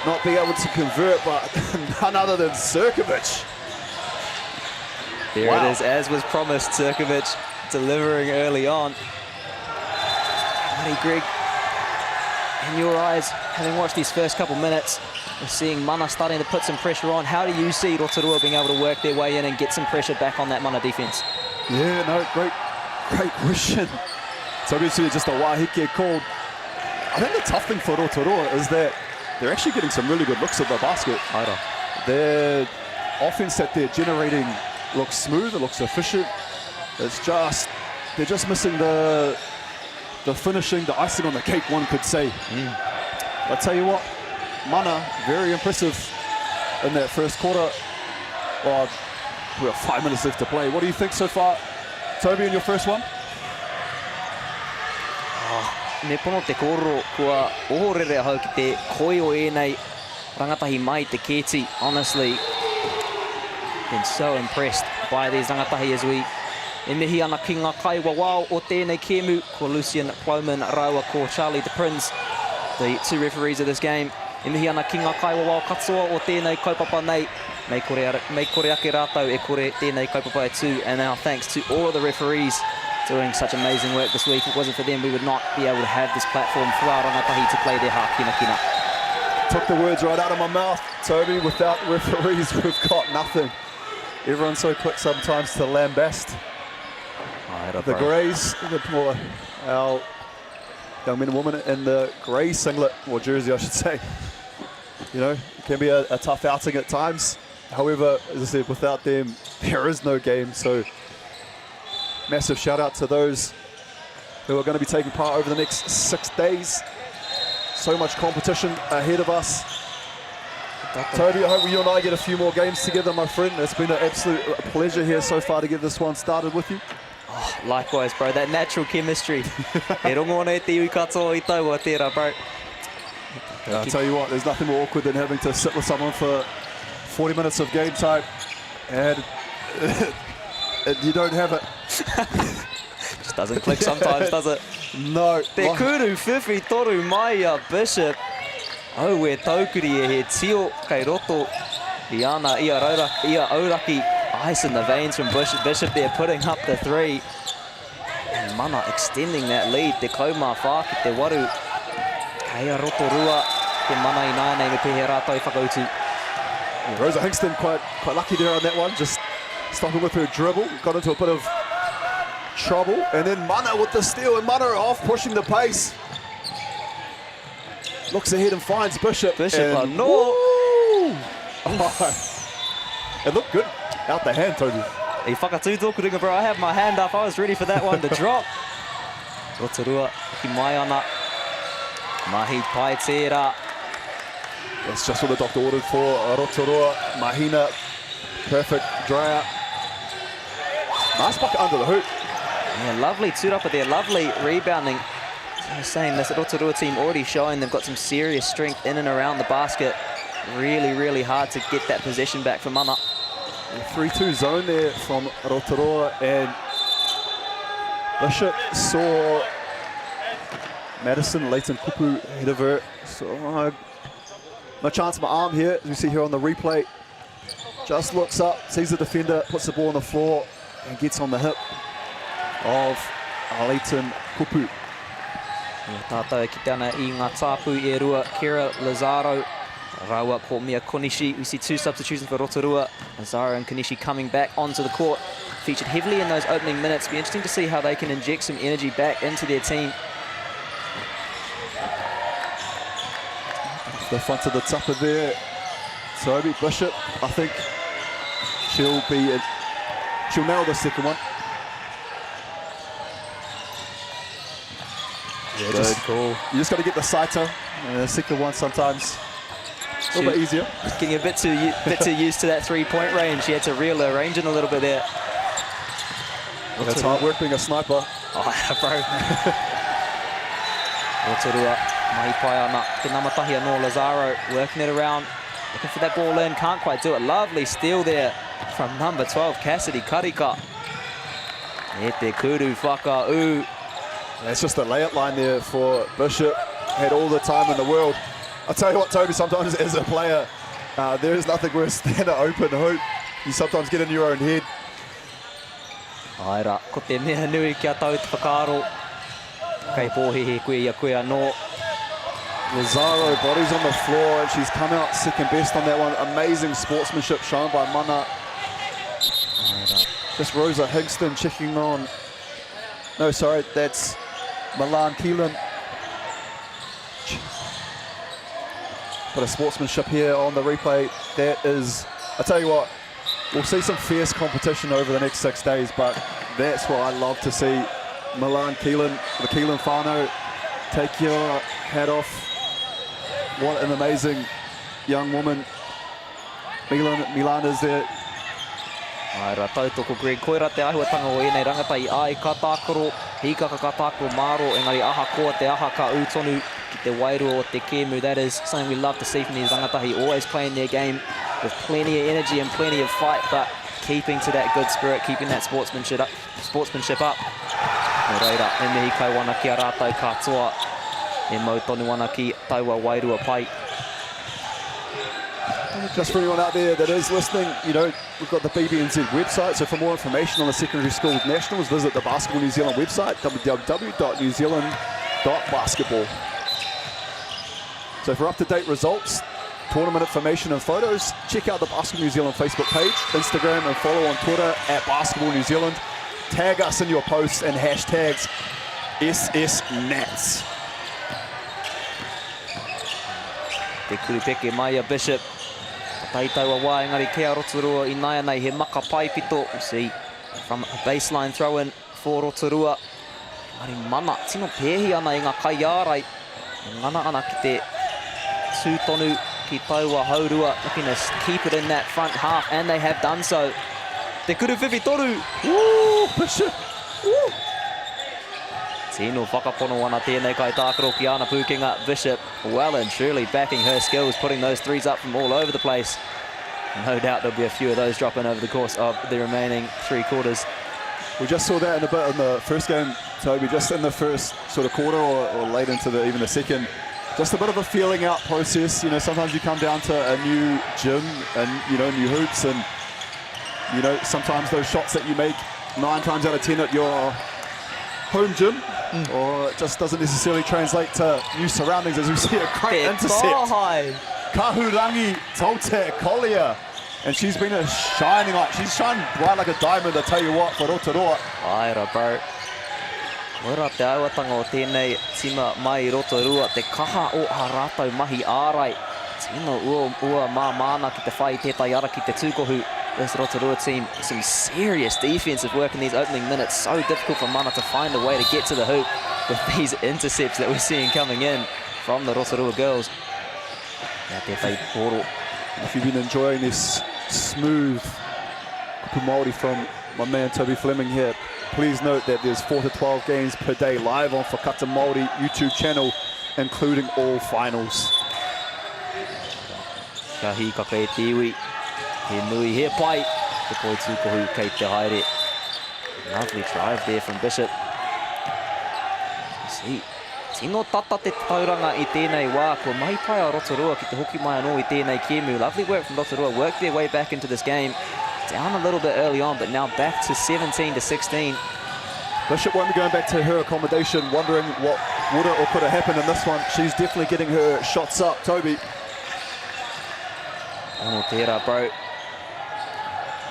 not being able to convert, but none other than Sirkovic. There it is, as was promised, Sirkovic delivering early on. Hey, Greg, in your eyes, having watched these first couple minutes, we're seeing Mana starting to put some pressure on. How do you see Rotorua being able to work their way in and get some pressure back on that Mana defense? Yeah, no, great question. So obviously just a wahike called. I think the tough thing for Rotorua is that they're actually getting some really good looks at the basket. Their offense that they're generating looks smooth, it looks efficient. It's just, they're just missing the finishing, the icing on the cake, one could say. I tell you what, Mana, very impressive in that first quarter. Well, we have 5 minutes left to play. What do you think so far, Toby, in your first one? Me pono te koro kua ohorere hau ki te koi o enei rangatahi mai te keti. Honestly, been so impressed by these rangatahi as we e mihi ana ki ngā kaiwa wao o tēnei kemu ko Lucian Plowman Raua ko Charlie de Prins, the two referees of this game. E mihi ana ki ngā kaiwa wao katoa o tēnei kaupapa nei. Mei kore ake rātou e kore tēnei kaupapa e tū. And now thanks to all of the referees doing such amazing work this week. If it wasn't for them, we would not be able to have this platform for our rangatahi to play their ha kina kina. Took the words right out of my mouth, Toby. Without referees, we've got nothing. Everyone's so quick sometimes to lambast the greys, our young men and women in the grey singlet, or jersey I should say. You know, it can be a tough outing at times. However, as I said, without them, there is no game. So massive shout out to those who are going to be taking part over the next 6 days. So much competition ahead of us. Toby, I hope you and I get a few more games together, my friend. It's been an absolute pleasure here so far to get this one started with you. Oh, likewise, bro. That natural chemistry. E rongo nei te iwi katoa I taua tērā, bro. I'll tell you what, there's nothing more awkward than having to sit with someone for 40 minutes of game time and you don't have it. Just doesn't click sometimes, does it? No. Te kuru whiwhi toru mai a Bishop. Au e taukuri e he tio kei roto I ana ia auraki. Ice in the veins from Bishop. Bishop there putting up the three. And Mana extending that lead. Te kaumā whā ki te waru. Kei a Rotorua. Te mana I nānei me pehe rātou whakautu. Yeah, Rosa Hingston quite lucky there on that one. Just stopping with her dribble. Got into a bit of trouble. And then Mana with the steal. And Mana off, pushing the pace. Looks ahead and finds Bishop. Bishop, no. Oh, it looked good. Out the hand, Toby. I whakatūtokuringa, bro. I have my hand up. I was ready for that one to drop. Rotorua ki mai ana. Mahi pai tērā. That's just what the doctor ordered for Rotorua. Mahina, perfect dry out. Nice bucket under the hoop. Yeah, lovely tūrapa there, lovely rebounding. I was saying this Rotorua team already showing they've got some serious strength in and around the basket. Really, really hard to get that possession back for Mana. 3-2 zone there from Rotorua, and Bishop saw Madison, Leighton Kupu ahead of her. So no chance of my arm here, as we see here on the replay. Just looks up, sees the defender, puts the ball on the floor, and gets on the hip of Leighton Kupu. Tātou e ki tana I ngā tāpu e rua, Kira Lazaro, Raua ko Mia Konishi. We see two substitutions for Rotorua. Lazaro and Konishi coming back onto the court. Featured heavily in those opening minutes. Be interesting to see how they can inject some energy back into their team. The front of the tupper there. Toby Bishop, I think she'll nail the second one. Yeah, good call. You just got to get the Saito. The second one sometimes a little bit easier. Getting a bit too used to that three-point range. She had to reel her range in a little bit there. That's hard work being a sniper. Oh, bro. Rotorua, mahi pai ana, te namatahi anō Lazaro, working it around, looking for that ball in, can't quite do it. Lovely steal there from number 12, Cassidy Karika. E te kuru whakau. That's just a layup line there for Bishop. Had all the time in the world. I'll tell you what, Toby, sometimes as a player, there is nothing worse than an open hoop. You sometimes get in your own head. Aira, ko te mea nui kia tau te whakaaro. Kei pōhehe koe ia koe anō. Lazaro, bodies on the floor, and she's come out second best on that one. Amazing sportsmanship shown by Mana. Just Rosa Higston checking on. No, sorry, that's Milan Keelan. But a sportsmanship here on the replay. That is, I tell you what, we'll see some fierce competition over the next 6 days, but that's what I love to see. Milan Keelan, the Keelan whānau, take your hat off. What an amazing young woman. Milan is there. Aira, tautoko Greg, koira te ahuatanga o enei rangatai ai ka tākoro, hikaka ka tākoro māro, engari aha koa te aha ka utonu ki te wairua o te kēmu. That is something we love to see from these rangatahi, always playing their game with plenty of energy and plenty of fight, but keeping to that good spirit, keeping that sportsmanship up. No reira, e mihi kai wana ki a rātou katoa, e mau tonu wana ki taua wairua pai. Just for anyone out there that is listening, you know, we've got the BBNZ website, so for more information on the Secondary Schools Nationals, visit the Basketball New Zealand website, www.newzealand.basketball. So for up-to-date results, tournament information and photos, check out the Basketball New Zealand Facebook page, Instagram, and follow on Twitter at Basketball New Zealand. Tag us in your posts and hashtags SSNats. Te kuripeke mai a Bishop. Taitaua wā, engari kia Rotorua I nai nei he maka pai pito. We'll see from a baseline throw-in for Rotorua. Engari mana, tino pēhi ana I ngā kai ārai. Ngana ana ki te tūtonu ki taua haurua, looking to keep it in that front half, and they have done so. Te kuru whiwhi toru. Woo, Bishop. Woo. Tino whakapono ana tēnei kai tākaro ki ana Pukenga. Bishop well and truly backing her skills, putting those threes up from all over the place. No doubt there'll be a few of those dropping over the course of the remaining 3 quarters. We just saw that in a bit in the first game, Toby, just in the first sort of quarter or late into even the second. Just a bit of a feeling out process. You know, sometimes you come down to a new gym and, you know, new hoops, and, you know, sometimes those shots that you make 9 times out of 10 at your home gym, or it just doesn't necessarily translate to new surroundings, as we see a great intercept. Kahurangi Tote Collier, and she's been a shining light. She's shined bright like a diamond, I tell you what, for Rotorua. Aira, bro. Ora te auatanga o tēnei tima mai Rotorua, te kaha o ha rātou mahi ārai. Tino ua māmāna ki te whai tētai ara ki te tūkohu. This Rotorua team, some serious defensive work in these opening minutes. So difficult for Mana to find a way to get to the hoop with these intercepts that we're seeing coming in from the Rotorua girls. If you've been enjoying this smooth kupu Māori from my man Toby Fleming here, please note that there's 4 to 12 games per day live on Whakata Māori YouTube channel, including all finals. Ka hikaka e te iwi. He nui he pai, te poi tūkohu kei te haere. Lovely drive there from Bishop. See, tino tata te tauranga I tēnei wā, ko mai pai a Rotorua ki te hoki mai anō I tēnei kēmu. Lovely work from Rotorua, worked their way back into this game. Down a little bit early on, but now back to 17 to 16. Bishop won't be going back to her accommodation, wondering what would or could have happened in this one. She's definitely getting her shots up. Toby. Ono tērā, bro.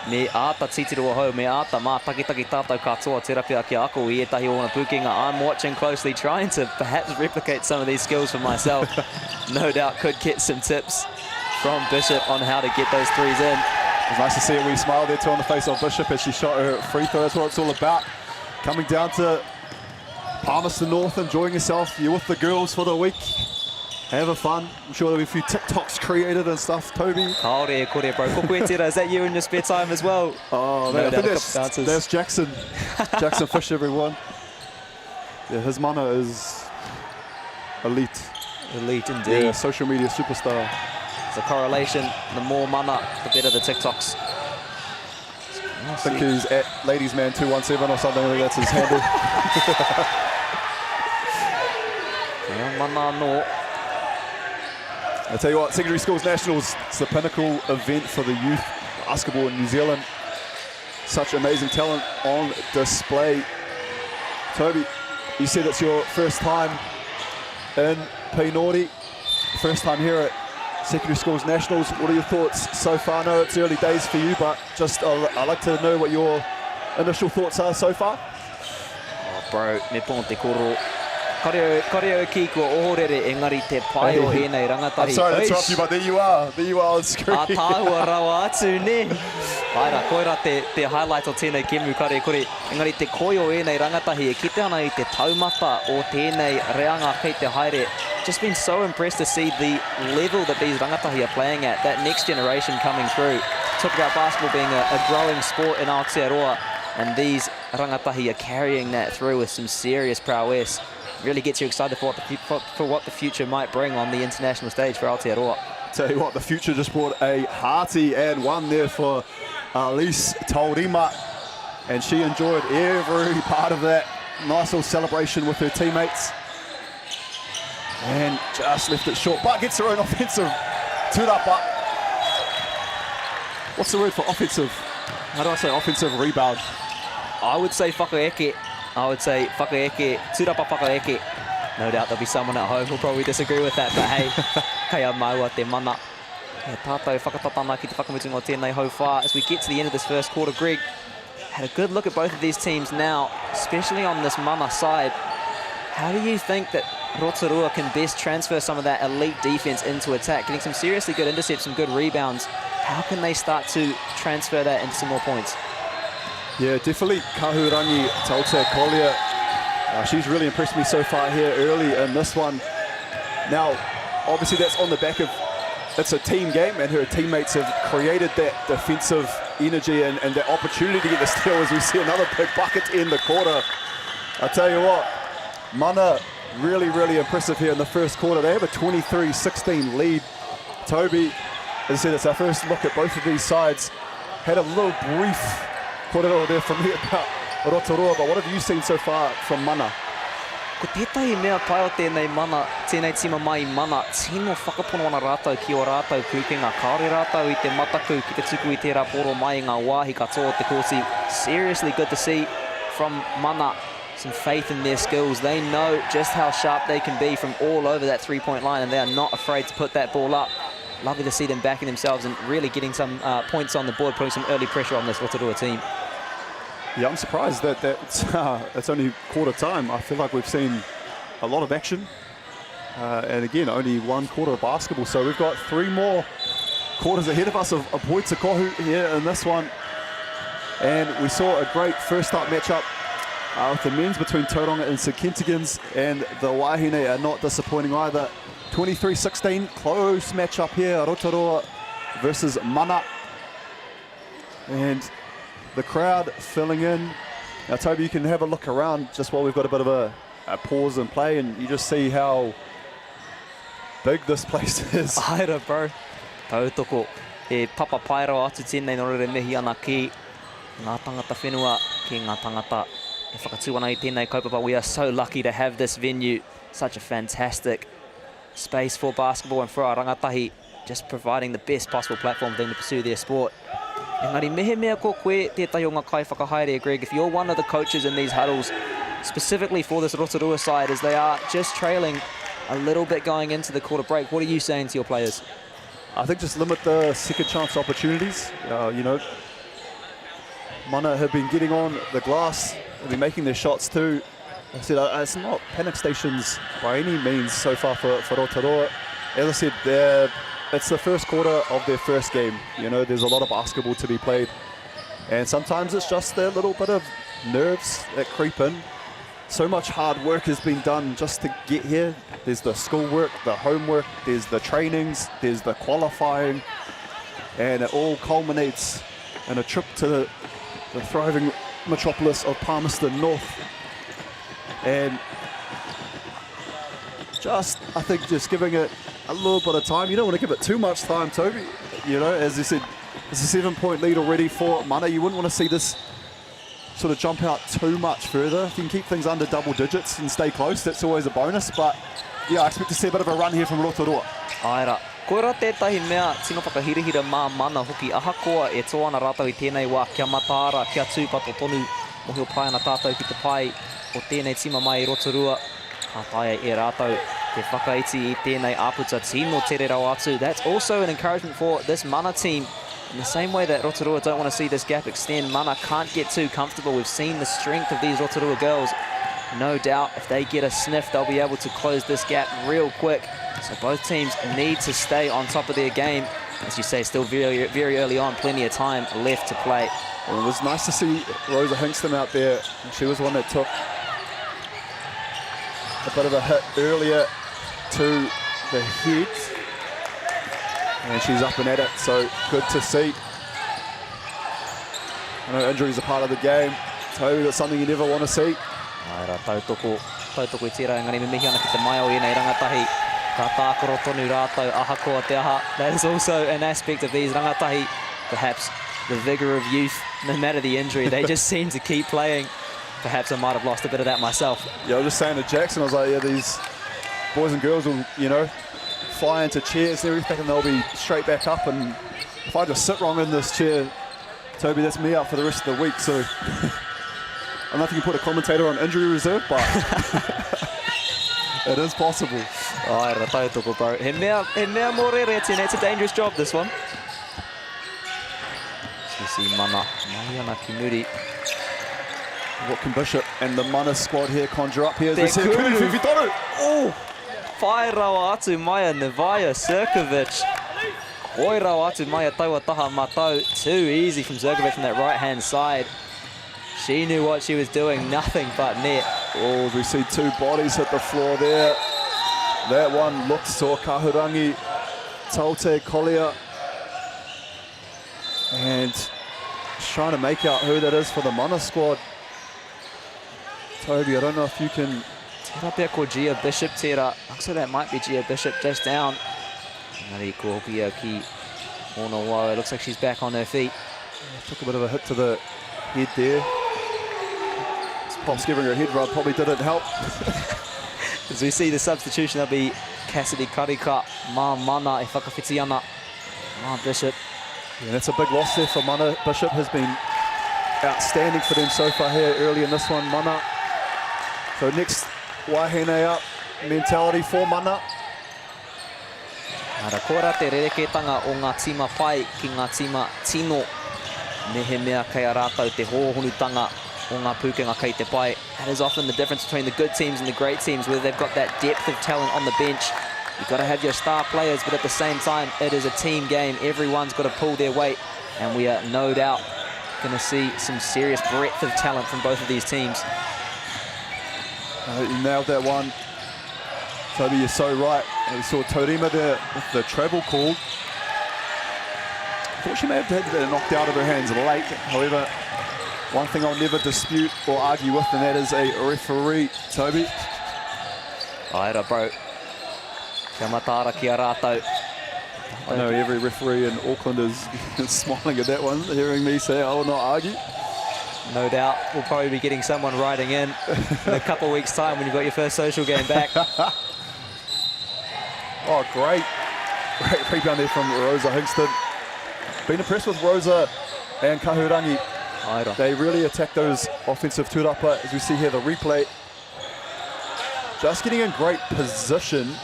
Me āta titiro hau, me āta mā takitaki tātou katoa tērā pia ki ako I etahi ona Pukenga. I'm watching closely, trying to perhaps replicate some of these skills for myself. No doubt could get some tips from Bishop on how to get those threes in. It was nice to see a wee smile there too on the face of Bishop as she shot her free throw. That's what it's all about. Coming down to Palmerston North, enjoying yourself. You're with the girls for the week. Having fun. I'm sure there'll be a few TikToks created and stuff, Toby. Kaore, kore, bro. Kokoetira, is that you in your spare time as well? Oh, man, I think that's Jackson. Jackson Fish, everyone. Yeah, his mana is elite. Elite indeed. Yeah, social media superstar. It's a correlation. The more mana, the better the TikToks. I think he's at ladiesman217 or something. I think that's his handle. Mana no. I tell you what, Secondary Schools Nationals, it's the pinnacle event for the youth basketball in New Zealand. Such amazing talent on display. Toby, you said it's your first time in MāORI, first time here at Secondary Schools Nationals. What are your thoughts so far? I know it's early days for you, but just I'd like to know what your initial thoughts are so far. Oh, bro, me ponte koro. Kareo ki kua ohorere engari te pai o enei rangatahi. I'm sorry to interrupt you, but there you are. There you are on screen. A tāua rawa atu ne. Aira, koira te highlight o tēnei kemu kare kore. Engari te koi o enei rangatahi e kite ana I te taumata o tēnei reanga kei te haere. Just been so impressed to see the level that these rangatahi are playing at. That next generation coming through. Talk about basketball being a growing sport in Aotearoa. And these rangatahi are carrying that through with some serious prowess. Really gets you excited for what the future might bring on the international stage for Aotearoa. Tell you what, the future just brought a hearty and one there for Elise Taurima, and she enjoyed every part of that. Nice little celebration with her teammates, and just left it short, but gets her own offensive tūrapa. What's the word for offensive? How do I say offensive rebound? I would say whakaeke. I would say whakaeke, tūrapa whakaeke. No doubt there'll be someone at home who'll probably disagree with that, but hey, kaya maua te mana. Yeah, tātou whakatatana ki te whakamutunga o tēnei hau whā. As we get to the end of this first quarter, Greg had a good look at both of these teams now, especially on this mana side. How do you think that Rotorua can best transfer some of that elite defense into attack, getting some seriously good intercepts, some good rebounds? How can they start to transfer that into some more points? Yeah, definitely Kahurangi Taute Collier. She's really impressed me so far here early in this one. Now, obviously that's on the back of, it's a team game and her teammates have created that defensive energy and that opportunity to get the steal as we see another big bucket in the quarter. I tell you what, Mana really, really impressive here in the first quarter. They have a 23-16 lead. Toby, as I said, it's our first look at both of these sides. Had a little brief korero there from me about Rotorua, but what have you seen so far from Mana? Ko tētahi mea pai o tēnei mana, tēnei tima mai mana, tino whakapono ana rātou ki o rātou kukenga. Kāore rātou I te mataku ki te tuku I tērā poro mai ngā wāhi katoa te kōsi. Seriously good to see from Mana, some faith in their skills. They know just how sharp they can be from all over that three-point line, and they are not afraid to put that ball up. Lovely to see them backing themselves and really getting some points on the board, putting some early pressure on this Rotorua team. Yeah, I'm surprised that it's only quarter time. I feel like we've seen a lot of action. And again, only one quarter of basketball. So we've got 3 more quarters ahead of us of points of kohu here in this one. And we saw a great first start matchup with the men's between Tauranga and St Kentigans. And the Wahine are not disappointing either. 23-16, close matchup here, Rotorua versus Mana. And the crowd filling in. Now, Toby, you can have a look around just while we've got a bit of a pause and play, and you just see how big this place is. Aira, bro. Tautoko. E papa pairo atu tēnei no rere mehi ana ki ngā tangata whenua, ki ngā tangata e whakatū ana I tēnei kaupapa. We are so lucky to have this venue. Such a fantastic space for basketball and for our rangatahi, just providing the best possible platform for them to pursue their sport. Engari mehe mea ko koe tētahi o ngā kai whakahaere, Greg. If you're one of the coaches in these huddles, specifically for this Rotorua side, as they are just trailing a little bit going into the quarter break, what are you saying to your players? I think just limit the second chance opportunities. You know, Mana have been getting on the glass, they've been making their shots too. I said, it's not panic stations by any means so far for Rotorua. As I said, it's the first quarter of their first game. You know, there's a lot of basketball to be played. And sometimes it's just a little bit of nerves that creep in. So much hard work has been done just to get here. There's the schoolwork, the homework, there's the trainings, there's the qualifying, and it all culminates in a trip to the thriving metropolis of Palmerston North. And I think just giving it a little bit of time. You don't want to give it too much time, Toby. You know, as you said, it's a 7-point lead already for Mana. You wouldn't want to see this sort of jump out too much further. If you can keep things under double digits and stay close, that's always a bonus. But yeah, I expect to see a bit of a run here from Rotorua. Aira. Koira tētahi mea tino whakahirihira mā mana hoki ahakoa e toana rātau I tēnei wā kia mataara, kia tūpato tonu. Mohi o pai ana tātou ki te pai o tēnei tima mai I Rotorua. Ka taia e rātau te whakaiti I tēnei āputa tino tere rau atu. That's also an encouragement for this Mana team. In the same way that Rotorua don't want to see this gap extend, Mana can't get too comfortable. We've seen the strength of these Rotorua girls. No doubt if they get a sniff, they'll be able to close this gap real quick. So both teams need to stay on top of their game. As you say, still very, very early on, plenty of time left to play. Well, it was nice to see Rosa Hingston out there. She was one that took a bit of a hit earlier to the head. And she's up and at it, so good to see. I know injuries are part of the game. Toby, that's something you never want to see. Aira, tautoko I tērā, engari me mihi ana ki te MāORI nei rangatahi. Ka tākoro tonu rātau, ahakoa te aha. That is also an aspect of these rangatahi. Perhaps the vigour of youth, no matter the injury, they just seem to keep playing. Perhaps I might have lost a bit of that myself. Yeah, I was just saying to Jackson, I was like, yeah, these boys and girls will, you know, fly into chairs and everything and they'll be straight back up, and if I just sit wrong in this chair, Toby, that's me out for the rest of the week. So I don't know if you can put a commentator on injury reserve, but it is possible. Aira, tautoko, bro. He mea mōrere tēnei. It's a dangerous job, this one. You see Mana, Mariana Kimuri. What can Bishop and the Mana squad here conjure up here? Te kuru. Oh! Whai rawa atu Maya Nevaya Sirkovic. Hoi rawa atu Maya taua taha matau. Too easy from Sirkovic from that right-hand side. She knew what she was doing, nothing but net. Oh, we see two bodies hit the floor there. That one looks to Kahurangi Taute Collier. And trying to make out who that is for the Mana squad. Toby, I don't know if you can... Tērā pia ko Gia Bishop tērā. Looks like that might be Gia Bishop just down. Ngari ko hoki au ki Ono Wau. It looks like she's back on her feet. Took a bit of a hit to the head there. Pops giving her a head rub probably didn't help. As we see the substitution, that'll be Cassidy Karika, Mā Mana e whakawhiti ana. Mā Bishop. Yeah, that's a big loss there for Mana. Bishop has been outstanding for them so far here early in this one, Mana. So next, wahine up mentality for Mana. Ara kora te rereketanga o ngā tima pai ki ngā tima tino. Nehe mea kei a rātau te hōhonutanga o ngā pūkenga kei te pai. That is often the difference between the good teams and the great teams, where they've got that depth of talent on the bench. You've got to have your star players, but at the same time, it is a team game. Everyone's got to pull their weight, and we are no doubt going to see some serious breadth of talent from both of these teams. You nailed that one. Toby, you're so right. We saw Torima there with the treble call. I thought she may have had that knocked out of her hands late. However, one thing I'll never dispute or argue with, and that is a referee, Toby. Aira, bro. Kia mataara ki a rātau. I know every referee in Auckland is smiling at that one, hearing me say I will not argue. No doubt. We'll probably be getting someone writing in a couple of weeks' time when you've got your first social game back. Oh, great. Great rebound there from Rosa Hingston. Been impressed with Rosa and Kahurangi. Aira. They really attack those offensive tūrapa. As we see here, the replay. Just getting in great position.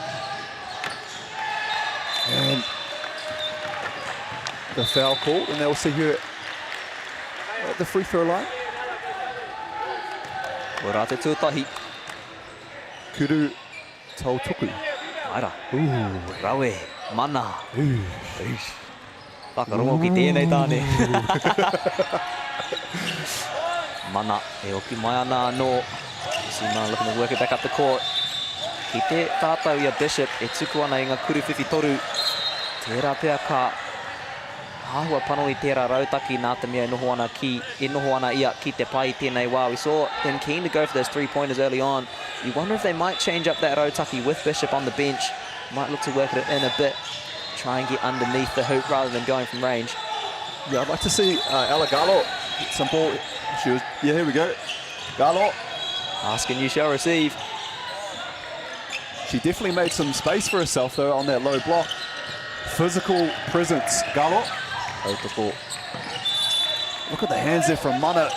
And the foul call, and they'll see here at the free throw line. Ora te tūtahi. Kuru Tautuku. Aira. Rawe. Mana. Whakarongo ki tēnei tāne. Mana e oki mai ana anō. Sima looking to work it back up the court. Ki te tātou ia Bishop, e tuku ana I ngā kuruwhiwhi toru. Tērā pia ka āhua panui tērā rautaki nā te mea noho ana ia ki te pai tēnei wā. We saw them keen to go for those three-pointers early on. You wonder if they might change up that rautaki with Bishop on the bench. Might look to work it in a bit. Try and get underneath the hoop rather than going from range. Yeah, I'd like to see Ella Galo get some ball. Yeah, here we go. Galo. Ask and you shall receive. She definitely made some space for herself though on that low block. Physical presence, Galo. Look at the hands there from Mana.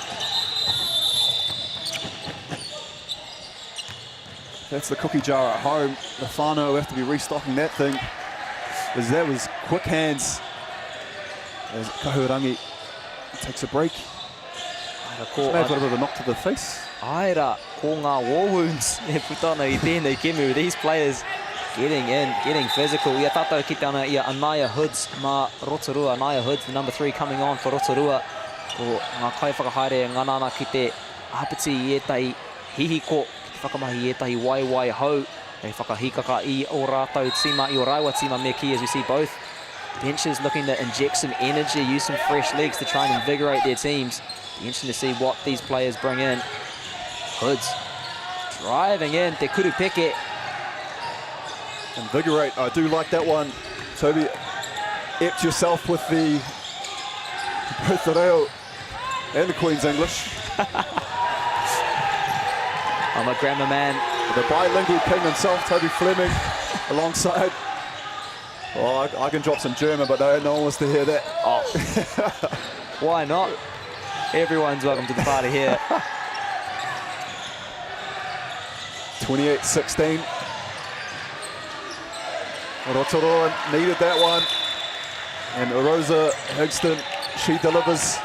That's the cookie jar at home. The whānau have to be restocking that thing. As that was quick hands. As Kahurangi takes a break. She may have got a bit of a knock to the face. Aira, ko ngā war wounds e putana I tēnei kemu. These players getting in, getting physical. Ia tātou ki te ana ia Anaya Hoods mā Rotorua. Anaya Hoods, the number 3 coming on for Rotorua. Ko ngā kaiwhakahaere nganana ki te hapiti I ētai hihiko, ki te whakamahi I ētai waiwai hau. Hei whakahikaka I o rātou tima, I o raiwa tima me ki, as we see both benches looking to inject some energy, use some fresh legs to try and invigorate their teams. Be interesting to see what these players bring in. Hoods driving in, te kuru peke. Invigorate, I do like that one. Toby, ept yourself with the both the reo and the Queen's English. I'm a grammar man. The bilingual king himself, Toby Fleming, alongside. Oh, I can drop some German, but no one wants to hear that. Oh, why not? Everyone's welcome to the party here. 28-16. Rotorua needed that one. And Rosa Higston, she delivers.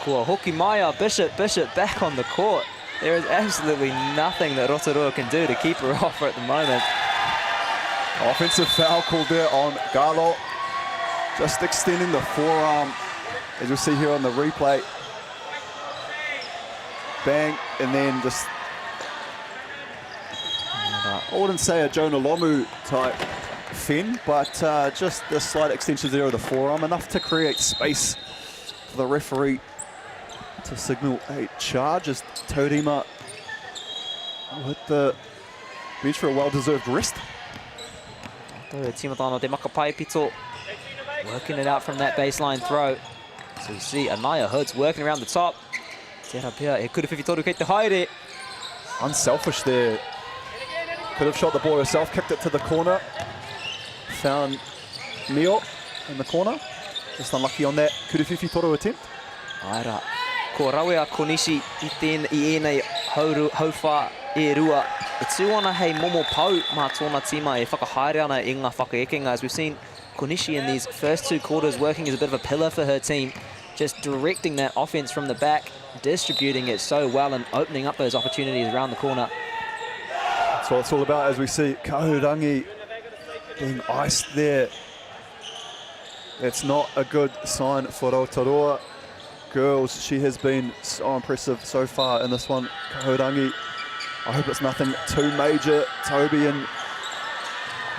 Kua hoki Maya, Bishop back on the court. There is absolutely nothing that Rotorua can do to keep her off at the moment. Offensive foul called there on Galo. Just extending the forearm, as you'll see here on the replay. Bang, and then just, I wouldn't say a Jonah Lomu type fin, but just the slight extension there of the forearm, enough to create space for the referee to signal a charge as Taurima with the bench for a well-deserved rest. Timatano te makapai pito, working it out from that baseline throw. So you see Anaya Hoods working around the top. Tērā pia, he kuruwhiwhi toru kei te haere. Unselfish there. Could have shot the ball herself, kicked it to the corner. Found Mio in the corner. Just unlucky on that kuruwhiwhi toru attempt. Aira, ko rawea Konishi I ēnei hauwha e rua. E tū ana hei momo pau mā tōna tima e whakahaere ana I ngā whakaekenga, as we've seen Konishi in these first 2 quarters working as a bit of a pillar for her team, just directing that offense from the back, distributing it so well and opening up those opportunities around the corner. That's what it's all about, as we see Kahurangi being iced there. It's not a good sign for Rotorua. Girls, she has been so impressive so far in this one, Kahurangi. I hope it's nothing too major. Toby, and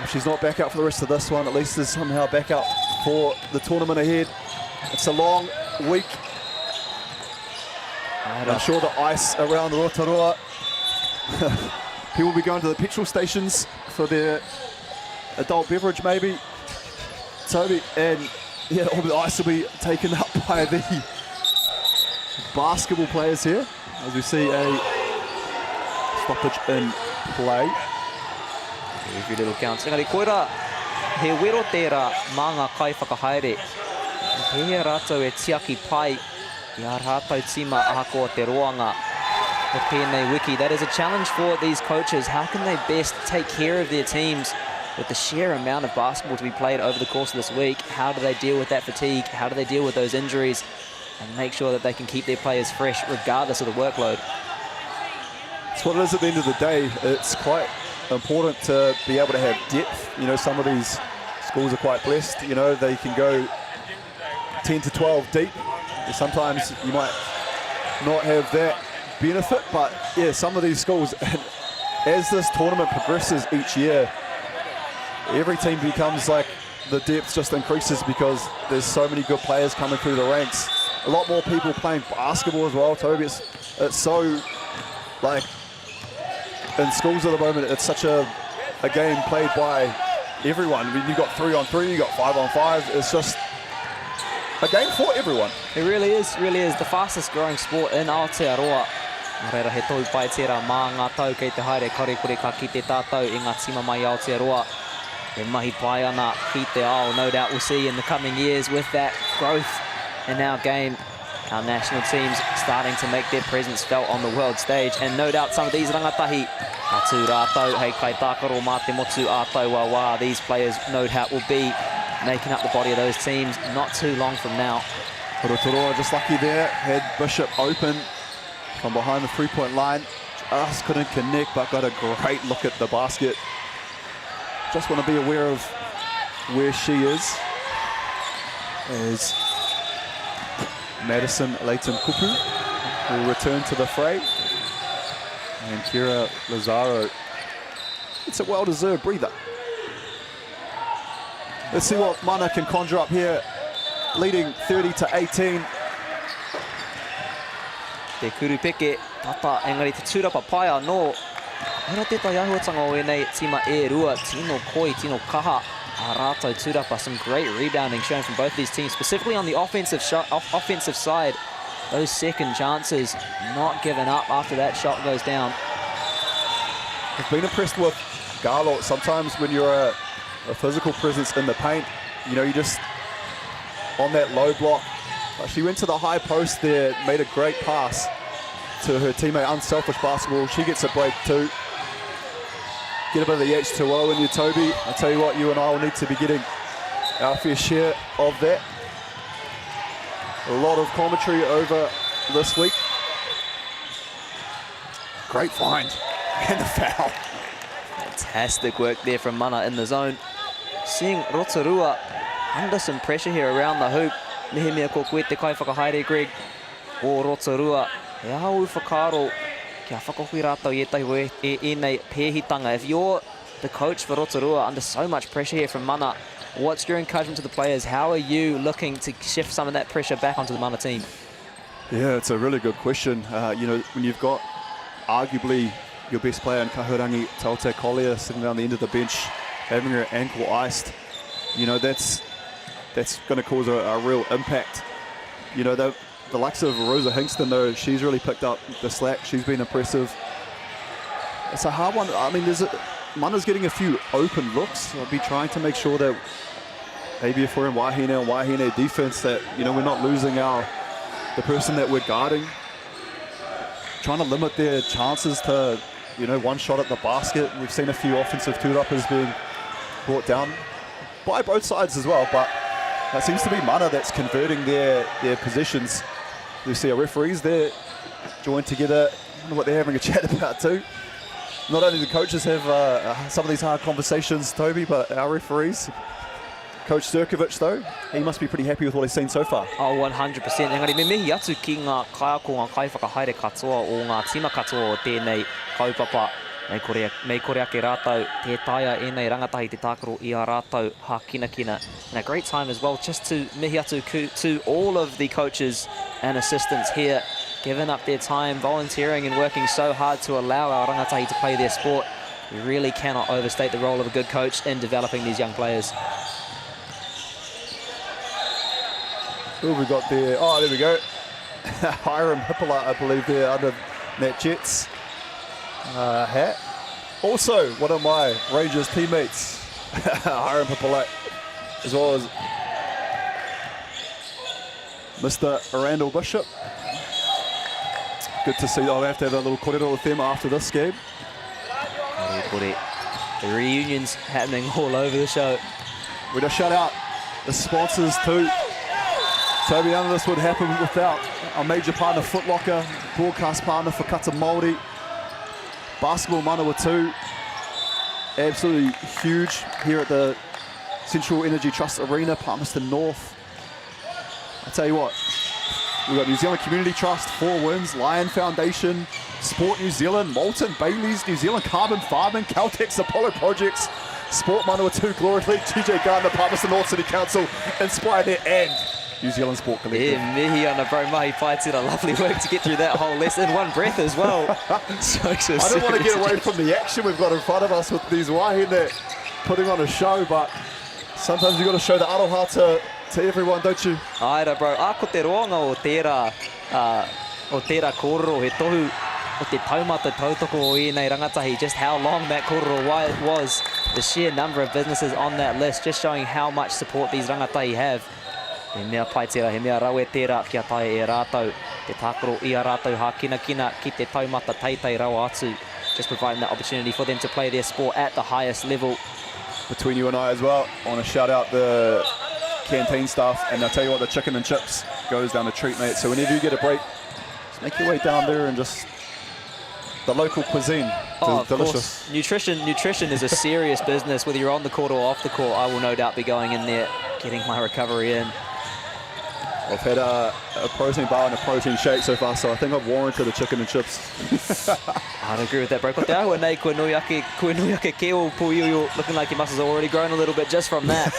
if she's not back out for the rest of this one, at least is somehow back out for the tournament ahead. It's a long week. I'm sure the ice around Rotorua. People will be going to the petrol stations for their adult beverage maybe. Toby, and yeah, all the ice will be taken up by the basketball players here, as we see a stoppage in play. Every little counts. Engari, koira, he wero tērā mā ngā kai whakahaere. He rātou e tiaki pai I a rātou tima ahako te roanga o pēnei wiki. That is a challenge for these coaches. How can they best take care of their teams with the sheer amount of basketball to be played over the course of this week? How do they deal with that fatigue? How do they deal with those injuries and make sure that they can keep their players fresh regardless of the workload? It's what it is at the end of the day. It's quite important to be able to have depth. You know, some of these schools are quite blessed. You know, they can go 10 to 12 deep. Sometimes you might not have that benefit, but yeah, some of these schools, as this tournament progresses each year, every team becomes like the depth just increases because there's so many good players coming through the ranks. A lot more people playing basketball as well, Toby. It's so, like, in schools at the moment, it's such a game played by everyone. I mean, you've got 3-on-3, you've got 5-on-5. It's just a game for everyone. It really is the fastest growing sport in Aotearoa. Reira he tau pai tērā mā ngā tau kei te haere kore ka ki te tātou i ngā tima mai Aotearoa. E mahi pai ana ki te ao. No doubt we'll see in the coming years with that growth in our game, our national teams starting to make their presence felt on the world stage. And no doubt some of these rangatahi, atu rātou, hei kai tākaro mā te motu ātou wā, these players no doubt will be making up the body of those teams not too long from now. Rotorua just lucky there, had Bishop open from behind the three-point line. Just couldn't connect, but got a great look at the basket. Just want to be aware of where she is. As Madison Leighton Kupu will return to the fray. And Kira Lazaro, it's a well-deserved breather. Let's see what Mana can conjure up here, leading 30-18. Te kuru peke, tata, engari te tūrapa pai anō. Hera te tai ahuatanga o enei tima e rua, tino koi, tino kaha. A rātou tūrapa, some great rebounding shown from both these teams, specifically on the offensive side. Those second chances, not given up after that shot goes down. I've been impressed with Garlock. Sometimes when you're a physical presence in the paint, you know, you just on that low block. She went to the high post there, made a great pass to her teammate. Unselfish basketball. She gets a break too. Get a bit of the H2O in you, Toby. I tell you what, you and I will need to be getting our fair share of that. A lot of commentary over this week. Great find. And the foul. Fantastic work there from Mana in the zone. Seeing Rotorua under some pressure here around the hoop. Nehemia ko koe te kai whakahaere, Greg, o Rotorua. E ahau whakaro kia whakahui rātou i etahi e nei pēhitanga. If you're the coach for Rotorua under so much pressure here from Mana, what's your encouragement to the players? How are you looking to shift some of that pressure back onto the Mana team? Yeah, it's a really good question. You know, when you've got arguably your best player in Kahurangi, Taute Collier, sitting down the end of the bench, having her ankle iced, you know, that's going to cause a real impact. You know, the likes of Rosa Hingston, though, she's really picked up the slack. She's been impressive. It's a hard one. I mean, Mana's getting a few open looks. I'll be trying to make sure that maybe if we're in Wahine defense, that, you know, we're not losing the person that we're guarding. Trying to limit their chances to, you know, one shot at the basket. We've seen a few offensive tūrapas being brought down by both sides as well, but it seems to be Mana that's converting their possessions. We see our referees there joined together. I wonder what they're having a chat about too. Not only do coaches have some of these hard conversations, Toby, but our referees. Coach Sturkovic, though, he must be pretty happy with what he's seen so far. Oh, 100%. Engari, me mihi atu ki ngā kaiako ngā kai whakahaere katoa o ngā tima katoa o tēnei kaupapa. Mei kore ake rātou, te taia enei rangatahi te tākaro i a rātou ha kina. And a great time as well, just to mihi atu to all of the coaches and assistants here, giving up their time, volunteering and working so hard to allow our rangatahi to play their sport. We really cannot overstate the role of a good coach in developing these young players. Who have we got there? Oh, there we go. Hiram Hippola, I believe, there under Nat Jets hat. Also, one of my Rangers teammates, Hiram Hippola, as well as Mr. Randall Bishop. Good to see. I'll have to have a little korero with them after this game. The reunions happening all over the show. We're to shout out the sponsors too. Toby, none of this would happen without our major partner Foot Locker, broadcast partner for Kata Māori, Basketball Manawa 2. Absolutely huge here at the Central Energy Trust Arena, Palmerston North. I tell you what, We've got New Zealand Community Trust, 4 Winds, Lion Foundation, Sport New Zealand, Moulton, Bailey's, New Zealand Carbon Farming, Caltex, Apollo Projects, Sport Manawatu, Glory League, TJ Gardner, Palmerston North City Council, Inspired and New Zealand Sport Collective. Yeah, mihi ana bro mahi Paitira. Lovely work to get through that whole list in one breath as well. I don't want to get away from the action we've got in front of us with these wahine putting on a show, but sometimes you've got to show the aroha to everyone, don't you? Aira bro, ko te roanga o tērā kōrero he tohu o te taumata tautoko o ēnei rangatahi, just how long that kōrero was, the sheer number of businesses on that list, just showing how much support these rangatahi have. He mea paitera, he mea rawe tērā kia tae e rātou, te tākoro i a rātou ha kina ki te taumata teitei rawa atu, just providing that opportunity for them to play their sport at the highest level. Between you and I as well, I want to shout out the canteen staff, and I'll tell you what, the chicken and chips goes down a treat, mate. So whenever you get a break, just make your way down there and just the local cuisine. Of delicious. Course. Nutrition is a serious business, whether you're on the court or off the court. I will no doubt be going in there, getting my recovery in. I've had a protein bar and a protein shake so far, so I think I've warranted the chicken and chips. I'd agree with that, bro. Ko te ahua nei, koe nui ake keo puiuio, looking like your muscles are already grown a little bit just from that.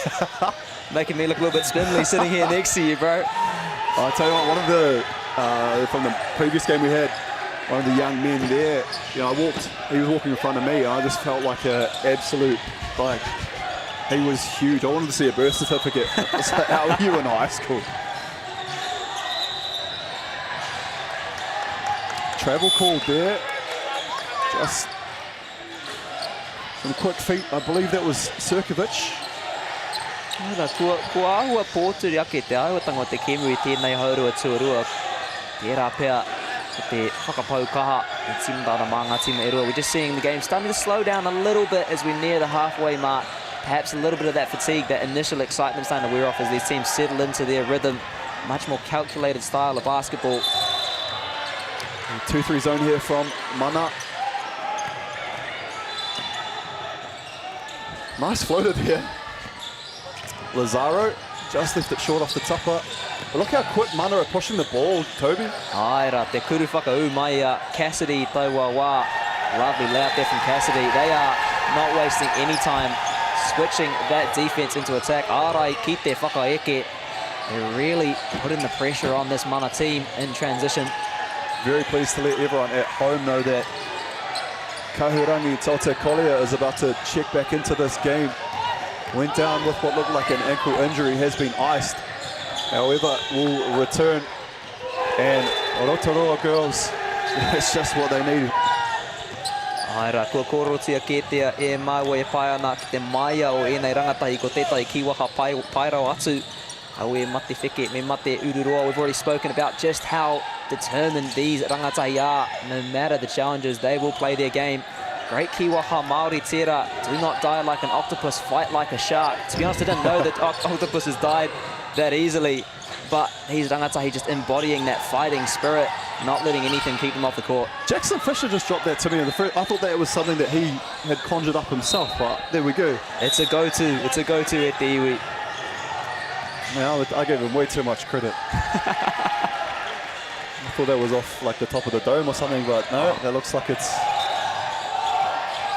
Making me look a little bit spindly sitting here next to you, bro. I'll tell you what, one of the, from the previous game we had, one of the young men there, you know, he was walking in front of me, and I just felt like an absolute, like, he was huge. I wanted to see a birth certificate. How were you in high school? Travel call there. Just some quick feet. I believe that was Sirkovic. Kua ahua pōturi ake te ahutanga o te kemu I tēnei haurua tuarua. Tērā pēr te whakapau kaha I timba mā ngā tima e rua. We're just seeing the game starting to slow down a little bit as we near the halfway mark. Perhaps a little bit of that fatigue, that initial excitement starting to wear off as these teams settle into their rhythm. Much more calculated style of basketball. 2-3 zone here from Mana. Nice floater there. Lazaro just left it short off the tupper. But look how quick Mana are pushing the ball, Toby. Aira, te kuru whakau mai Cassidy taua wā. Lovely layout there from Cassidy. They are not wasting any time switching that defense into attack. Arai ki te whakaeke. They're really putting the pressure on this Mana team in transition. Very pleased to let everyone at home know that Kahurangi Taute Collier is about to check back into this game. Went down with what looked like an ankle injury, has been iced. However, will return. And Rotorua girls, it's just what they need. Aira, kua korotia ketea e maua e pai ana ki te maia o ēnei rangatahi ko tētai kiwaha pairau atu. Au e mate wheke, me mate ururoa. We've already spoken about just how determined these rangatahi are. No matter the challenges, they will play their game. Great kiwaha Māori tērā. Do not die like an octopus, fight like a shark. To be honest, I didn't know that octopuses died that easily. But these rangatahi just embodying that fighting spirit, not letting anything keep them off the court. Jackson Fisher just dropped that to me in the first. I thought that was something that he had conjured up himself, but there we go. It's a go-to. It's a go-to at the iwi. Man, I gave him way too much credit. I thought that was off like the top of the dome or something, but no, that looks like it's...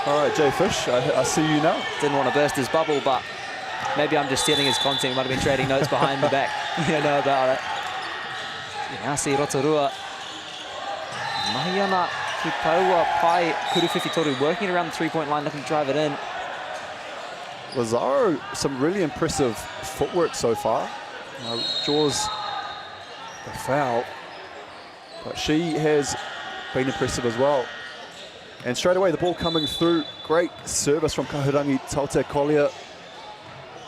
All right, Jay Fish, I see you now. Didn't want to burst his bubble, but maybe I'm just stealing his content. Might have been trading notes behind the back. You know about it. Ngāsi Rotorua. Mahiana ki taua pai Kuruwhiwhi Toru working around the three-point line, looking to drive it in. Lazaro, some really impressive footwork so far. Draws the foul, but she has been impressive as well. And straight away, the ball coming through. Great service from Kahurangi Taute Collier.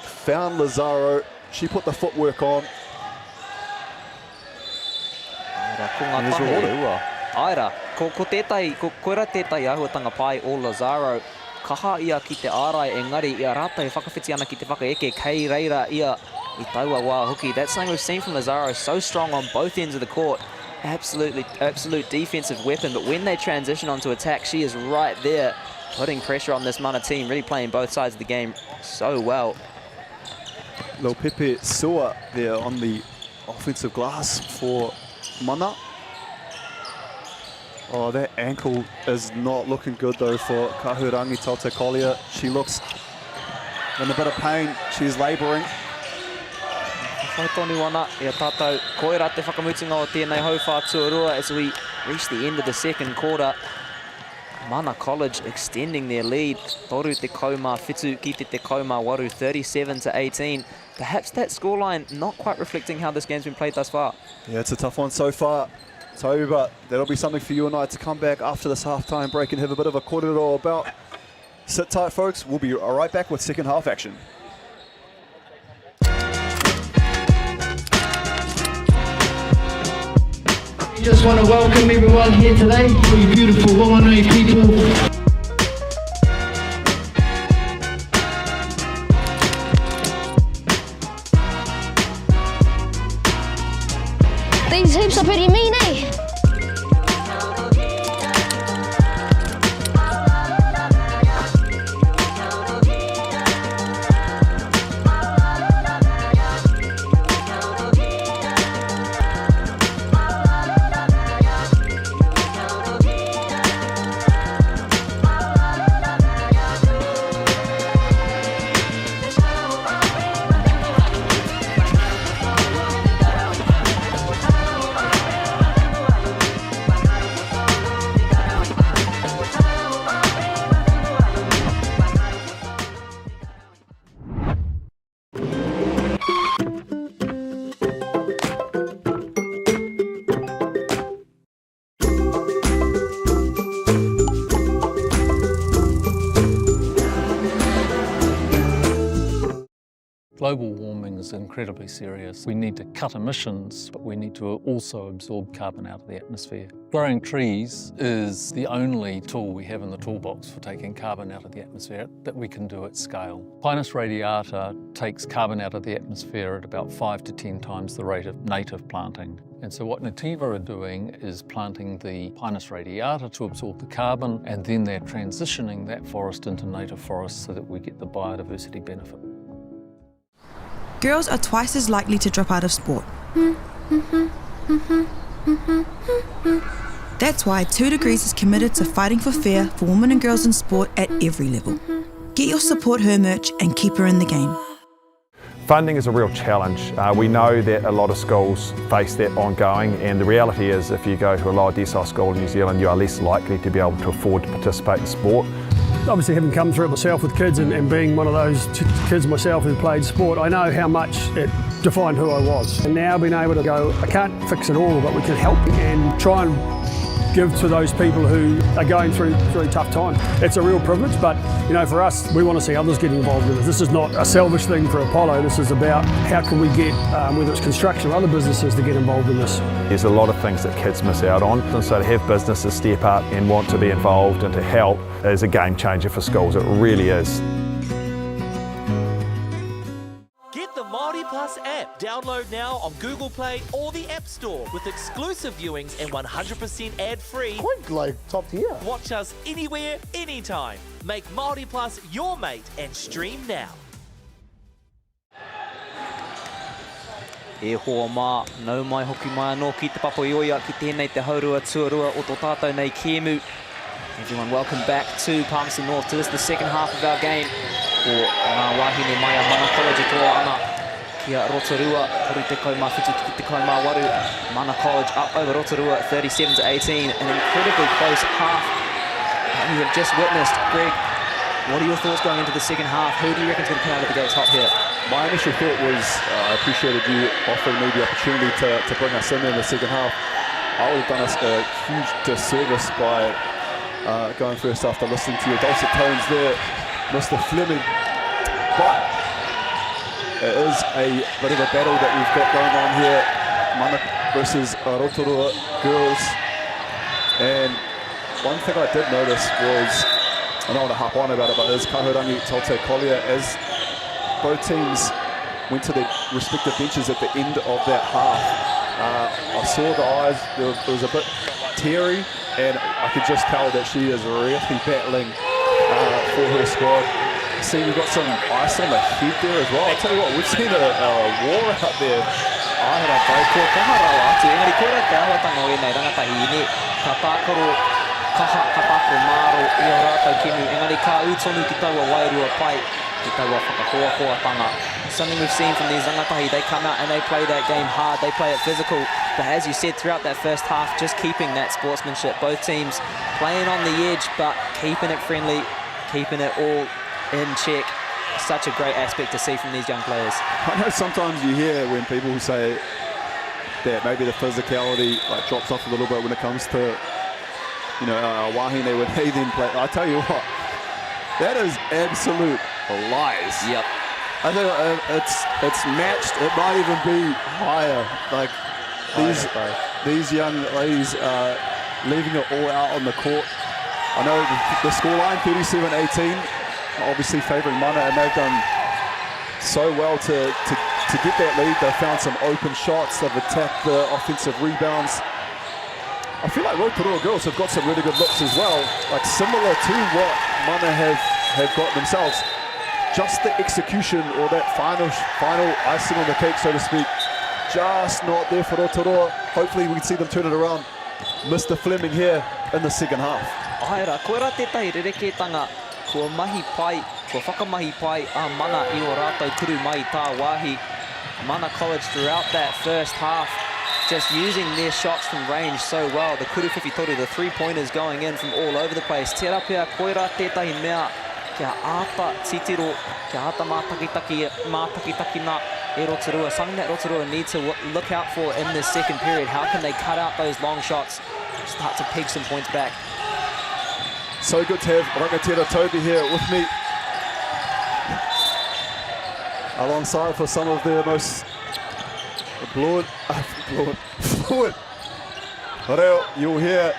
Found Lazaro. She put the footwork on. Aira, ko koera tētai ahuatanga pai o Lazaro. Kaha ia ki te ārai, engari ia rātai whakawhiti ana ki te whakaeke, kei reira ia I taua wā hoki. That's something we've seen from Lazaro, so strong on both ends of the court. Absolute defensive weapon, but when they transition onto attack, she is right there, putting pressure on this Mana team, really playing both sides of the game so well. Lil Pepe Sua there on the offensive glass for Mana. Oh, that ankle is not looking good though for Kahurangi Tautakolia. She looks in a bit of pain. She's labouring. Whai tonu ana, e tātou koera te whakamutunga o tēnei hauwha tuarua as we reach the end of the second quarter. Mana College extending their lead. Toru te kaumā whitu ki te kaumā waru, 37-18. Perhaps that scoreline not quite reflecting how this game's been played thus far. Yeah, it's a tough one so far, Toby, but that'll be something for you and I to come back after this half-time break and have a bit of a korero about. Sit tight, folks. We'll be right back with second half action. Just want to welcome everyone here today, all you beautiful Whanganui people. These hoops are pretty mean, eh? Global warming is incredibly serious. We need to cut emissions, but we need to also absorb carbon out of the atmosphere. Growing trees is the only tool we have in the toolbox for taking carbon out of the atmosphere that we can do at scale. Pinus radiata takes carbon out of the atmosphere at about 5 to 10 times the rate of native planting. And so what Nativa are doing is planting the Pinus radiata to absorb the carbon, and then they're transitioning that forest into native forests so that we get the biodiversity benefit. Girls are twice as likely to drop out of sport. That's why 2 Degrees is committed to fighting for fair for women and girls in sport at every level. Get your Support Her merch and keep her in the game. Funding is a real challenge. We know that a lot of schools face that ongoing, and the reality is if you go to a lower decile school in New Zealand, you are less likely to be able to afford to participate in sport. Obviously, having come through it myself with kids and being one of those kids myself who played sport, I know how much it defined who I was. And now being able to go, I can't fix it all, but we can help and try and give to those people who are going through really tough times. It's a real privilege, but you know, for us, we want to see others getting involved in it. This is not a selfish thing for Apollo. This is about how can we get, whether it's construction or other businesses, to get involved in this. There's a lot of things that kids miss out on, and so to have businesses step up and want to be involved and to help is a game changer for schools. It really is. Get the MāORI Plus app. Download now on Google Play or the App Store with exclusive viewings and 100% ad-free. Quite like top tier. Watch us anywhere, anytime. Make MāORI Plus your mate and stream now. E hoa mā, nau mai hoki mai anō ki te papoioia ki tēnei te haurua tuarua o tō tātou nei kēmu. Everyone, welcome back to Palmerston North to this, the second half of our game. Ko ngā wahine mai a Mana College toa ana kia Rotorua, toru te kaumā whitu ki te kaumā waru. Mana College up over Rotorua, 37-18, an incredibly close half that we have just witnessed. Greg, what are your thoughts going into the second half? Who do you reckon is going to come out of the gates hot here? My initial thought was I appreciated you offering me the opportunity to bring us in the second half. I would have done us a huge disservice by going first after listening to your dulcet tones there, Mr. Fleming. But it is a bit of a battle that we've got going on here. Mana versus Rotorua girls. And one thing I did notice was, I don't want to harp on about it, but is Kahurangi Tautakolia, as both teams went to their respective benches at the end of that half. I saw the eyes, it was a bit teary, and I could just tell that she is really battling for her squad. See, we've got some ice on the head there as well. I'll tell you what, we've seen a war out there. Ahera tau, kua kaha rawa atu, engari koera te awatanga o enei rangatahi ine, ka tākaro kaha, ka tākaro māro i o rātou kemu, engari ka utonu ki taua wairua pai, ki taua whakahoahoatanga. Something we've seen from these rangatahi, they come out and they play that game hard, they play it physical, but as you said, throughout that first half, just keeping that sportsmanship, both teams playing on the edge, but keeping it friendly, keeping it all in check. Such a great aspect to see from these young players. I know sometimes you hear when people say that maybe the physicality like drops off a little bit when it comes to, you know, wahine when they then play. I tell you what, that is absolute lies. Yep. I think it's matched. It might even be higher. Like these young ladies are leaving it all out on the court. I know the scoreline 37-18. Obviously favouring Mana, and they've done so well to get that lead. They've found some open shots, they've attacked the offensive rebounds. I feel like Rotorua girls have got some really good looks as well, like similar to what Mana have got themselves. Just the execution or that final icing on the cake, so to speak, just not there for Rotorua. Hopefully we can see them turn it around. Mr. Fleming here in the second half. Aira, koe rā tētahi rerekētanga. Kua mahi pai, kua whakamahi pai a Mana i o rātou kuru mai tā wāhi. Mana College throughout that first half, just using their shots from range so well. The kuru whiwhitoru, the three-pointers going in from all over the place. Tērā pia koe rā tētahi mea, kia āta titiro, kia āta mātakitaki nā e Rotorua. Something that Rotorua need to look out for in this second period. How can they cut out those long shots, start to peg some points back? So good to have Rangatira Toby here with me alongside for some of the most fluid Reo, you'll hear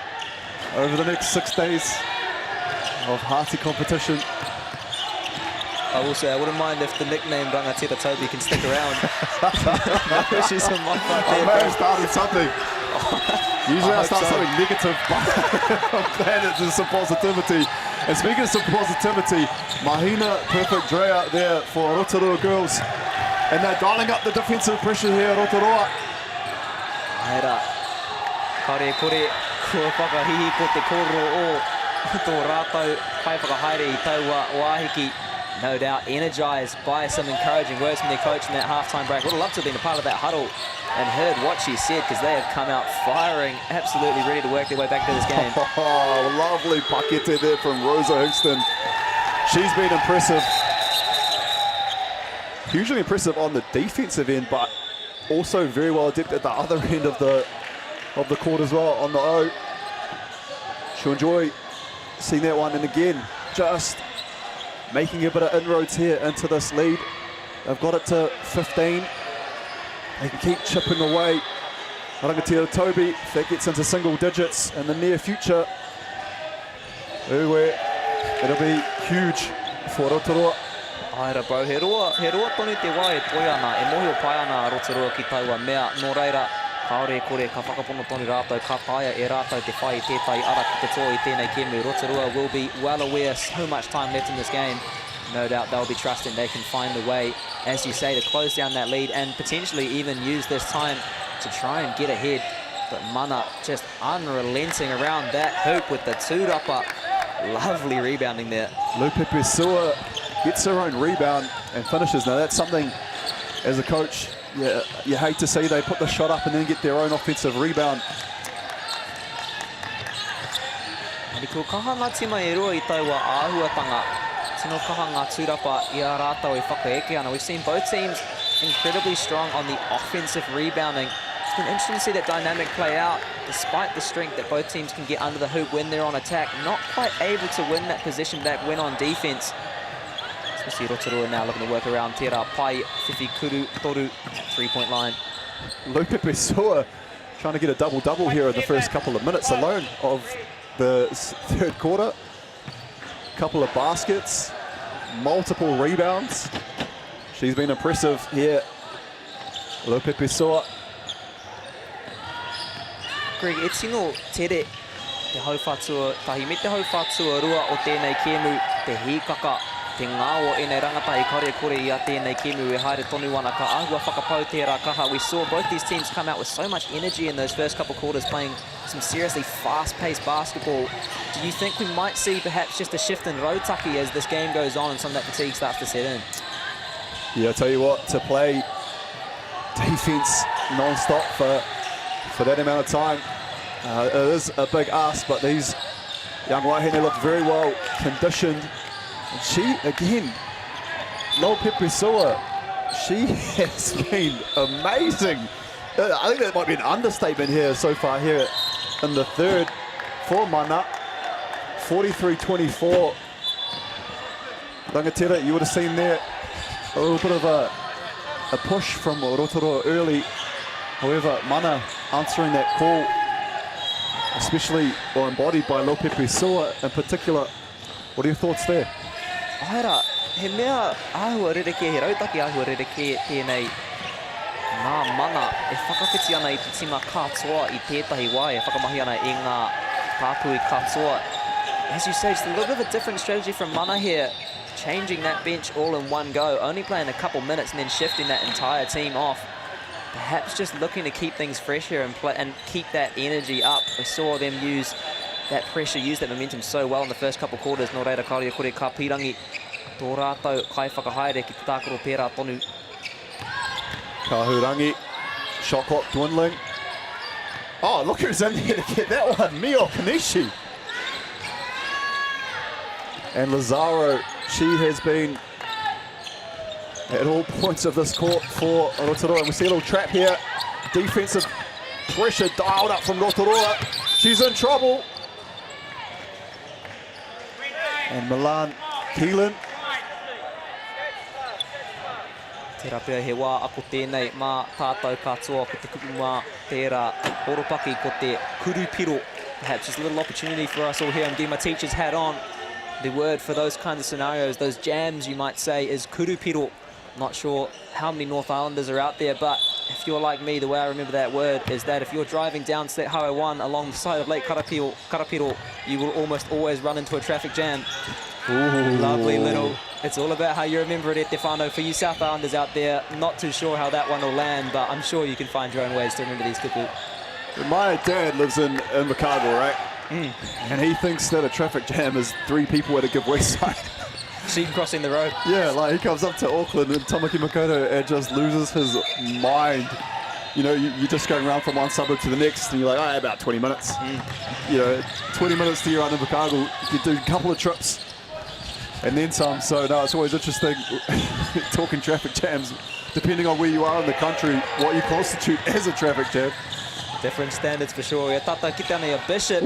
over the next 6 days of hearty competition. I will say, I wouldn't mind if the nickname Rangatira Toby can stick around. No issues on my part there. I may have started something. Usually I start something negative, but I'm glad it's some positivity. And speaking of some positivity, Mahina, perfect Drea there for Rotorua girls. And they're dialing up the defensive pressure here, Rotorua. Aira, kare kore, kua whakahihi ko te koro o tō rātou pai whakahaere I taua wāhiki. No doubt energised by some encouraging words from their coach in that halftime break. Would have loved to have been a part of that huddle and heard what she said, because they have come out firing, absolutely ready to work their way back to this game. Oh, lovely pakete there from Rosa Hingston. She's been impressive. Hugely impressive on the defensive end, but also very well adept at the other end of the court as well, on the O. She'll enjoy seeing that one, and again, just making a bit of inroads here into this lead. They've got it to 15. They can keep chipping away. Rangatira Toby, if that gets into single digits in the near future, it'll be huge for Rotorua. Aira bro, he roa tonu te wā e toi ana, e mohi o pai ana Rotorua ki taua mea. Nō reira, kaore kore ka whakapono tonu rātou, ka taia e rātou te whai tētai ara ki te tō I tēnei kemu. Rotorua will be well aware, so much time left in this game. No doubt they'll be trusting they can find a way, as you say, to close down that lead and potentially even use this time to try and get ahead. But Mana just unrelenting around that hoop with the tūrapa. Lovely rebounding there. Lupe Pessoa gets her own rebound and finishes. Now that's something, as a coach, you hate to see. They put the shot up and then get their own offensive rebound. Ko kaha ngā tima e rua I taua āhuatanga. Tino kaha ngā tūrapa I a rātou e whakaeke ana. We've seen both teams incredibly strong on the offensive rebounding. It's been interesting to see that dynamic play out, despite the strength that both teams can get under the hoop when they're on attack. Not quite able to win that possession back when on defense. Especially Rotorua now looking to work around Tērā Pai, Whiwhi Kuru, Toru, three-point line. Lupe Pessoa trying to get a double-double here in the first couple of minutes alone of the third quarter. Couple of baskets, multiple rebounds. She's been impressive here, Lupe Pessoa. Greg, e tino tere te hauwhatua, tahi me te hauwhatua rua o tēnei kēmu, te hīkaka Te ngāo e nei rangata I kore kore I a tēnei kēmu e haere tonu ana ka ahua whakapau tērā kaha. We saw both these teams come out with so much energy in those first couple quarters playing some seriously fast-paced basketball. Do you think we might see perhaps just a shift in rautaki as this game goes on and some of that fatigue starts to set in? Yeah, I tell you what, to play defense non-stop for that amount of time, it is a big ask, but these young wahine look very well conditioned. And she, again, Lo Pepesua, she has been amazing. I think that might be an understatement here so far here in the third for Mana. 43-24. Rangatira, you would have seen there a little bit of a push from Rotorua early. However, Mana answering that call, especially or embodied by Lo Pepesua in particular. What are your thoughts there? Aira, he mea ahua rereke, he rautaki ahua rereke tēnei ngā mana e whakawhiti ana I te tima katoa I tētahi wai, e whakamahi ana I ngā tāpui katoa. As you say, just a little bit of a different strategy from Mana here, changing that bench all in one go, only playing a couple minutes and then shifting that entire team off. Perhaps just looking to keep things fresh here and keep that energy up. We saw them use that pressure, use that momentum so well in the first couple quarters. Nō reira karia kore ka pirangi tō rātou kai whakahaere ki te tākaro pērā tonu. Kahurangi, shot clock dwindling. Oh, look who's in there to get that one, Mio Kanishi. And Lazaro, she has been at all points of this court for Rotorua. And we see a little trap here. Defensive pressure dialed up from Rotorua. She's in trouble. And Milan Keelan. Tērā pia he wā ako tēnei mā tātou katoa ko te kupu mā tērā horopaki ko te kurupiro. Perhaps just a little opportunity for us all here. I'm getting my teacher's hat on. The word for those kinds of scenarios, those jams you might say, is kurupiro. Not sure how many North Islanders are out there, but if you're like me, the way I remember that word is that if you're driving down State Highway 1 along the side of Lake Karapiro, you will almost always run into a traffic jam. Ooh. Lovely little. It's all about how you remember it, Stefano. For you South Islanders out there, not too sure how that one will land, but I'm sure you can find your own ways to remember these kupu. My dad lives in Invercargill, right? And he thinks that a traffic jam is 3 people at a giveaway site. Sheep crossing the road. Yeah, like he comes up to Auckland and Tamaki Makaurau and just loses his mind. You know, you're just going around from one suburb to the next and you're like, oh, about 20 minutes. You know, 20 minutes to your own Invercargill, you do a couple of trips and then some. So no, it's always interesting talking traffic jams, depending on where you are in the country, what you constitute as a traffic jam. Different standards for sure. E tata ki tane a Bishop,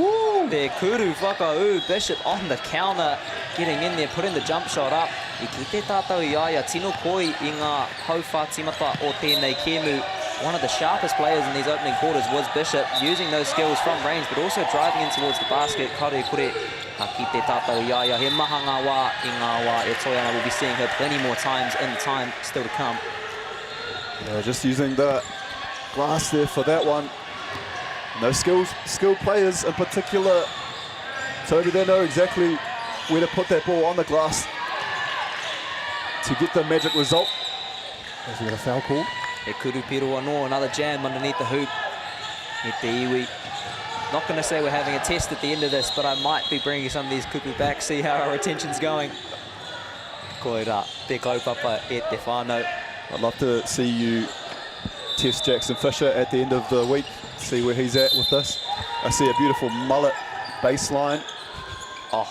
te kuru whakau, Bishop on the counter, getting in there, putting the jump shot up. I ki te tātou I aia, tino koi I ngā hauwha timata o tēnei kēmu. One of the sharpest players in these opening quarters was Bishop, using those skills from range, but also driving in towards the basket. Kare kore, ka ki te tātou I aia, he maha ngā wā I ngā wā e toiana. We'll be seeing her plenty more times in time still to come. Yeah, just using the glass there for that one. No skilled players in particular. Toby, they know exactly where to put that ball on the glass to get the magic result. As we got a foul call. E kurupiro anō, another jam underneath the hoop. E te iwi. Not going to say we're having a test at the end of this, but I might be bringing some of these kupu back, see how our retention's going. Koira, te kaupapa e te whānau. I'd love to see you test Jackson Fisher at the end of the week. See where he's at with this. I see a beautiful mullet baseline. Oh,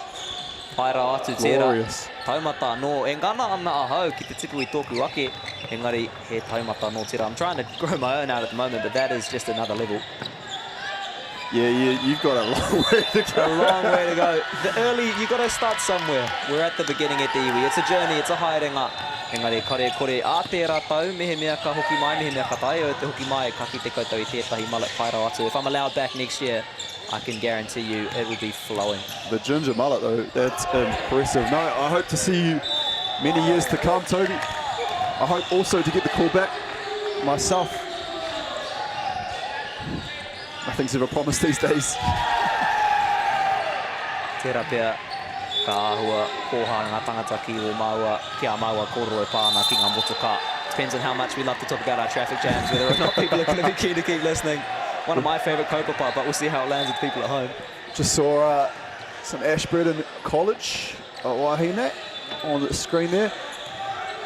haira atu tērā. Glorious. Taumata no, e ngana ana ahau ki te tipu I tōku ake. Engari, he taumata no tērā. I'm trying to grow my own out at the moment, but that is just another level. Yeah, you've got a long way to go. A long way to go. The early, you've got to start somewhere. We're at the beginning at the iwi. It's a journey, it's a haerenga. Engari, kare kore, a tērā tau, mehe mea ka hoki mai, mehe mea ka tai o te hoki mai, ka ki te koutou I tētahi mullet whaira atu. If I'm allowed back next year, I can guarantee you it will be flowing. The ginger mullet though, that's impressive. No, I hope to see you many years to come, Toby. I hope also to get the call back myself. Nothing's ever promised these days. Tērā pia, ka ahua koha ngā tangata ki o Māua, ki a Māua koro e pāna ki ngā motoka. Depends on how much we love to talk about our traffic jams, whether or not people are going to be keen to keep listening. One of my favourite kaupapa, but we'll see how it lands with people at home. Just saw some Ashburton College Wahine on the screen there.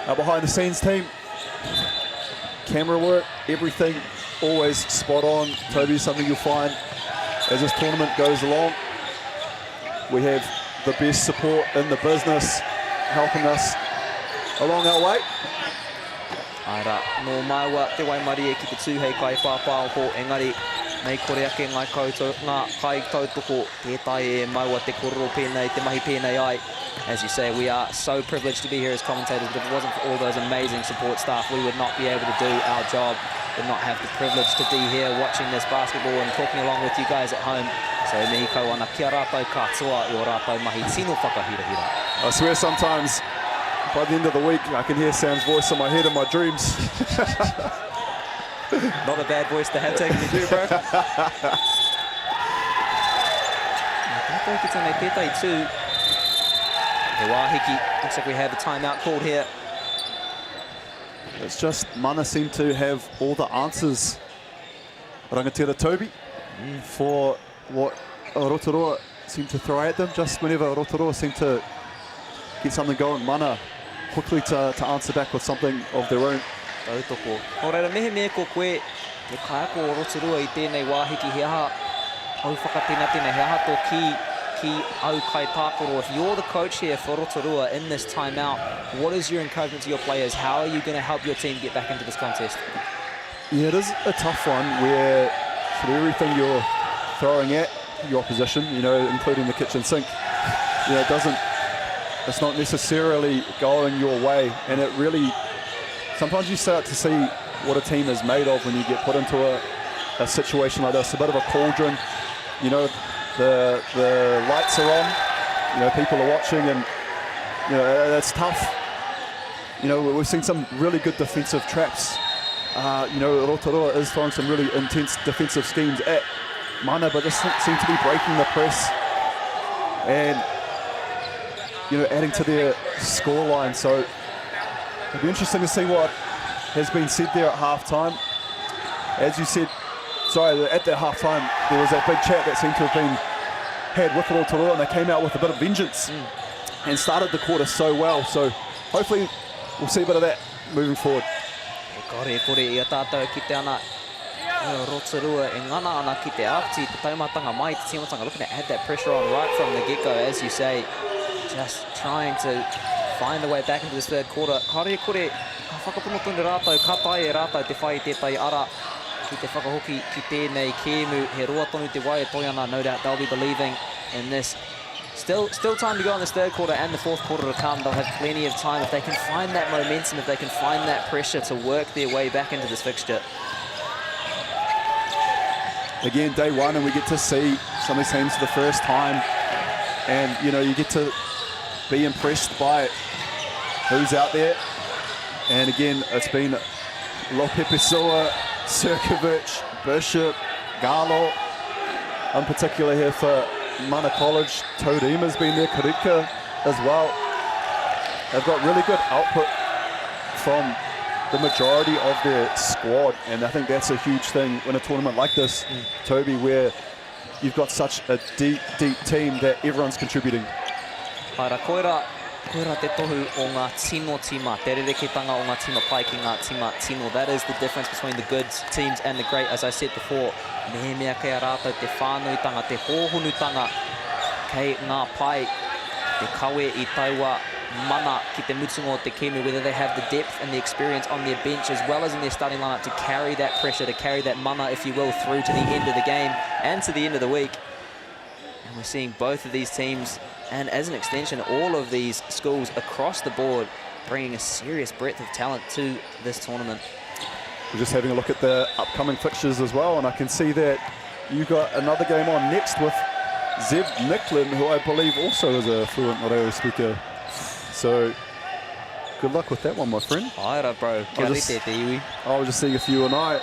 Behind the scenes team, camera work, everything always spot on. Toby, something you'll find as this tournament goes along. We have the best support in the business helping us along our way. Aira, no Māua te waimari e ki te tūhei kai whāpāo ko engari nei kore ake ngā kai tautoko tētai e Māua te kororo pēnei, te mahi pēnei ai. As you say, we are so privileged to be here as commentators, but if it wasn't for all those amazing support staff, we would not be able to do our job, would not have the privilege to be here watching this basketball and talking along with you guys at home. So mihi kau ana kia rātou katoa i o rātou mahi tino whakahirahira. I swear sometimes by the end of the week I can hear Sam's voice in my head in my dreams. Not a bad voice to have taken to do, bro. Looks like we have a timeout called here. It's just Mana seem to have all the answers, Rangatira Toby, for what Rotorua seem to throw at them. Just whenever Rotorua seem to get something going, Mana quickly to answer back with something of their own. Tautoko. Nō reira, mehe ko koe, te kaiako o Rotorua I tēnei wāhiki he aha, au whakatina tēnei he aha tō ki au kai tākoro. If you're the coach here for Rotorua in this timeout, what is your encouragement to your players? How are you going to help your team get back into this contest? Yeah, it is a tough one where for everything you're throwing at your opposition, you know, including the kitchen sink, you know, it's not necessarily going your way, and it really, sometimes you start to see what a team is made of when you get put into a situation like this, a bit of a cauldron, you know, the lights are on, you know, people are watching, and you know that's tough. You know, we've seen some really good defensive traps. You know, Rotorua is throwing some really intense defensive schemes at Mana, but just seem to be breaking the press and, you know, adding to their scoreline. So it'll be interesting to see what has been said there at halftime. As you said, sorry, at that halftime there was that big chat that seemed to have been had with Rotorua, and they came out with a bit of vengeance and started the quarter so well. So hopefully we'll see a bit of that moving forward. Kore ia tātou ki te ana Rotorua e ngana ana ki te āpiti, te taumatanga mai, te tiamatanga looking to add that pressure on right from the get-go, as you say, just trying to find a way back into this third quarter. Kore, ka whakapunotunda rātou, ka tae e rātou te whai tētai ara ki te whakahoki ki tēnei kēmu, he roa tonu te wai e toi ana, no doubt they'll be believing in this. Still time to go in this third quarter and the fourth quarter to come. They'll have plenty of time if they can find that momentum, if they can find that pressure to work their way back into this fixture. Again, day one, and we get to see some of these teams for the first time, and you know, you get to be impressed by who's out there. And again, it's been Lopepessoa, Sirkovic, Bishop, Galo, in particular here for Mana College. Todima's been there, Karika as well. They've got really good output from the majority of their squad, and I think that's a huge thing in a tournament like this, Toby, where you've got such a deep team that everyone's contributing. Aira, koira te tohu o ngā tino tima, te rereketanga o ngā tima pai ki ngā tima tino. That is the difference between the good teams and the great. As I said before, mehe mea kei a rātou te whānuitanga, te hōhunutanga kei ngā pai, te kawe I taua Mana ki te mutungo te kēmu, whether they have the depth and the experience on their bench as well as in their starting lineup to carry that pressure, to carry that mana, if you will, through to the end of the game and to the end of the week. And we're seeing both of these teams, and as an extension, all of these schools across the board bringing a serious breadth of talent to this tournament. We're just having a look at the upcoming fixtures as well, and I can see that you got another game on next with Zeb Nicklin, who I believe also is a fluent Maraeori speaker. So good luck with that one, my friend. Aira, bro. I was just seeing if you and I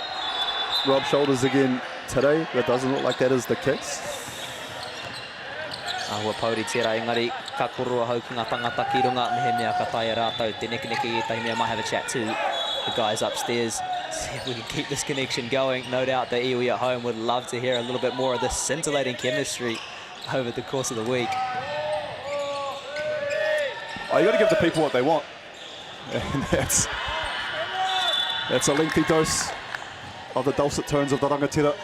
rub shoulders again today. That doesn't look like that is the case. Ahua pauri tērā, engari, ka korua hau ki ngā tangata ki runga, me he mea ka tai e rātou, te nekineki e tahi mea, might have a chat to the guys upstairs, see if we can keep this connection going. No doubt the iwi at home would love to hear a little bit more of this scintillating chemistry over the course of the week. Oh, you got to give the people what they want. And that's a lengthy dose of the dulcet tones of the rangatira.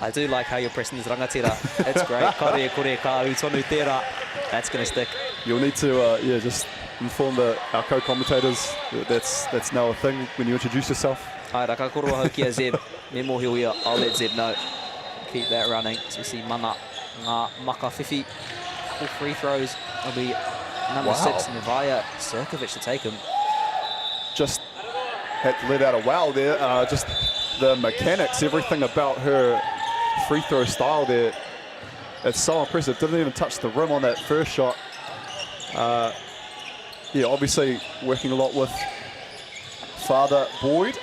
I do like how you're pressing this rangatira. It's great. Kore kore ka utonu tērā. That's going to stick. You'll need to, just inform our co-commentators that that's now a thing when you introduce yourself. Ai, raka korua hau kia Zeb. Me mohi ia, I'll let Zeb know. Keep that running. So we see mana ngā maka whiwhi. Couple free throws. It'll be number 6, Nevaya Sirkovic to take him. Just had to let out a wow there. Just the mechanics, everything about her free throw style there. It's so impressive. Didn't even touch the rim on that first shot. Obviously working a lot with Father Boyd.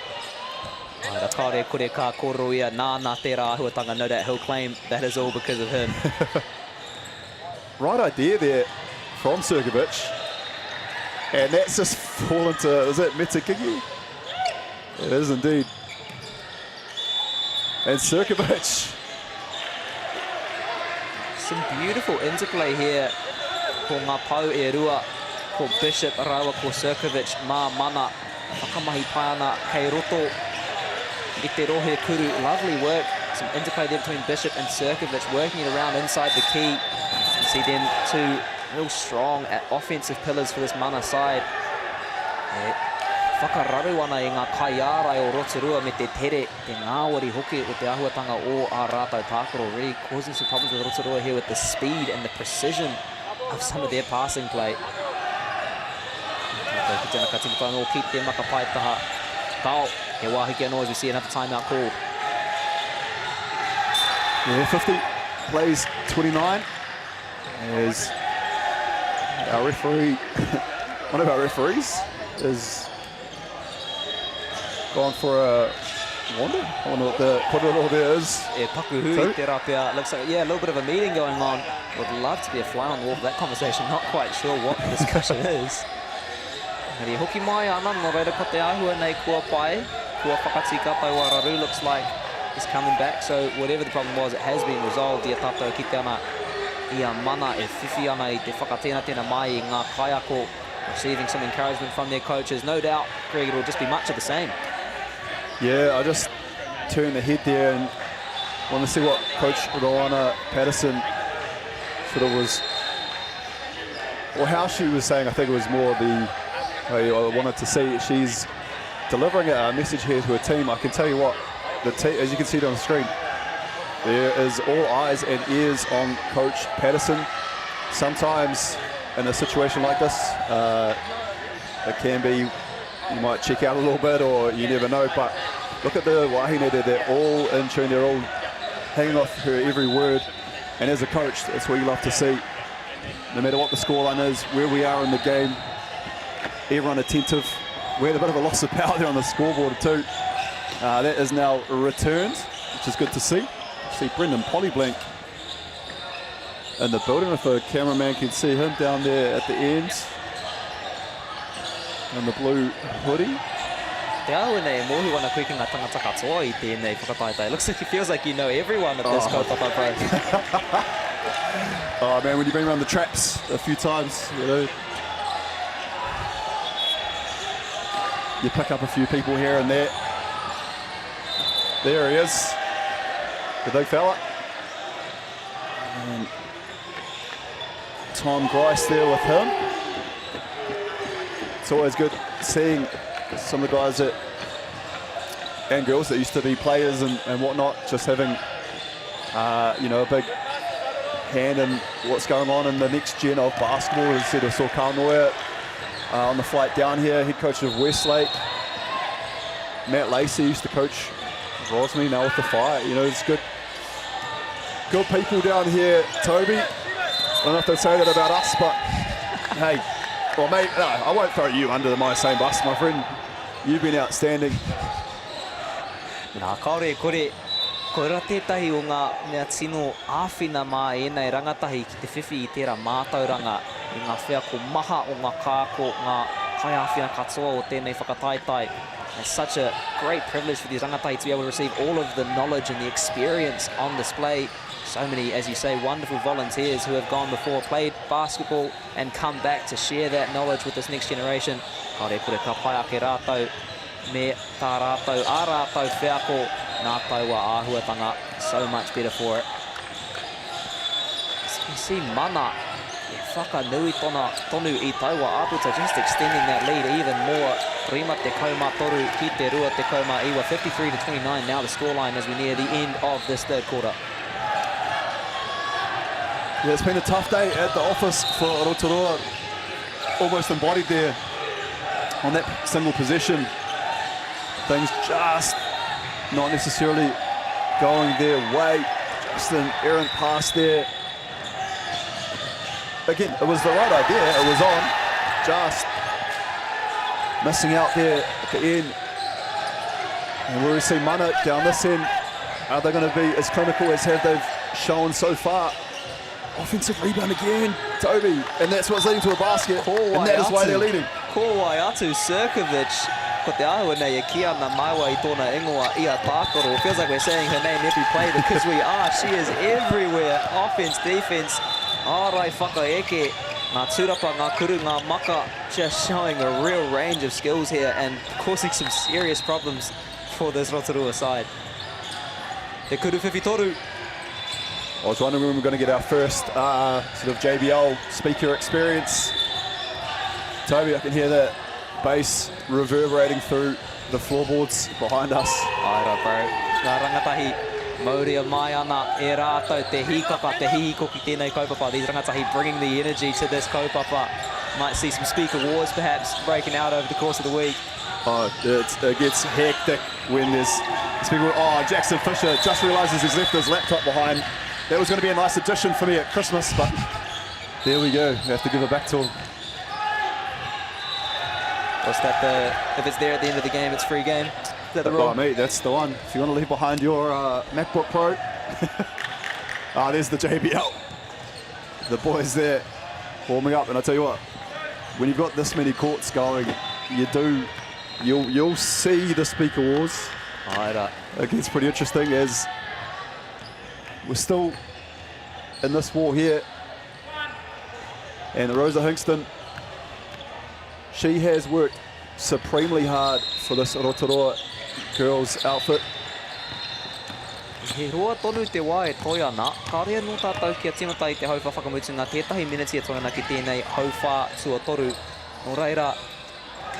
Ra kare kore ka koro ia nāna tērā ahuatanga, no doubt he'll claim that is all because of him. Right idea there from Sirkovic. And that's just fallen to, is it Metakigi? It is indeed. And Sirkovic. Some beautiful interplay here ko ngā pau e rua, ko Bishop rawa ko Sirkovic, mā mana, whakamahi pai ana kei roto, i te rohe kuru. Lovely work, some interplay there between Bishop and Sirkovic, working it around inside the key. You see them two real strong at offensive pillars for this mana side. Whakararu ana i ngā kaiarai o Rotorua me te tere, te ngāwari hoki o te ahuatanga o a rātou tākoro, really causing some problems with Rotorua here with the speed and the precision of some of their passing play. Ki tēnā ka tīmata nō keep te maka pai taha. Kao, he wāhiki anō as we see another timeout called. Yeah, 50 plays 29 as our referee, one of our referees, is gone for a wander. I wonder what the all there is. Yeah, pakuhui te rapia. Looks like, a little bit of a meeting going on. Would love to be a fly on the wall for that conversation. Not quite sure what the discussion is. Heri hoki mai ana, no reira ko te ahua nei kua pai. Kua whakatika tau Araru looks like he's coming back. So whatever the problem was, it has been resolved. Ia tātou ki te ana ia mana e whiwhi ana I te whakatena mai I ngā kaiako, receiving some encouragement from their coaches. No doubt, Greg, it will just be much of the same. Yeah, I just turned the head there and want to see what Coach Rowana Patterson sort of was, or how she was saying. I think it was more I wanted to see she's delivering a message here to her team. I can tell you what, as you can see it on the screen, there is all eyes and ears on Coach Patterson. Sometimes in a situation like this, it can be, you might check out a little bit or you never know, but look at the wahine there, they're all in tune, they're all hanging off her every word. And as a coach, that's what you love to see. No matter what the scoreline is, where we are in the game, everyone attentive. We had a bit of a loss of power there on the scoreboard too. That is now returned, which is good to see. See Brendan Polyblank in the building, if a cameraman can see him down there at the end in the blue hoodie. Te au nei mohi wana koe ki ngā tangata katoa I tēnei whakataitai. Looks like it feels like you know everyone at this kaupapa pro. Oh man, when you've been around the traps a few times, you know, you pick up a few people here and there. There he is, the big fella. And Tom Grice there with him. It's always good seeing some of the guys and girls that used to be players and whatnot, just having a big hand in what's going on in the next gen of basketball. As I said, I saw Carl Neuer on the flight down here, head coach of Westlake. Matt Lacey used to coach Rosny, now with the Fire. You know, it's good people down here, Toby. I don't know if they say that about us, but hey, well, mate, no, I won't throw you under my same bus, my friend. You've been outstanding. Nā kaore kore Ko ora tētahi o ngā mea tino āwhina mā ēnei rangatahi ki te whiwhi I tērā mātauranga I ngā whea ko maha o ngā kāko, ngā kai āwhina katoa o tēnei whakataitai. It's such a great privilege for these rangatahi to be able to receive all of the knowledge and the experience on display. So many, as you say, wonderful volunteers who have gone before, played basketball and come back to share that knowledge with this next generation. Kaore kore ka pai ake rātou me tā rātou, ā rātou wheako, nā taua āhuatanga, so much better for it. So you see Mana, whakanui tonu I taua āputa, just extending that lead even more. Rima te kauma toru ki te rua te kauma iwa, 53-29 now the scoreline as we near the end of this third quarter. Yeah, it's been a tough day at the office for Rotorua. Almost embodied there on that single possession. Things just not necessarily going their way. Just an errant pass there. Again, it was the right idea, it was on. Just missing out there at the end. And we see Mana down this end. Are they going to be as clinical as have they've shown so far? Offensive rebound again, Toby, and that's what's leading to a basket, and that is why they're leading. Ko wai atu Sirkovic, ko te ahua nei ki ana maiwa I tōna ingoa ia tākoro. Feels like we're saying her name every play because we are. She is everywhere, offense, defense, ārai whakaeke. Ngā tūrapa, ngā kuru, ngā maka, just showing a real range of skills here and causing some serious problems for this Rotorua side. Te kuru whiwhitoru. I was wondering when we were going to get our first sort of JBL speaker experience. Toby, I can hear that bass reverberating through the floorboards behind us. Aira, bro. Ngā rangatahi, mauria mai ana e rātou te hikaka, te hihiko ki tēnei kaupapa. These rangatahi bringing the energy to this kaupapa. Might see some speaker wars perhaps breaking out over the course of the week. Oh, it gets hectic when there's speaker. Oh, Jackson Fisher just realises he's left his laptop behind. That was going to be a nice addition for me at Christmas, but there we go. We have to give it back to him. What's that? If it's there at the end of the game, it's free game. Is that the rule? Oh, mate, that's the one. If you want to leave behind your MacBook Pro. There's the JBL. The boys there warming up, and I tell you what, when you've got this many courts going, you'll see the speaker wars. It gets pretty interesting as we're still in this war here. And Rosa Hingston, she has worked supremely hard for this Rotorua girls outfit. He roa tonu te wā e toi ana. Ka rea no tātou kia tīmata I te hauwha whakamutunga tētahi minutes e toi ana ki tēnei hauwha tuatoru. Nō reira,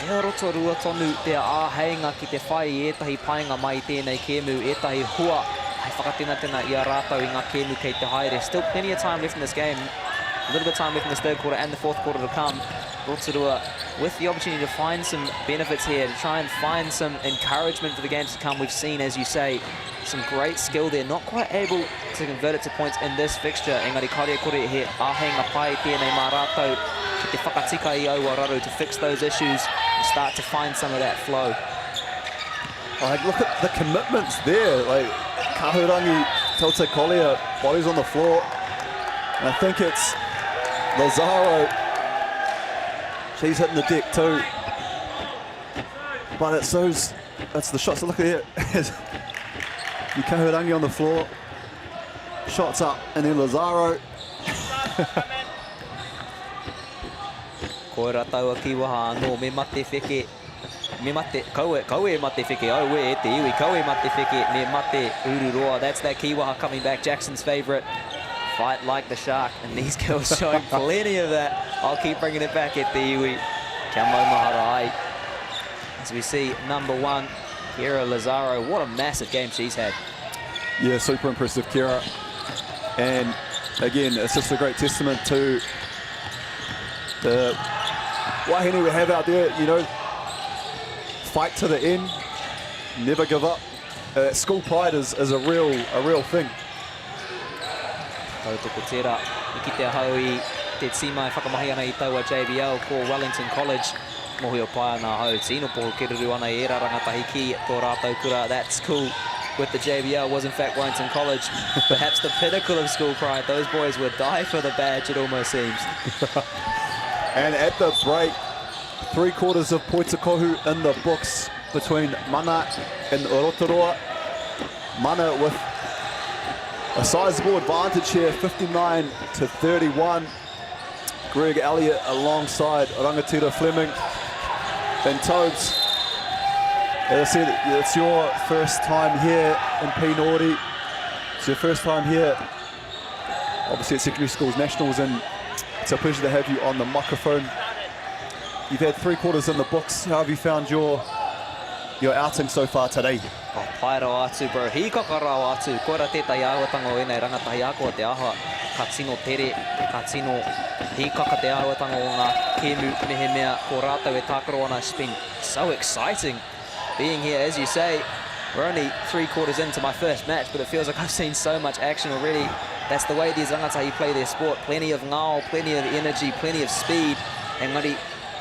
Hea Rotorua tonu te āheinga ki te whai I ētahi painga mai tēnei kēmu, ētahi hua. Hei whakatina I a rātou I ngā kēmu kei te haere. Still plenty of time left in this game. A little bit of time left in this third quarter and the fourth quarter to come. Rotorua with the opportunity to find some benefits here, to try and find some encouragement for the games to come. We've seen, as you say, some great skill there. Not quite able to convert it to points in this fixture. Engari karia kore he āheinga pai tēnei mā rātou ki te whakatika I Aoararu to fix those issues and start to find some of that flow. Look at the commitments there. Like Kahurangi, Taute Collier, bodies on the floor. And I think it's Lazaro. She's hitting the deck too. But it's the shots. So look at here. Kahurangi on the floor. Shots up, and then Lazaro. Koira taua ki waha anō, me mate wheke. Me mate, kaue mate wheke, au we e te iwi, kaue mate wheke, me mate ururoa. That's that kiwaha coming back, Jackson's favourite. Fight like the shark, and these girls showing plenty of that. I'll keep bringing it back at the iwi. Kia mau mahara ai. As we see number one, Kira Lazaro. What a massive game she's had. Yeah, super impressive, Kira. And again, it's just a great testament to the wahine we have out there, you know, fight to the end, never give up. School pride is a real thing. Tautoko tērā, I ki te ahau I te tīmai whakamahi ana I taua JBL ko Wellington College. Mohi o pai ana hau, tino poho keruru ana I era rangatahi ki tō rātou kura. That's cool. with the JBL was in fact Wellington College. Perhaps the pinnacle of school pride. Those boys would die for the badge, it almost seems. And at the break, 3/4 of Poitakohu in the books between Mana and Rotorua. Mana with a sizable advantage here, 59-31. Greg Elliott alongside Rangatira Fleming and Tobes. As I said, it's your first time here in MΑORI. It's your first time here, obviously at secondary schools nationals, and it's a pleasure to have you on the microphone. You've had 3/4 in the books. How have you found your outing so far today? Oh, pai rau atu, bro. Hika ka rau atu. Kora tētai āhuatanga o enei rangatahi ako te aha. Ka tino tere, ka tino hika ka te āhuatanga o ngā kēmu mehemea ko rātou e tākaro ana. It's been so exciting being here. As you say, we're only 3/4 into my first match, but it feels like I've seen so much action already. That's the way these rangatahi play their sport. Plenty of ngao, plenty of energy, plenty of speed. Engari,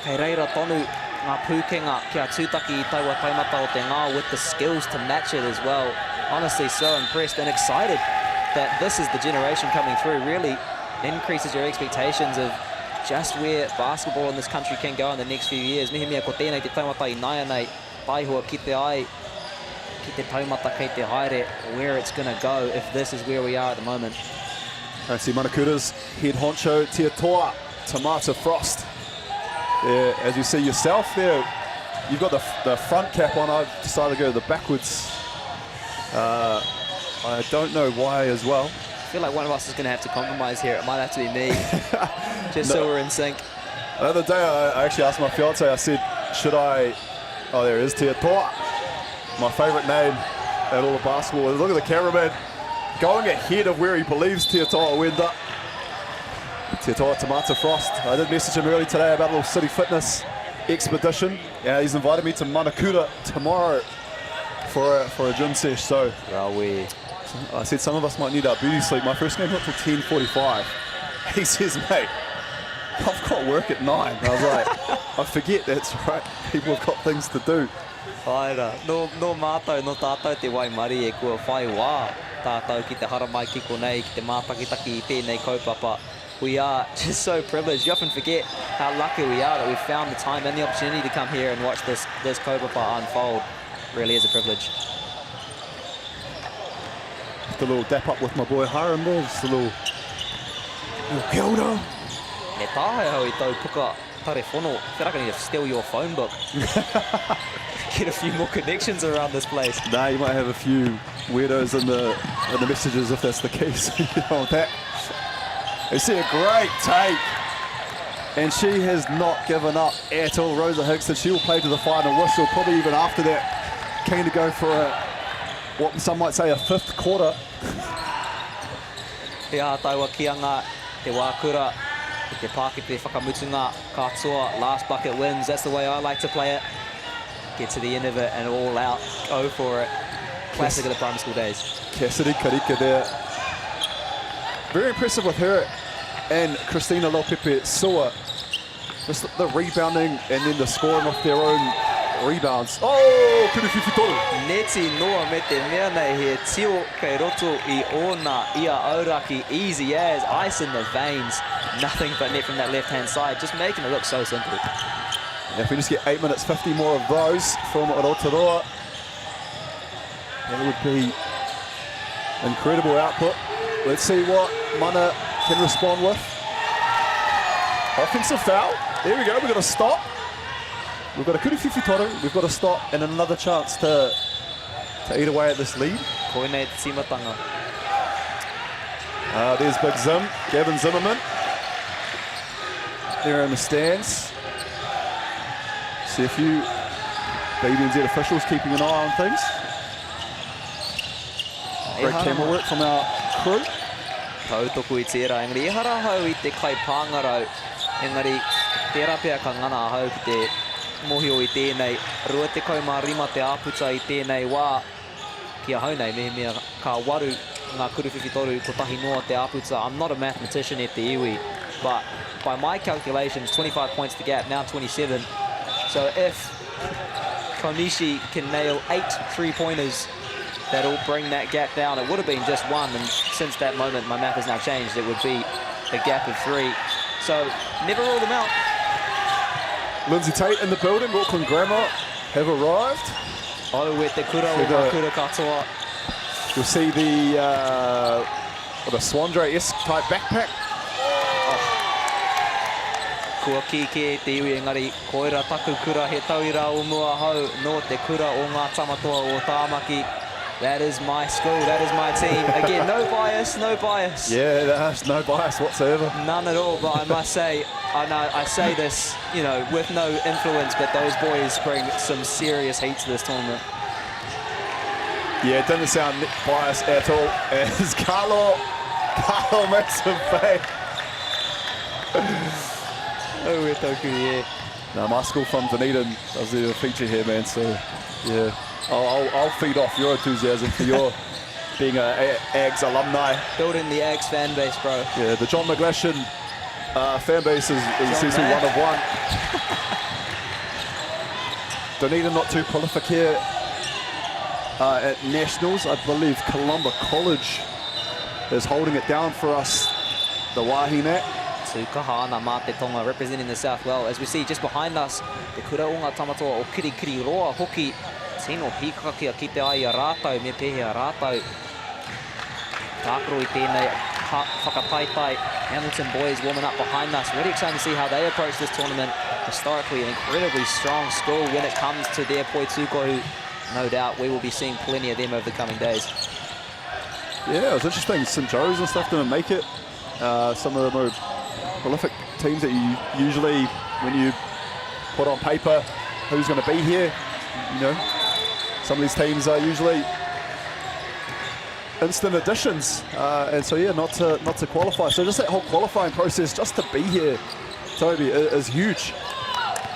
kei reira tonu ngā pūkenga kia tūtaki I taua taumata o te ngā with the skills to match it as well. Honestly, so impressed and excited that this is the generation coming through. Really increases your expectations of just where basketball in this country can go in the next few years. Mihi mea ko tēnei te taumata I naia nei, taihua ki te ai, ki te taumata kei te haere, where it's going to go if this is where we are at the moment. I see Manakura's head honcho, Tia Toa, Tamata Frost. Yeah, as you see yourself there, you've got the front cap on. I've decided to go the backwards. I don't know why as well. I feel like one of us is going to have to compromise here. It might have to be me, just so we're in sync. The other day, I actually asked my fiance, I said, should I... Oh, there it is, Tia Toa. My favourite name at all of basketball. Look at the cameraman going ahead of where he believes Tia Toa went up. Tia Toa Tamata Frost. I did message him early today about a little city fitness expedition. Yeah, he's invited me to Manakura tomorrow for a gym sesh. So I said some of us might need our beauty sleep. My first game's not till 10:45. He says, mate, I've got work at 9. I was like, I forget, that's right. People have got things to do. Whaera, no mātou, no tātou te waimari e kua whai wā. Tātou ki te haramai ki konei, ki te mātakitaki I tēnei kaupapa. We are just so privileged. You often forget how lucky we are that we've found the time and the opportunity to come here and watch this kaupapa unfold. Really is a privilege. Just a little dap up with my boy Haram there, just a little kia ora. Ne tāhei hau I tau puka tarefono. I feel like I need to steal your phone book. Get a few more connections around this place. Nah, you might have a few weirdos in the messages if that's the case. You don't want that. You see a great take, and she has not given up at all. Rosa Higston, she will play to the final whistle, probably even after that. Keen to go for what some might say a 5th quarter. He ātaua kianga, te wākura, te Pākete whakamutunga, katoa, last bucket wins. That's the way I like to play it. Get to the end of it and all out, go for it. Classic of the primary school days. Cassidy Karika there. Very impressive with her and Christina Lopepe Sua. Just the rebounding and then the scoring off their own rebounds. Oh, Kuruwhiwhitoru. Neti noa me te mea nei he tio kei roto I ona ia auraki, easy as, ice in the veins. Nothing but net from that left-hand side, just making it look so simple. And if we just get 8 minutes 50 more of those from Rotorua, that would be incredible output. Let's see what Mana can respond with. Offensive foul. There we go, we've got a stop. We've got a Kuruwhiwhitoru, we've got a stop and another chance to eat away at this lead. Koinei te timatanga. There's Big Zim, Gavin Zimmerman. There in the stands. See a few BBNZ officials keeping an eye on things. Great camera work from our crew. Tautoku I tērā, engari e hara hau I te kai pāngarau. Engari, tērā pēr ka ngana hau ki te mohio I tēnei. Rua te kaumārima te āputa I tēnei wā. Kia hau nei, mehemea ka waru ngā Kuruwhiwhitoru ko tahi noa te āputa. I'm not a mathematician e te iwi, but by my calculations, 25 points to gap, now 27. So if Konishi can nail 8 3-pointers that'll bring that gap down. It would have been just 1, and since that moment, my math has now changed. It would be a gap of 3. So never rule them out. Lindsay Tate in the building. Auckland Grammar have arrived. Oh, with the kura o kura katoa. You'll see the Swandre-esque type backpack. Kua kike te iwi engari, koira taku kura he tauira o mua hau, no te kura o ngā tamatoa o Tāmaki. That is my school, that is my team. Again, no bias, no bias. Yeah, there's no bias whatsoever. None at all, but I must say, I say this, you know, with no influence, but those boys bring some serious heat to this tournament. Yeah, it didn't sound biased at all. As Carlo makes a fake. Oh, we're toku, yeah. No, my school from Dunedin does a feature here, man, so yeah. I'll feed off your enthusiasm for your being a Ags alumni. Building the Ags fan base, bro. Yeah, the John McGlashan fan base is essentially one of one. Dunedin not too prolific here at Nationals. I believe Columba College is holding it down for us, the Wahine. Kahana Mate Tonga representing the South well. As we see just behind us, the kura o ngā tamatoa o Kirikiri roa hoki. Tino hikakia ki te ai a rātau, me pehe a rātau. Tākaro I tēnei whakataitai. Hamilton boys warming up behind us. Really excited to see how they approach this tournament. Historically, an incredibly strong school when it comes to their poituko, who no doubt we will be seeing plenty of them over the coming days. Yeah, it was interesting. St. Joe's and stuff didn't make it. Some of the more prolific teams that you usually, when you put on paper who's going to be here, you know, some of these teams are usually instant additions, and so yeah, not to qualify. So just that whole qualifying process, just to be here, Toby, is huge.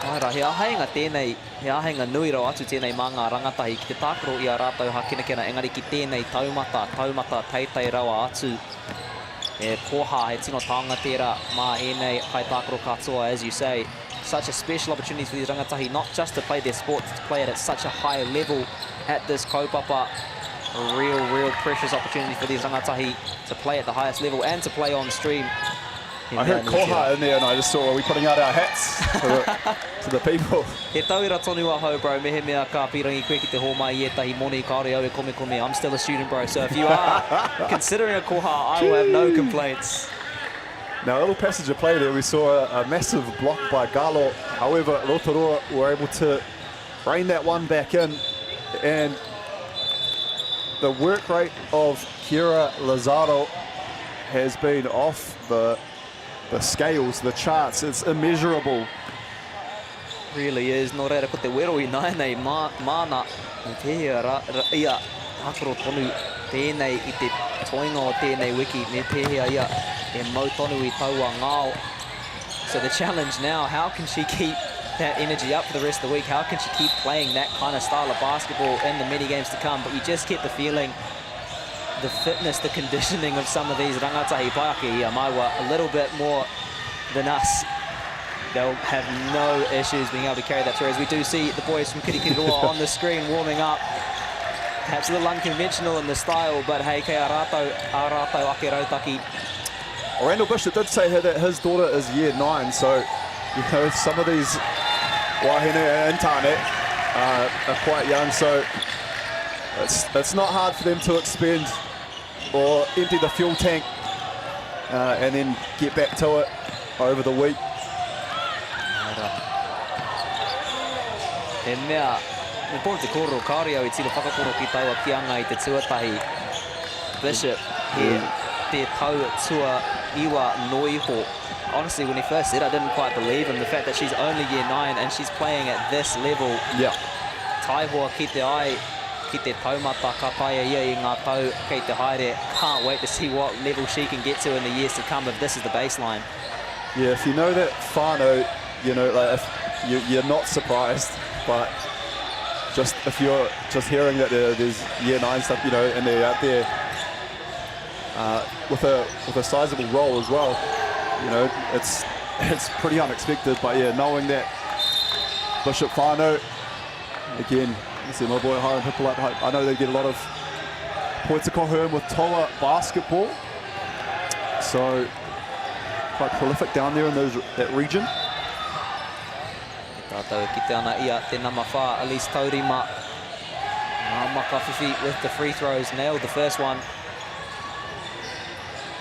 Aira, he ahainga tēnei, he ahainga nui rau atu tēnei mā ngā rangatahi ki te tākaro I a rātau hakinakena, engari ki tēnei taumata teitei rawa atu. E koha, he tino taonga tērā mā ēnei kai tākaro katoa, as you say. Such a special opportunity for these rangatahi, not just to play their sport, to play it at such a high level at this kaupapa. A real precious opportunity for these rangatahi to play at the highest level and to play on stream. I heard koha in there and I just saw, are we putting out our hats to the people? He tauira tonu a hau, bro, mehe mea ka pirangi koe ki te hōmai I etahi moni kaore au e kome. I'm still a student, bro, so if you are considering a koha, I will have no complaints. Now, a little passage of play there, we saw a massive block by Galo. However, Rotorua were able to rein that one back in. And the work rate of Kira Lazaro has been off the scales, the charts. It's immeasurable. Really is. Nō reira ko te wero I naenei mana I te ia tākaro tonu tēnei I te toinga o tēnei wiki me pēhea ia e mau tonu I taua ngāo. So the challenge now, how can she keep that energy up for the rest of the week? How can she keep playing that kind of style of basketball in the many games to come? But you just get the feeling, the fitness, the conditioning of some of these rangatahi paake here, Maiwa, a little bit more than us. They'll have no issues being able to carry that through. As we do see the boys from Kirikiriroa on the screen warming up. Perhaps a little unconventional in the style, but hey, kei a rātau ake rautaki. Randall Bishop did say that his daughter is year 9, so you know some of these wahine and Tane are quite young, so it's not hard for them to expend or empty the fuel tank and then get back to it over the week. E mea, me pōr te koro kāre au I tino whakakoro ki taua ki anga I te tuatahi. Bishop, te tau tua iwa noiho. Honestly, when he first said, I didn't quite believe him. The fact that she's only year 9 and she's playing at this level. Yeah. Taihoa ki te ai, ki te taumata ka taia ia I ngā tau kei te haere. Can't wait to see what level she can get to in the years to come if this is the baseline. Yeah, if you know that whānau, you know, like if you're not surprised, but just if you're just hearing that there's year 9 stuff, you know, and they're out there with a sizable role as well, you know, it's pretty unexpected. But yeah, knowing that Bishop whānau, again, you see my boy Hiram Hippolyte, I know they get a lot of Points Kohoum with Toa basketball. So quite prolific down there in that region. Tātou ki te ana ia te nama whā, Elise Taurima. Makawhiwhi with the free throws, nailed the first one.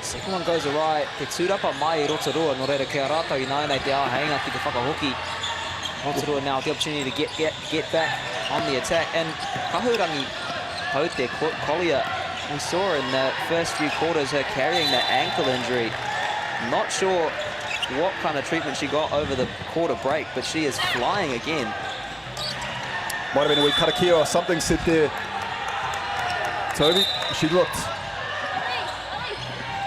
Second one goes awry. Te tūrapa mai I Rotorua, no reira kia rātau I nānei te āheinga ki te whakahoki. Rotorua now the opportunity to get back on the attack. And Kahurangi out there, Collier, we saw in the first few quarters her carrying that ankle injury. Not sure what kind of treatment she got over the quarter break, but she is flying again. Might have been a wee karakia or something said there. Toby, she looked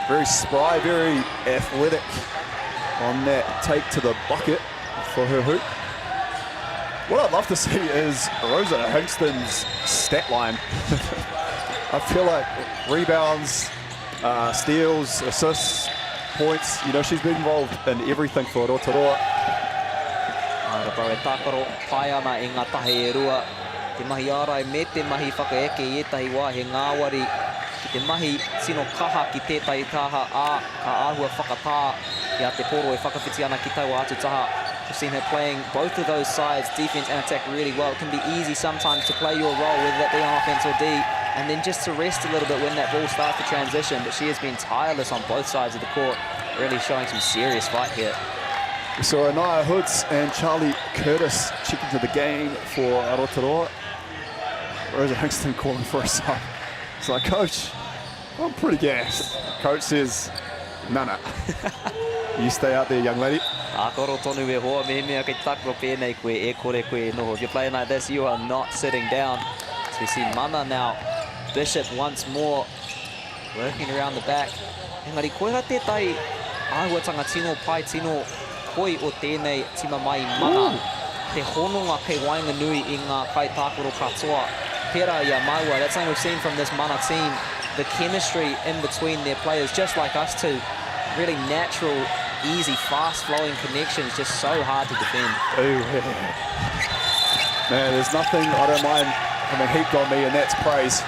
very spry, very athletic on that take to the bucket for her hoop. What I'd love to see is Rosa Hingston's stat line. I feel like rebounds, steals, assists, points, you know, she's been involved in everything for Rotorua. Aira e tākaro pai ana I ngā tahe e rua. Te mahi ārai me te mahi whakaeke I etahi wā he ngāwari. Ki te mahi tino kaha ki tētai taha ka āhua whakatā. Ia te poro e whakawhiti ana ki taua atu taha. We've seen her playing both of those sides, defense and attack, really well. It can be easy sometimes to play your role, whether that be on offense or D, and then just to rest a little bit when that ball starts to transition. But she has been tireless on both sides of the court, really showing some serious fight here. We saw Anaya Hoods and Charlie Curtis check into the game for Rotorua. Rosa Hingston calling for a sub. It's like, Coach, I'm pretty gassed. Coach says, no. You stay out there, young lady. If you're playing like this, you are not sitting down. So we see Mana now. Bishop once more working around the back. Engari, koera tētai āhuatanga tino pai tino koi o tēnei tima mai Mana. Te hononga kei wainga nui I ngā kai tākoro katoa. Pera ia maua, that's something we've seen from this Mana team. The chemistry in between their players, just like us two. Really natural, easy, fast-flowing connections, just so hard to defend. Ooh, man, there's nothing I don't mind having heaped on me, and that's praise.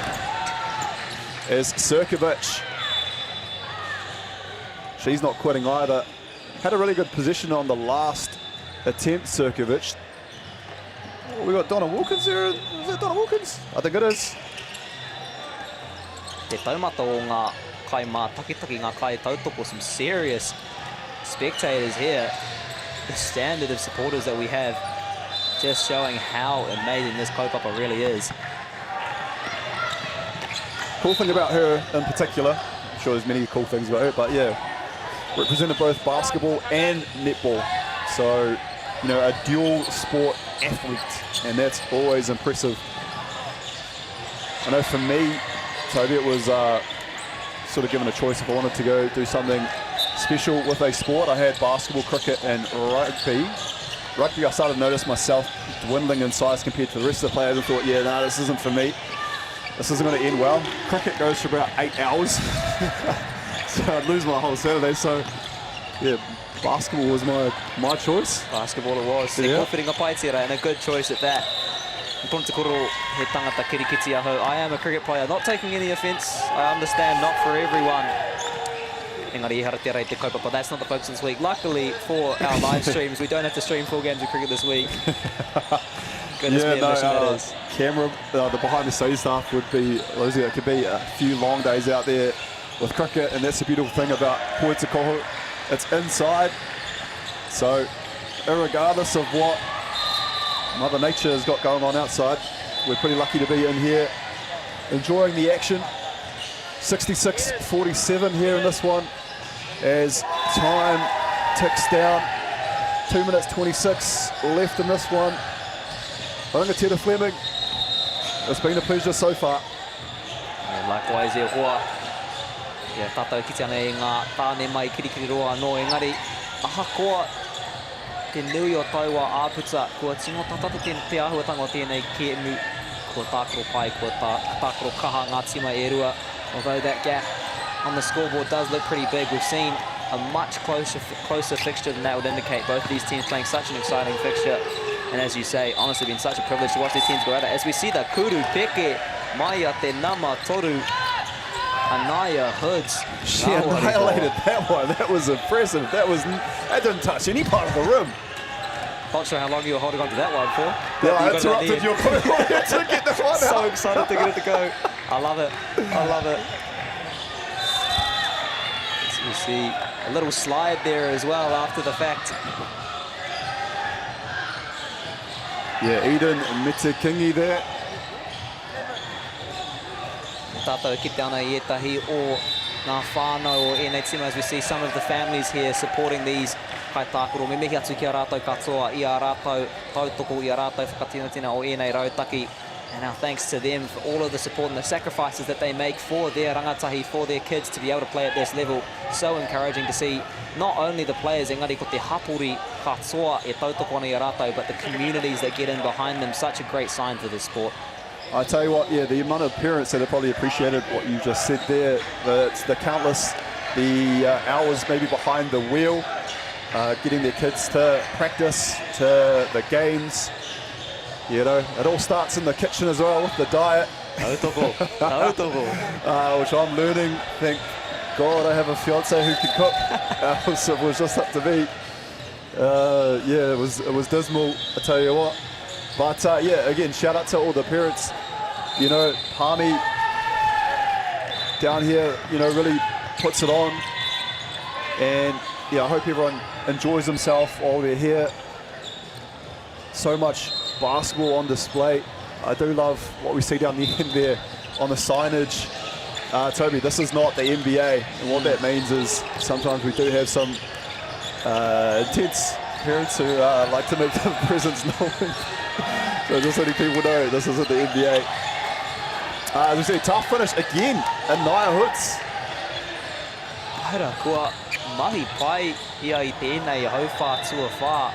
As Sirkovic, she's not quitting either. Had a really good position on the last attempt, Sirkovic. Oh, we got Donna Wilkins there. Is that Donna Wilkins? I think it is. Te taumata o ngā kai mā takitaki ngā kai tautoko, some serious spectators here. The standard of supporters that we have, just showing how amazing this kaupapa really is. Cool thing about her in particular, I'm sure there's many cool things about her, but yeah, represented both basketball and netball. So, you know, a dual sport athlete, and that's always impressive. I know for me, Toby, it was sort of given a choice if I wanted to go do something special with a sport. I had basketball, cricket and rugby. Rugby, I started to notice myself dwindling in size compared to the rest of the players and thought, yeah, no, this isn't for me. This isn't going to end well. Cricket goes for about 8 hours. So I'd lose my whole Saturday. So, yeah, basketball was my choice. Basketball it was. Yeah. And a good choice at that. I am a cricket player, not taking any offence. I understand, not for everyone. But that's not the focus this week. Luckily for our live streams, we don't have to stream 4 games of cricket this week. Goodness me, that is. Camera, the behind the scenes stuff would be, it could be a few long days out there with cricket, and that's the beautiful thing about Points Kohoum. It's inside, so irregardless of what Mother Nature has got going on outside, we're pretty lucky to be in here enjoying the action. 66-47 here in this one as time ticks down. 2 minutes 26 left in this one. Rangatira Fleming, it's been a pleasure so far. Likewise, e hoa. Ia tātou kiti ana e ngā tāne mai kirikiri roa no engari. Ahakoa te nui o taua āputa, kua tino tatata te āhuatanga o tēnei kēmu, kua tākoro pai, kua tākoro kaha ngā tima e rua. Although that gap on the scoreboard does look pretty big, we've seen a much closer fixture than that would indicate. Both of these teams playing such an exciting fixture. And as you say, honestly, been such a privilege to watch these teams go at it. As we see the kuru peke, mai a te nama toru, Anaya Hoods. She annihilated that one. That was impressive. That didn't touch any part of the rim. Not sure how long you were holding on to that one for. Yeah, I interrupted your comment to get this one out. So excited to get it to go. I love it. I love it. So you see a little slide there as well after the fact. Yeah, Eden Mitikingi there. Tātou ki te ana I etahi o ngā whānau o ēnei tima, as we see some of the families here supporting these kai tākoro. Me mihi atu ki a rātou katoa, I a rātou tautoko, I a rātou whakatinatina o ēnei rautaki. And our thanks to them for all of the support and the sacrifices that they make for their rangatahi, for their kids to be able to play at this level. So encouraging to see not only the players, engari ko te hapori katoa e tautoko ana I a rātou, but the communities that get in behind them. Such a great sign for this sport. I tell you what, yeah, the amount of parents that have probably appreciated what you just said there, the countless, hours maybe behind the wheel, getting their kids to practice, to the games. You know, it all starts in the kitchen as well with the diet. Which I'm learning. Thank God I have a fiance who can cook. So it was just up to me. Yeah, it was dismal, I tell you what. But yeah, again, shout out to all the parents. You know, Palmy down here, you know, really puts it on. And yeah, I hope everyone enjoys themselves while they're here. So much basketball on display. I do love what we see down the end there on the signage. Toby, this is not the NBA. And what that means is sometimes we do have some intense parents who like to make their presence known. So just letting people know this isn't the NBA. As we see, tough finish again, and Nia Hoods. Haira, kua mahi pai ia I tēnei hauwha tua whā.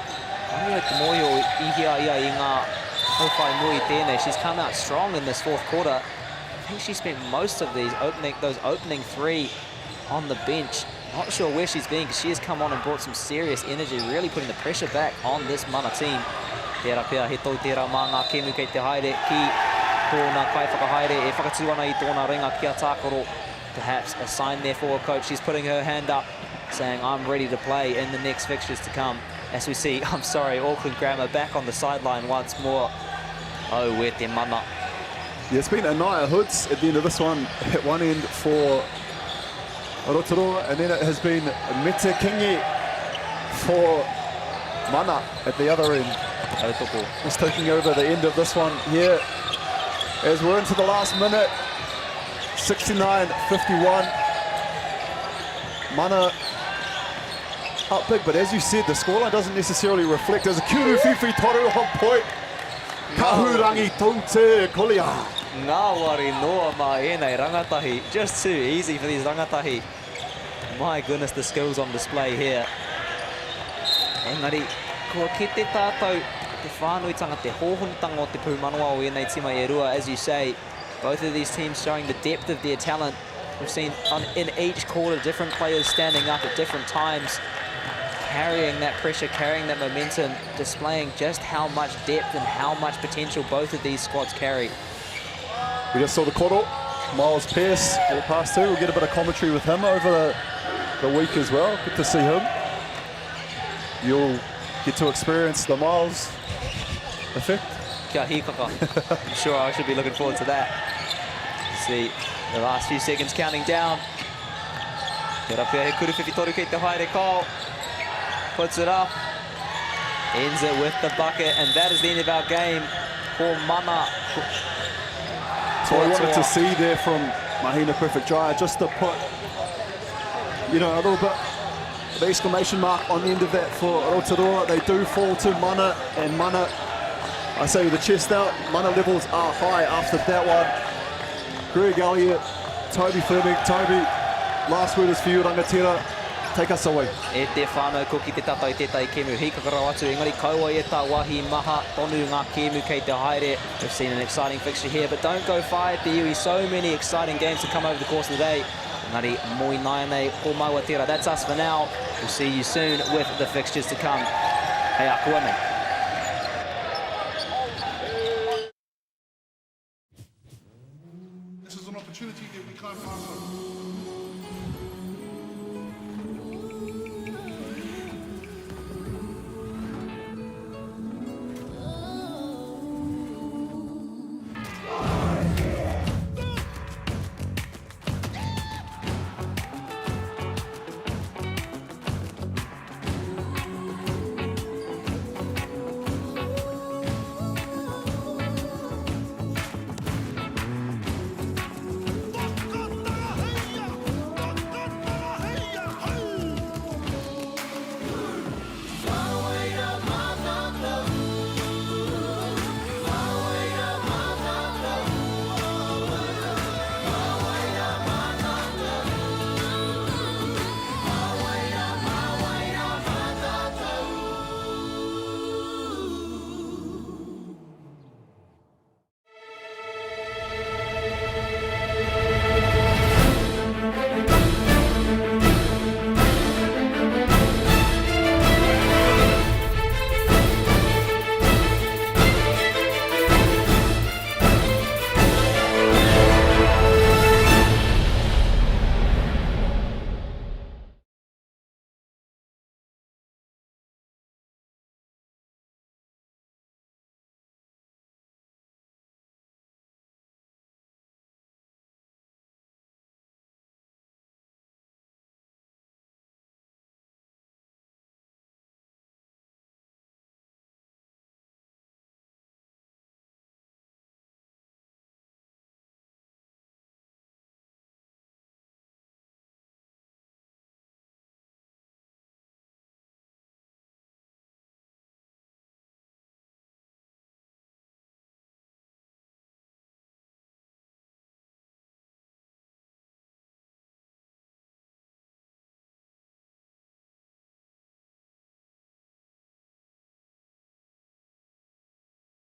Mahi te moio ihia ia I ngā hauwhai mui tēnei. She's come out strong in this fourth quarter. I think she spent most of those opening three on the bench. Not sure where she's been, because she has come on and brought some serious energy, really putting the pressure back on this mana team. Tērā pia he tau tērā mā ngā kēmu kei te haere ki tōna kai whakahaere e whakatū ana I tōna ringa kia tākoro. Perhaps a sign there for a coach. She's putting her hand up, saying, I'm ready to play in the next fixtures to come. As we see, I'm sorry, Auckland Grammar back on the sideline once more. Oh, where te mana. Yeah, it's been Anaya Hoods at the end of this one, at one end for Rotorua, and then it has been Mete Kingi for Mana at the other end. Just taking over the end of this one here as we're into the last minute. 69-51. Mana up big, but as you said, the scoreline doesn't necessarily reflect. There's a Kuru Fifi Toru on point. Kahurangi Tonte Kolia. Ngāwari noa mā ēnei rangatahi. Just too easy for these rangatahi. My goodness, the skills on display here. Engari, kua ki te tātou, te whānuitanga, te hōhonutanga o te pūmanawa o ēnei tima e rua, as you say. Both of these teams showing the depth of their talent. We've seen in each quarter different players standing up at different times, carrying that pressure, carrying that momentum, displaying just how much depth and how much potential both of these squads carry. We just saw the koro, Miles Pearce, all past two. We'll get a bit of commentary with him over the week as well. Good to see him. You'll get to experience the Miles effect. Kia hikaka. I'm sure I should be looking forward to that. See the last few seconds counting down. Tērā pia he kuruwhiwhi toru kei te haere kau. Puts it up. Ends it with the bucket, and that is the end of our game for Mana. So I wanted to see there from Mahina Perfect Dry, just to put, you know, a little bit of exclamation mark on the end of that for Rotorua. They do fall to Mana, and Mana, I say with the chest out, Mana levels are high after that one. Greg Elliott, Toby Fleming. Toby, last word is for you, Rangatira. Take us away. E te whānau ko ki te tata I tētai kēmu. Hei kakarau atu, engari kaua e tā wahi maha, tonu ngā kēmu kei te haere. We've seen an exciting fixture here, but don't go far at the iwi. So many exciting games to come over the course of the day. Engari, moi nai nei, ko maua tira. That's us for now. We'll see you soon with the fixtures to come. Hei a kua nei. This is an opportunity opportunity that we can't pass on.